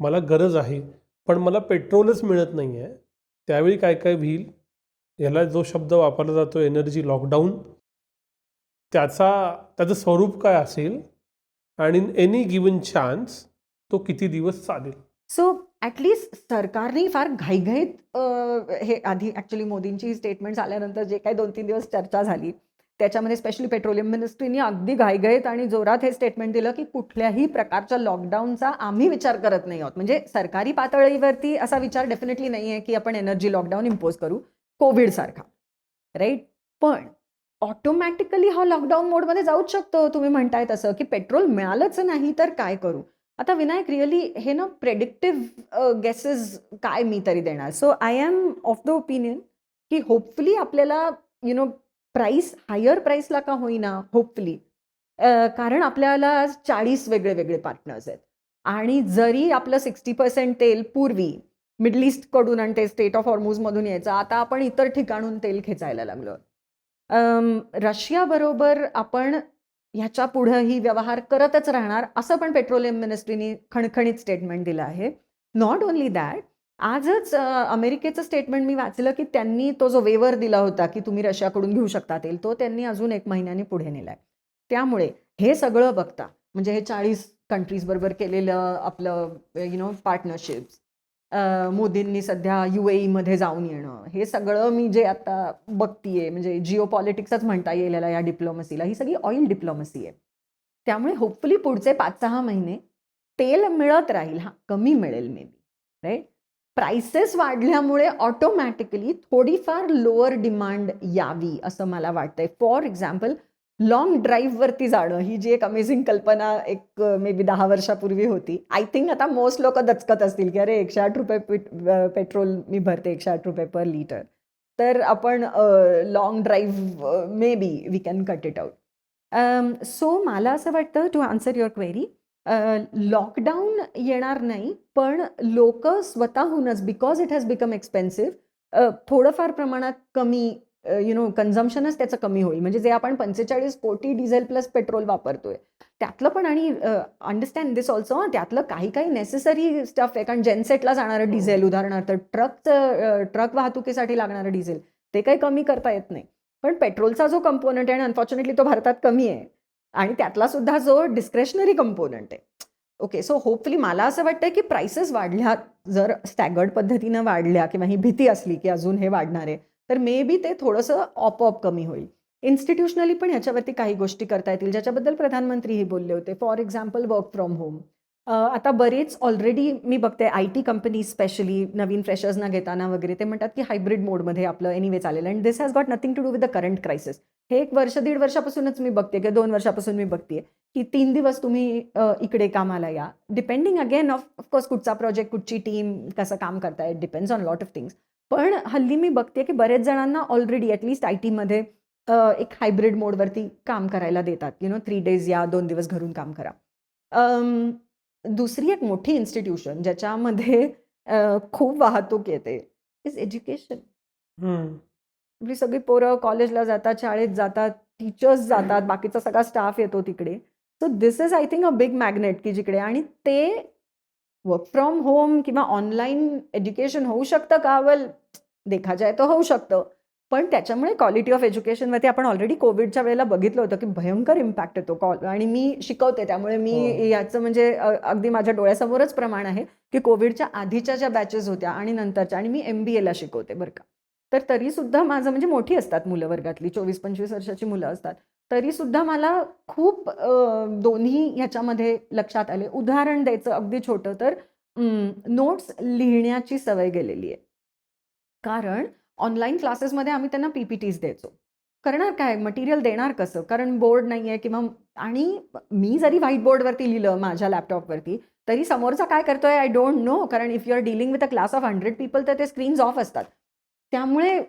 मला गरज आहे, पण मला पेट्रोलच मिळत नाही आहे, त्यावेळी काय काय होईल? याला जो शब्द वापरला जातो एनर्जी लॉकडाऊन, त्याचं स्वरूप काय असेल आणि एनी गिवन चान्स तो किती दिवस चालेल? सो ॲटलिस्ट सरकारने फार घाईघाईत हे आधी ॲक्च्युली मोदींची स्टेटमेंट आल्यानंतर जे काही 2-3 दिवस चर्चा झाली, त्याच्यामध्ये स्पेशली पेट्रोलियम मिनिस्ट्रीने अगदी घाईघाईत आणि जोरात हे स्टेटमेंट दिलं की कुठल्याही प्रकारच्या लॉकडाऊनचा आम्ही विचार करत नाही आहोत. म्हणजे सरकारी पातळीवरती असा विचार डेफिनेटली नाही आहे की आपण एनर्जी लॉकडाऊन इम्पोज करू कोविडसारखा, राईट? पण ऑटोमॅटिकली हा लॉकडाऊन मोडमध्ये जाऊच शकतो. तुम्ही म्हणताय तसं की पेट्रोल मिळालंच नाही तर काय करू? आता विनायक, रिअली हे ना प्रेडिक्टिव्ह गेसेस काय मी तरी देणार. So I am of the opinion की होपफुली आपल्याला प्राईस हायर प्राईसला का होईना, होपफुली, कारण आपल्याला आज 40 वेगळे वेगळे पार्टनर्स आहेत. आणि जरी आपलं 60% तेल पूर्वी मिडल ईस्टकडून आणि ते स्टेट ऑफ हॉर्मुझमधून यायचं, आता आपण इतर ठिकाणून तेल खेचायला लागलो. रशियाबरोबर आपण ह्याच्या पुढेही व्यवहार करतच राहणार असं पण पेट्रोलियम मिनिस्ट्रीने खणखणीत स्टेटमेंट दिलं आहे. नॉट ओन्ली दॅट, आजच अमेरिकेचं स्टेटमेंट मी वाचलं की त्यांनी तो जो वेवर दिला होता की तुम्ही रशियाकडून घेऊ शकता तेल, तो त्यांनी अजून 1 महिन्याने पुढे नेलाय. त्यामुळे हे सगळं बघता, म्हणजे हे 40 कंट्रीज बरोबर केलेलं आपलं पार्टनरशिप्स, मोदींनी सध्या UAE मध्ये जाऊन येणं, हे सगळं मी जे आता बघतीये, म्हणजे जिओ पॉलिटिक्सच म्हणता येईल याला, या डिप्लोमसीला. ही सगळी ऑइल डिप्लोमसी आहे. त्यामुळे होपफुली पुढचे 5-6 महिने तेल मिळत राहील. हां, कमी मिळेल मे बी, राईट? प्राइसेस वाढल्यामुळे ऑटोमॅटिकली थोडीफार लोअर डिमांड यावी असं मला वाटतंय. फॉर एक्झाम्पल, लाँग ड्राईव्हवरती जाणं ही जी एक अमेझिंग कल्पना एक मे बी 10 वर्षापूर्वी होती. आय थिंक आता मोस्ट लोक दचकत असतील की अरे ₹108 पेट्रोल मी भरते, ₹108 पर लिटर. तर आपण long drive maybe we can cut it out. So मला असं वाटतं, to answer your query, lockdown येणार नाही, पण लोक स्वतःहूनच, because it has become expensive, थोडंफार प्रमाणात कमी कन्झम्पशनच त्याचं कमी होईल. म्हणजे जे आपण 45 कोटी डिझेल प्लस पेट्रोल वापरतोय त्यातलं पण, आणि अंडरस्टँड दिस ऑल्सो, त्यातलं काही काही नेसेसरी स्टफ आहे. कारण जेनसेटला जाणारं डिझेल, उदाहरणार्थ ट्रक वाहतुकीसाठी लागणारं डिझेल, ते काही कमी करता येत नाही. पण पेट्रोलचा जो कंपोनंट आहे, आणि अनफॉर्च्युनेटली तो भारतात कमी आहे, आणि त्यातला सुद्धा जो डिस्क्रेशनरी कंपोनंट आहे. ओके, सो होपफुली मला असं वाटतंय की प्राइसेस वाढल्या, जर स्टॅगर्ड पद्धतीनं वाढल्या किंवा ही भीती असली की अजून हे वाढणार आहे, तर मे बी ते थोडंसं ऑप कमी होईल. इन्स्टिट्यूशनली पण ह्याच्यावरती काही गोष्टी करता येतील, ज्याच्याबद्दल प्रधानमंत्रीही बोलले होते. For example, work from home. आता बरेच ऑलरेडी मी बघते IT कंपनीज स्पेशली नवीन फ्रेशर्सना घेताना वगैरे ते म्हणतात की हायब्रिड मोडमध्ये आपलं एनिवे चालेल, and this has got nothing to do with the current crisis. हे 1 वर्ष 1.5 वर्षापासूनच मी बघते, की 2 वर्षापासून मी बघते की 3 दिवस तुम्ही इकडे कामाला या, डिपेंडिंग अगेन ऑफकोर्स कुठचा प्रोजेक्ट, कुठची टीम, कसं काम करताय, depends on lot of things. पण हल्ली मी बघते की बरेच जणांना ऑलरेडी ॲटलिस्ट IT मध्ये एक हायब्रिड मोडवरती काम करायला देतात. 3 डेज या, 2 दिवस घरून काम करा. दुसरी एक मोठी इन्स्टिट्यूशन ज्याच्यामध्ये खूप वाहतूक येते इज एज्युकेशन. आपली सगळी पोरं कॉलेजला जातात, शाळेत जातात, टीचर्स जातात, बाकीचा सगळा स्टाफ येतो तिकडे. So this is I think a big magnet की जिकडे, आणि ते वर्क फ्रॉम होम किंवा ऑनलाईन एज्युकेशन होऊ शकतं का? वेल, देखा जाय तर होऊ शकतं. पण त्याच्यामुळे क्वालिटी ऑफ एज्युकेशनवरती आपण ऑलरेडी कोविडच्या वेळेला बघितलं होतं की भयंकर इम्पॅक्ट येतो. आणि मी शिकवते त्यामुळे मी याचं म्हणजे अगदी माझ्या डोळ्यासमोरच प्रमाण आहे की कोविडच्या आधीच्या ज्या बॅचेस होत्या आणि नंतरच्या, आणि मी MBA ला शिकवते बरं का. तर तरी सुद्धा माझं म्हणजे मोठी असतात मुलं वर्गातली, 24-25 वर्षाची मुलं असतात. तरी सुद्धा मला खूप दोन्ही ह्याच्यामध्ये लक्षात आले. उदाहरण द्यायचं अगदी छोटं तर नोट्स लिहिण्याची सवय गेलेली आहे. कारण ऑनलाईन क्लासेसमध्ये आम्ही त्यांना PPTs द्यायचो. करणार काय? मटेरियल देणार कसं? कारण बोर्ड नाहीये किंवा आणि मी जरी व्हाईट बोर्डवरती लिहिलं माझ्या लॅपटॉपवरती, तरी समोरचा काय करतोय आय डोंट नो. कारण if you are dealing with a class of 100 people तर ते स्क्रीन्स ऑफ असतात. त्यामुळे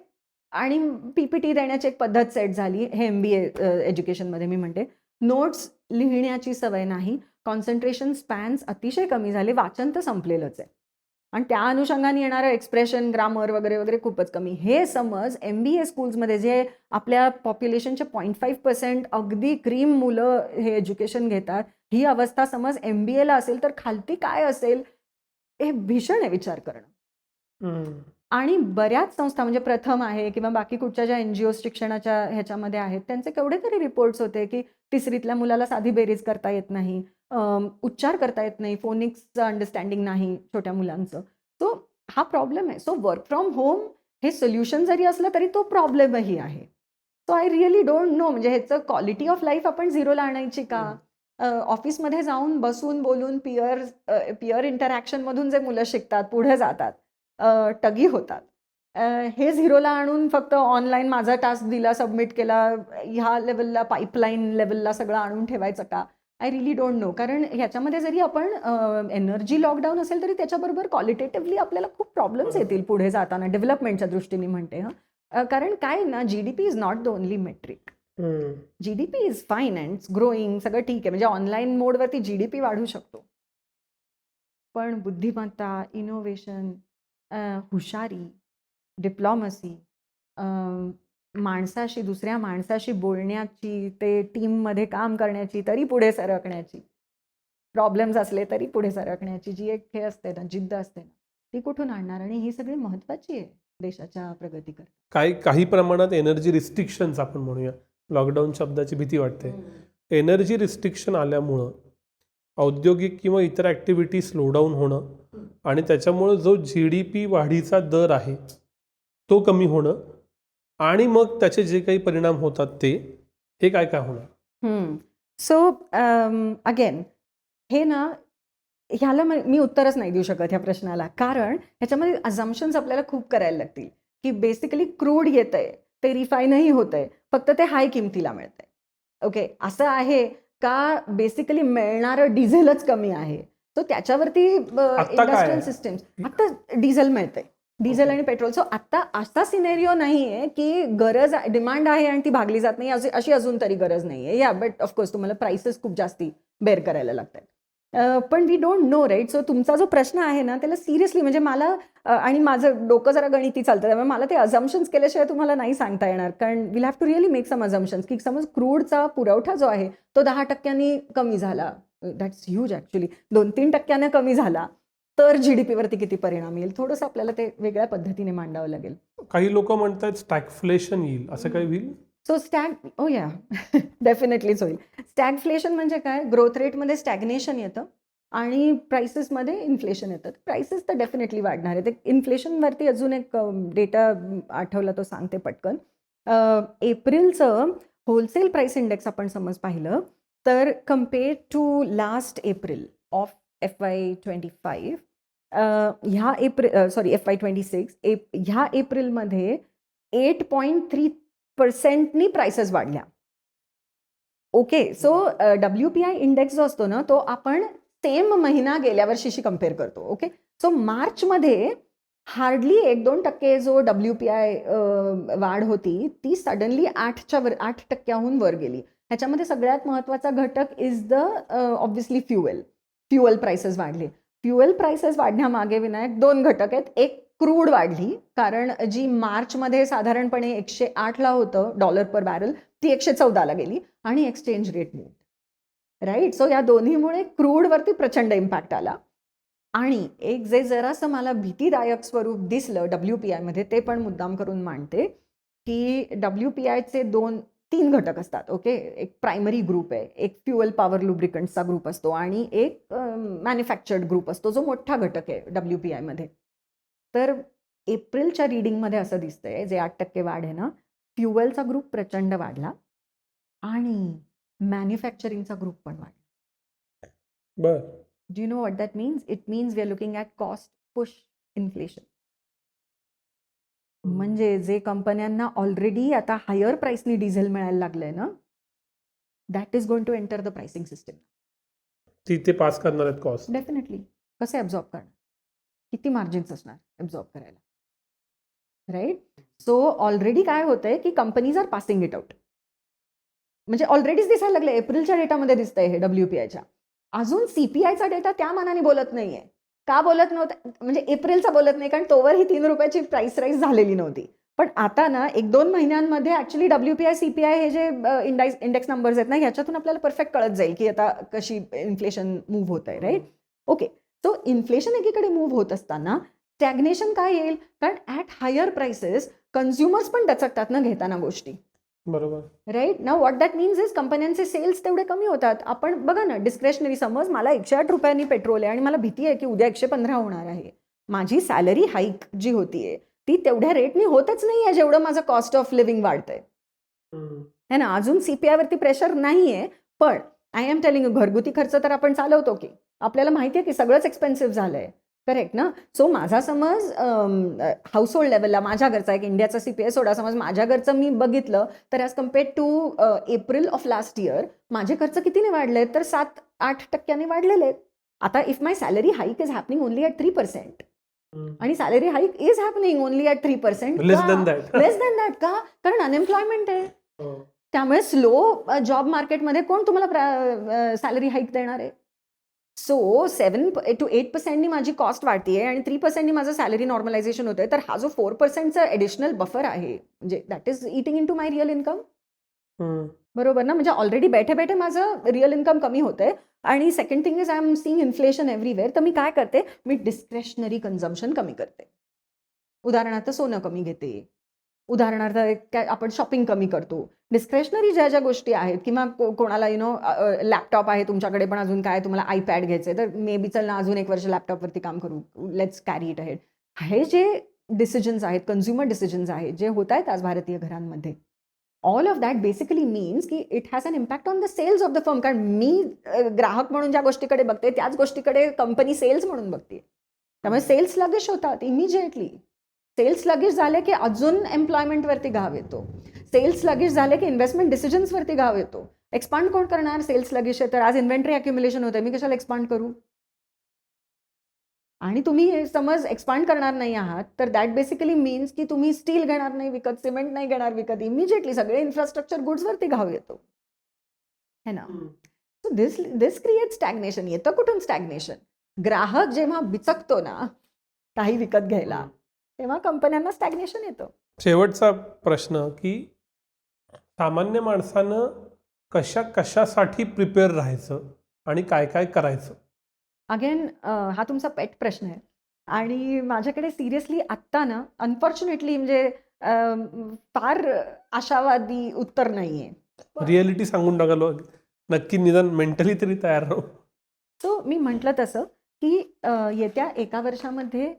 आणि PPT देण्याची एक पद्धत सेट झाली. हे MBA एज्युकेशनमध्ये मी म्हणते. नोट्स लिहिण्याची सवय नाही. कॉन्सन्ट्रेशन स्पॅन्स अतिशय कमी झाले. वाचन तर संपलेलंच आहे. आणि त्या अनुषंगाने येणारं एक्सप्रेशन, ग्रामर वगैरे वगैरे खूपच कमी. हे समज MBA स्कूल्समध्ये जे आपल्या पॉप्युलेशनचे 0.5% अगदी क्रीम मुलं हे एज्युकेशन घेतात, ही अवस्था समज MBA ला असेल तर खालती काय असेल, हे भीषण आहे विचार करणं. आणि बऱ्याच संस्था म्हणजे प्रथम आहे किंवा बाकी कुठच्या ज्या NGO शिक्षणाच्या ह्याच्यामध्ये आहेत, त्यांचे केवढे तरी रिपोर्ट्स होते की 3रीतल्या मुलाला साधी बेरीज करता येत नाही, उच्चार करता येत नाही, फोनिक्सचं अंडरस्टँडिंग नाही छोट्या मुलांचं. सो हा प्रॉब्लेम आहे. सो वर्क फ्रॉम होम हे सोल्युशन जरी असलं तरी तो प्रॉब्लेमही आहे. So I really don't know म्हणजे ह्याचं क्वालिटी ऑफ लाईफ आपण झिरोला आणायची का? ऑफिसमध्ये जाऊन बसून बोलून पिअर इंटरॅक्शनमधून जे मुलं शिकतात, पुढे जातात, टगी होतात. हे झिरोला आणून फक्त ऑनलाईन माझा टास्क दिला, सबमिट केला, ह्या लेवलला पाईपलाईन लेवलला सगळं आणून ठेवायचं का? I really don't know. कारण ह्याच्यामध्ये जरी आपण एनर्जी लॉकडाऊन असेल तरी त्याच्याबरोबर क्वालिटेटिव्हली आपल्याला खूप प्रॉब्लेम्स येतील पुढे जाताना, डेव्हलपमेंटच्या दृष्टीने म्हणते. कारण काय ना, GDP is not the only metric. GDP is fine and growing, सगळं ठीक आहे. म्हणजे ऑनलाईन मोडवरती GDP वाढू शकतो. पण बुद्धिमत्ता, इनोव्हेशन, हुशारी, डिप्लोमसी, माणसाशी, दुसऱ्या माणसाशी बोलण्याची, ते टीममध्ये काम करण्याची, तरी पुढे सरकण्याची, प्रॉब्लेम्स असले तरी पुढे सरकण्याची जी एक हे असते ना, जिद्द असते ना, ती कुठून आणणार? आणि ही सगळी महत्वाची आहे देशाच्या प्रगतीकरता. काही प्रमाणात एनर्जी रिस्ट्रिक्शन्स आपण म्हणूया, लॉकडाऊन शब्दाची भीती वाटते. एनर्जी रिस्ट्रिक्शन आल्यामुळं औद्योगिक किंवा इतर ॲक्टिव्हिटी स्लो डाऊन होणं आणि त्याच्यामुळं जो GDP वाढीचा दर आहे तो कमी होणं आणि मग त्याचे जे काही परिणाम होतात हे काय होणार? सो अगेन हे ना, ह्याला मी उत्तरच नाही देऊ शकत ह्या प्रश्नाला. कारण ह्याच्यामध्ये अझम्पशन्स आपल्याला खूप करायला लागतील की बेसिकली क्रूड येतंय, ते रिफाईनही होतंय, फक्त ते हाय किमतीला मिळतंय. ओके, असं आहे का? बेसिकली मिळणारं डिझेलच कमी आहे. तो त्याच्यावरती इंडस्ट्रियल सिस्टम्स, आता डिझेल मिळतंय, डिझेल आणि पेट्रोल. सो आता असा सिनेरिओ नाही आहे की गरज डिमांड आहे आणि ती भागली जात नाही, अशी अजून तरी गरज नाही आहे. या बट ऑफकोर्स तुम्हाला प्राइसेस खूप जास्ती बेअर करायला लागतात. पण we don't know, right? So तुमचा जो प्रश्न आहे ना, त्याला सिरियसली म्हणजे मला आणि माझं डोकं जरा गणिती चालतं, त्यामुळे मला ते अझम्पशन्स केल्याशिवाय तुम्हाला नाही सांगता येणार. कारण will have to really make some assumptions की समज क्रूडचा पुरवठा जो आहे तो 10% कमी झाला, दॅट्स ह्यूज ॲक्च्युली, 2-3% कमी झाला तर GDP वरती किती परिणाम येईल, थोडंसं आपल्याला ते वेगळ्या पद्धतीने मांडावं लागेल. काही लोक म्हणतात स्टॅगफ्लेशन येईल, असं काही होईल? सो या डेफिनेटलीच होईल. स्टॅगफ्लेशन म्हणजे काय? ग्रोथ रेटमध्ये स्टॅग्नेशन येतं आणि प्राइसेसमध्ये इन्फ्लेशन येतं. प्राइसेस तर डेफिनेटली वाढणार आहे. ते इन्फ्लेशनवरती अजून एक डेटा आठवला तो सांगते पटकन. एप्रिलचं होलसेल प्राइस इंडेक्स आपण समज पाहिलं तर compared to last April of FY25, FY26 ह्या एप्रिलमध्ये 8.3% प्राइसेस वाढल्या. ओके, सो WPI इंडेक्स जो असतो ना, तो आपण सेम महिना गेल्या वर्षीशी कम्पेअर करतो. ओके, सो मार्चमध्ये हार्डली 1-2% जो WPI वाढ होती ती सडनली 8% वर गेली. ह्याच्यामध्ये सगळ्यात महत्त्वाचा घटक is the obviously fuel prices वाढले. फ्युएल प्राइसेस वाढण्यामागे विनायक 2 घटक आहेत. एक, क्रूड वाढली, कारण जी मार्चमध्ये साधारणपणे 108ला होतं डॉलर पर बॅरल, ती 114ला गेली, आणि exchange rate move, right? So या दोन्हीमुळे क्रूडवरती प्रचंड इम्पॅक्ट आला. आणि एक जे जरासं मला भीतीदायक स्वरूप दिसलं WPI मध्ये, ते पण मुद्दाम करून मांडते, की WPIचे 3 घटक असतात. ओके, एक प्रायमरी ग्रुप आहे, एक फ्युएल पॉवर लुब्रिकंट्सचा ग्रुप असतो आणि एक मॅन्युफॅक्चर्ड ग्रुप असतो, जो मोठा घटक आहे WPI मध्ये. तर एप्रिलच्या रीडिंगमध्ये असं दिसतंय, जे 8% वाढ आहे ना, फ्युएलचा ग्रुप प्रचंड वाढला आणि मॅन्युफॅक्चरिंगचा ग्रुप पण वाढला. बर. Do you know what that means? It means we are looking at cost push inflation. म्हणजे जे कंपन्यांना ऑलरेडी आता हायर प्राइसनी डिझेल मिळायला लागलंय ना, that is going to enter the pricing system. ते पास करणार आहेत कॉस्ट. डेफिनेटली. कसे ॲब्झॉर्ब करणार? किती मार्जिन्स असणार ॲब्झॉर्ब करायला? राईट. सो ऑलरेडी काय होतंय की companies are passing it out. म्हणजे ऑलरेडीच दिसायला लागले, एप्रिलच्या डेटामध्ये दिसतंय हे WPIच्या. अजून CPIचा डेटा त्या मानाने बोलत नाहीये. का बोलत नव्हतं? म्हणजे एप्रिलचा बोलत नाही, कारण तोवर ही 3 रुपयाची प्राइस राईज झालेली नव्हती. पण आता ना 1-2 महिन्यांमध्ये ऍक्च्युली WPI CPI हे जे इंडेक्स नंबर्स आहेत ना, ह्याच्यातून आपल्याला परफेक्ट कळत जाईल की आता कशी इन्फ्लेशन मूव्ह होत आहे. राईट. ओके. सो इन्फ्लेशन एकीकडे मूव्ह होत असताना स्टॅग्नेशन काय येईल? कारण ॲट हायर प्राइसेस कन्झ्युमर्स पण दचकतात ना घेताना गोष्टी. बरोबर. Right. Now what that means is कंपन्यांचे सेल्स तेवढे कमी होतात. आपण बघा ना, डिस्क्रेशनरी, समज मला 108 रुपयांनी पेट्रोल आहे आणि मला भीती आहे की उद्या 115 होणार आहे. माझी सॅलरी हाईक जी होतीये ती तेवढ्या रेटनी होतच नाहीये जेवढं माझं कॉस्ट ऑफ लिव्हिंग वाढतंय. है ना. अजून CPI वरती प्रेशर नाहीये, पण आय एम टेलिंग यू, घरगुती खर्च तर आपण चालवतो की. आपल्याला माहिती आहे की सगळंच एक्सपेन्सिव्ह झालंय. करेक्ट ना. सो माझा समज हाऊस होल्ड लेवलला माझ्या घरचा, एक इंडियाचा CPI सोडा, समज माझ्या घरचं मी बघितलं तर as compared to April of last year माझे खर्च कितीने वाढलेत? तर 7-8% वाढलेले आहेत. आता if my salary hike is happening only at 3%, आणि salary hike is happening only at 3%, less than that. Less than that. का? कारण अनएम्प्लॉयमेंट आहे. त्यामुळे स्लो जॉब मार्केटमध्ये कोण तुम्हाला सॅलरी हाईक देणार आहे? सो 7-8% माझी कॉस्ट वाढतीये आणि 3% माझं सॅलरी नॉर्मलायझेशन होतंय. तर हा जो 4%चा ॲडिशनल बफर आहे, म्हणजे that is eating into my real income. बरोबर ना. म्हणजे ऑलरेडी बैठे बैठे माझं रिअल इन्कम कमी होतंय. आणि second thing is I am seeing inflation everywhere. तर मी काय करते? मी डिस्क्रेशनरी कन्झम्पशन कमी करते. उदाहरणार्थ सोनं कमी घेते. उदाहरणार्थ काय आपण शॉपिंग कमी करतो. डिस्क्रेशनरी ज्या ज्या गोष्टी आहेत, किंवा कोणाला लॅपटॉप आहे तुमच्याकडे, पण अजून काय तुम्हाला iPad घ्यायचंय, तर मे बी चल ना अजून 1 वर्ष लॅपटॉपवरती काम करू, लेट्स कॅरी इट अहेड. हे जे डिसिजन्स आहेत, कन्झ्युमर डिसिजन्स आहेत, जे होत आहेत आज भारतीय घरांमध्ये, all of that basically means की it has an impact on the sales of the firm. कारण मी ग्राहक म्हणून ज्या गोष्टीकडे बघते त्याच गोष्टीकडे कंपनी सेल्स म्हणून बघते. त्यामुळे सेल्स स्लगिश होतात इमिजिएटली. सेल्स स्लगिश झाले की अजून एम्प्लॉयमेंटवरती घाव येतो. सेल्स स्लगिश झाले की इन्व्हेस्टमेंट डिसिजन्सवरती घाव येतो. एक्सपांड कोण करणार? सेल्स स्लगिश आहे तर आज इन्व्हेंटरी अक्युम्युलेशन होतं, मी कशाला एक्सपांड करू? आणि तुम्ही समज एक्सपांड करणार नाही आहात तर दॅट बेसिकली मीन्स की तुम्ही स्टील घेणार नाही विकत, सिमेंट नाही घेणार विकत. इमिजिएटली सगळे इन्फ्रास्ट्रक्चर गुड्सवरती घाव येतो, है ना. So this create stagnation. येतं कुठून स्टॅग्नेशन? ग्राहक जेव्हा बिचकतो ना काही विकत घ्यायला, तेव्हा कंपन्यांना स्टॅग्नेशन येतं. शेवटचा प्रश्न की सामान्य माणसानं कशासाठी प्रिपेअर राहायचं आणि काय काय करायचं? अगेन हा तुमचा पेट प्रश्न आहे आणि माझ्याकडे सिरियसली आत्ता ना अनफॉर्च्युनेटली म्हणजे फार आशावादी उत्तर नाहीये. रिॲलिटी सांगून टाकालो नक्की, निदान मेंटली तरी तयार राहू. सो मी म्हटलं तसं की येत्या 1 वर्षामध्ये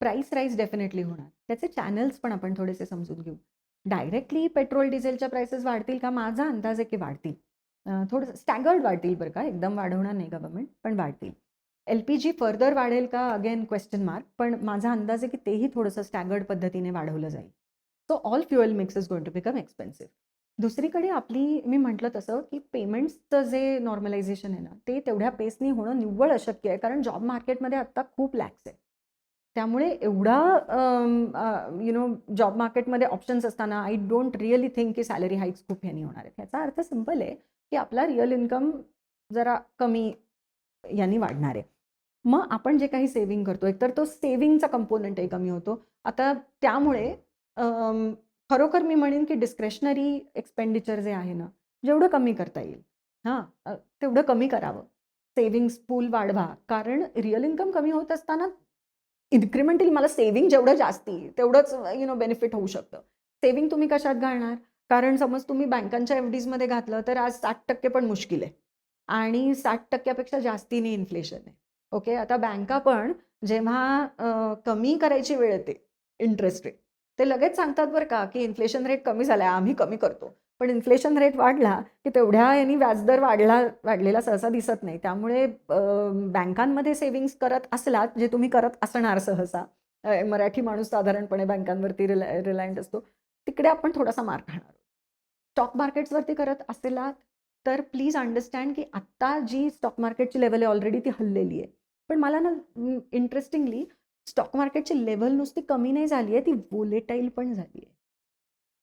प्राइस राईज डेफिनेटली होणार. त्याचे चॅनल्स पण आपण थोडेसे समजून घेऊ. डायरेक्टली पेट्रोल डिझेलच्या प्राइसेस वाढतील का? माझा अंदाज आहे की वाढतील. थोडंसं स्टॅगर्ड वाढतील बरं का, एकदम वाढवणार नाही गव्हर्नमेंट, पण वाढतील. LPG फर्दर वाढेल का? Again question mark. पण माझा अंदाज आहे की तेही थोडंसं स्टॅगर्ड पद्धतीने वाढवलं जाईल. So all fuel mix is going to become expensive. दुसरीकडे आपली, मी म्हटलं तसं की पेमेंट्सचं जे नॉर्मलायझेशन आहे ना, ते तेवढ्या पेसनी होणं निव्वळ अशक्य आहे. कारण जॉब मार्केटमध्ये आत्ता खूप लॅक्स आहे. त्यामुळे एवढा जॉब मार्केटमध्ये ऑप्शन्स असताना आय डोंट रिअली थिंक की सॅलरी हाईक्स खूप ह्यानी होणार आहेत. ह्याचा अर्थ सिम्पल आहे की आपला रिअल इन्कम जरा कमी यांनी वाढणार आहे. मग आपण जे काही सेव्हिंग करतो, एकतर तो सेव्हिंगचा कंपोनंटही कमी होतो. आता त्यामुळे खरोखर मी म्हणेन की डिस्क्रेशनरी एक्सपेंडिचर जे आहे ना, जेवढं कमी करता येईल तेवढं कमी करावं. सेव्हिंग्स पूल वाढवा, कारण रिअल इन्कम कमी होत असताना इन्क्रिमेंटली मला सेव्हिंग जेवढं जास्ती तेवढंच बेनिफिट होऊ शकतं. सेव्हिंग तुम्ही कशात घालणार? कारण समज तुम्ही बँकांच्या एफ-डीजमध्ये घातलं तर आज 60% पण मुश्किल आहे आणि 60% जास्तीने इन्फ्लेशन आहे. ओके, आता बँका पण जेव्हा कमी करायची वेळ येते इंटरेस्ट रेट, ते लगेच सांगतात बरं का, की इन्फ्लेशन रेट कमी झालाय, आम्ही कमी करतो. पण इन्फ्लेशन रेट वाढला की तेवढ्या यांनी व्याजदर वाढलेला सहसा दिसत नाही. त्यामुळे बँकांमध्ये सेव्हिंग्स करत असलात, जे तुम्ही करत असणार सहसा, मराठी माणूस साधारणपणे बँकांवरती रिलायंट असतो, तिकडे आपण थोडासा मार खाणार. स्टॉक मार्केट्सवरती करत असेलात तर प्लीज अंडरस्टँड की आत्ता जी स्टॉक मार्केटची लेवल आहे ऑलरेडी ती हललेली आहे. पण मला ना इंटरेस्टिंगली स्टॉक मार्केटची लेवल नुसती कमी नाही झाली आहे, ती वोलेटाईल पण झाली आहे.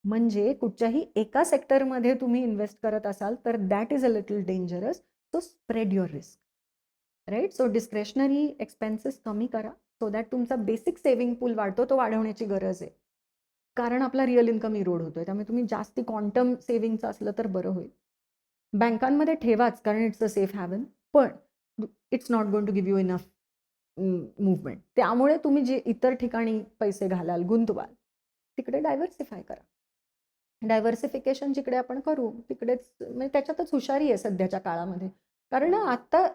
म्हणजे कुठच्याही एका सेक्टरमध्ये तुम्ही इन्व्हेस्ट करत असाल तर that is a little dangerous. So spread your risk, right? So discretionary expenses कमी करा सो दॅट तुमचा बेसिक सेव्हिंग पूल वाढतो, तो वाढवण्याची गरज आहे. कारण आपला रिअल इन्कम इरोड होतोय, त्यामुळे तुम्ही जास्ती क्वांटम सेव्हिंगचं असलं तर बरं होईल. बँकांमध्ये ठेवाच, कारण इट्स अ सेफ हॅवन, पण it's not going to give you enough movement. त्यामुळे तुम्ही जे इतर ठिकाणी पैसे घालाल, गुंतवाल, तिकडे डायव्हर्सिफाय करा. डायव्हर्सिफिकेशन जिकडे आपण करू तिकडेच, म्हणजे त्याच्यातच हुशारी आहे सध्याच्या काळामध्ये. कारण ना आता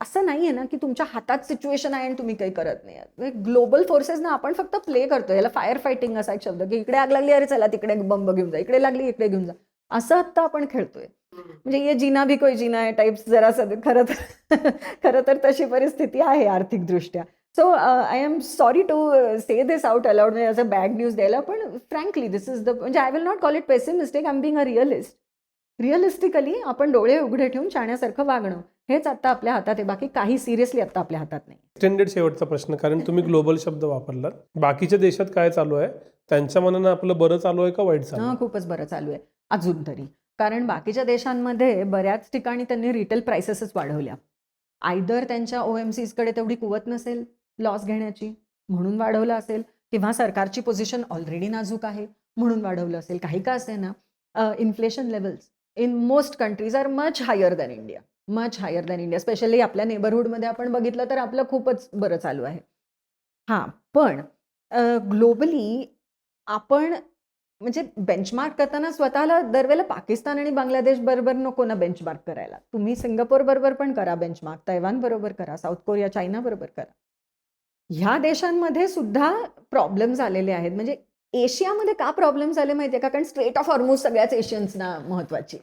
असं नाही आहे ना की तुमच्या हातात सिच्युएशन आहे आणि तुम्ही काही करत नाही. ग्लोबल फोर्सेस ना आपण फक्त प्ले करतो. याला फायर फायटिंग असा एक शब्द, की इकडे आग लागली, अरे चला तिकडे बंब घेऊन जा, इकडे लागली इकडे घेऊन जा, असं आत्ता आपण खेळतोय. म्हणजे ये जीना भी कोई जीना आहे टाईप्स जरा खरं तर तशी परिस्थिती आहे आर्थिकदृष्ट्या. So I am sorry to say this out aloud, म्हणजे ॲज अ बॅड न्यूज द्यायला, पण फ्रँकली दिस इज द, म्हणजे I will not call it pessimistic, I am being a realist. Realistically आपण डोळे उघडे ठेवून शाण्यासारखं वागणं हेच आता आपल्या हातात आहे. बाकी काही सिरियसली आता आपल्या हातात नाही. एक्सटेंडेड शेवटचा प्रश्न, कारण तुम्ही ग्लोबल शब्द वापरलात, बाकीच्या देशात काय चालू आहे? त्यांच्या मनानं आपलं बरं चालू आहे का वाईट चालू आहे? खूपच बरं चालू आहे अजून तरी. कारण बाकीच्या देशांमध्ये बऱ्याच ठिकाणी त्यांनी रिटेल प्राइसेसच वाढवल्या. आयदर त्यांच्या OMCsकडे तेवढी कुवत नसेल लॉस घेण्याची म्हणून वाढवलं असेल, किंवा सरकारची पोझिशन ऑलरेडी नाजूक आहे म्हणून वाढवलं असेल. काही का असे ना, inflation levels in most countries are much higher than India, much higher than India. Specially आपल्या नेबरहूडमध्ये आपण बघितलं तर आपलं खूपच बरं चालू आहे. हां, पण ग्लोबली आपण म्हणजे बेंचमार्क करताना स्वतःला दरवेळेला पाकिस्तान आणि बांगलादेश बरोबर नको ना बेंचमार्क करायला. तुम्ही सिंगापूर बरोबर पण करा बेंचमार्क, तैवान बरोबर करा, साऊथ कोरिया, चायना बरोबर करा. ह्या देशांमध्ये सुद्धा प्रॉब्लेम्स आलेले आहेत. म्हणजे एशियामध्ये का प्रॉब्लेम्स आले माहिती आहे का? कारण स्ट्रेट ऑफ हॉर्मुझ सगळ्याच एशियन्सना महत्वाची.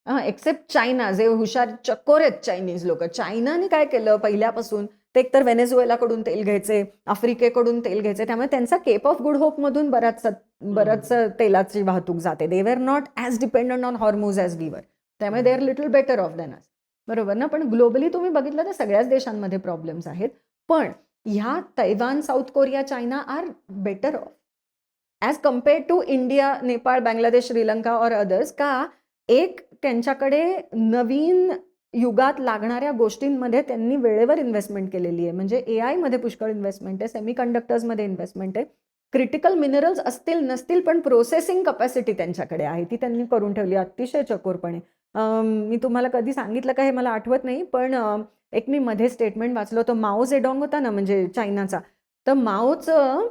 एक्सेप्ट चायना, जे हुशार चकोर आहेत चायनीज लोक. चायनाने काय केलं पहिल्यापासून, ते एकतर व्हेनेझुएलाकडून तेल घ्यायचे, आफ्रिकेकडून तेल घ्यायचे, त्यामुळे त्यांचा केप ऑफ गुड होपमधून बरंच तेलाची वाहतूक जाते. They were not as dependent on Hormuz as we were. त्यामुळे they are little better off than us, बरोबर ना? पण ग्लोबली तुम्ही बघितलं तर सगळ्याच देशांमध्ये प्रॉब्लेम्स आहेत. पण ह्या Taiwan, South Korea, China are better off as compared to India, Nepal, Bangladesh, Sri Lanka और अदर्स. का? एक त्यांच्याकडे नवीन युगात लागणाऱ्या गोष्टींमध्ये त्यांनी वेळेवर इन्व्हेस्टमेंट केलेली आहे. म्हणजे AI मध्ये पुष्कळ इन्व्हेस्टमेंट आहे, सेमीकंडक्टर्समध्ये इन्व्हेस्टमेंट आहे, क्रिटिकल मिनरल्स असतील नसतील पण प्रोसेसिंग कपॅसिटी त्यांच्याकडे आहे, ती त्यांनी करून ठेवली अतिशय चकोरपणे. मी तुम्हाला कधी सांगितलं का हे मला आठवत नाही, पण एक मी मध्ये स्टेटमेंट वाचलं होतं. माओ झेडॉंग होता ना, म्हणजे चायनाचा, तर माओचं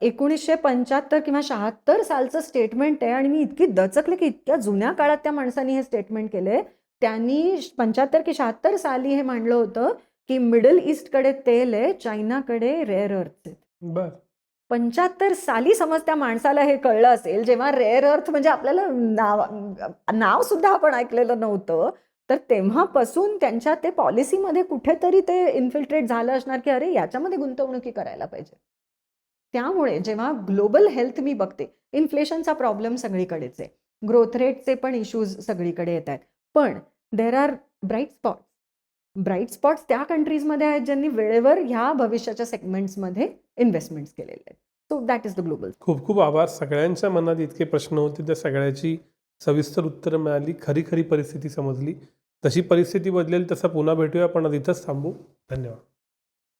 1975 किंवा 76 सालचं स्टेटमेंट आहे. आणि मी इतकी दचकले की इतक्या जुन्या काळात त्या माणसाने हे स्टेटमेंट केले. त्यांनी 75 की 76 साली हे मांडलं होतं की मिडल ईस्टकडे तेल आहे, चायनाकडे रेअर अर्थ आहे. बर. 75 साली समज त्या माणसाला हे कळलं असेल, जेव्हा रेअर अर्थ म्हणजे आपल्याला नाव सुद्धा आपण ऐकलेलं नव्हतं, तर तेव्हापासून त्यांच्या ते पॉलिसीमध्ये कुठेतरी ते इन्फिल्ट्रेट झालं असणार की अरे याच्यामध्ये गुंतवणुकी करायला पाहिजे. त्यामुळे जेव्हा ग्लोबल हेल्थ मी बघते, इन्फ्लेशनचा प्रॉब्लेम सगळीकडेच आहे, ग्रोथ रेटचे पण इश्यूज सगळीकडे येत आहेत, पण there are bright spots. Bright spots त्या कंट्रीजमध्ये आहेत ज्यांनी वेळेवर ह्या भविष्याच्या सेगमेंट्समध्ये इन्व्हेस्टमेंट्स केलेले आहेत. So that is the global. खूप खूप आभार. सगळ्यांच्या मनात इतके प्रश्न होते, त्या सगळ्याची सविस्तर उत्तरं मिळाली, खरी खरी परिस्थिती समजली. तशी परिस्थिती बदलेल तसं पुन्हा भेटूया, पण आज इथंच थांबू. धन्यवाद.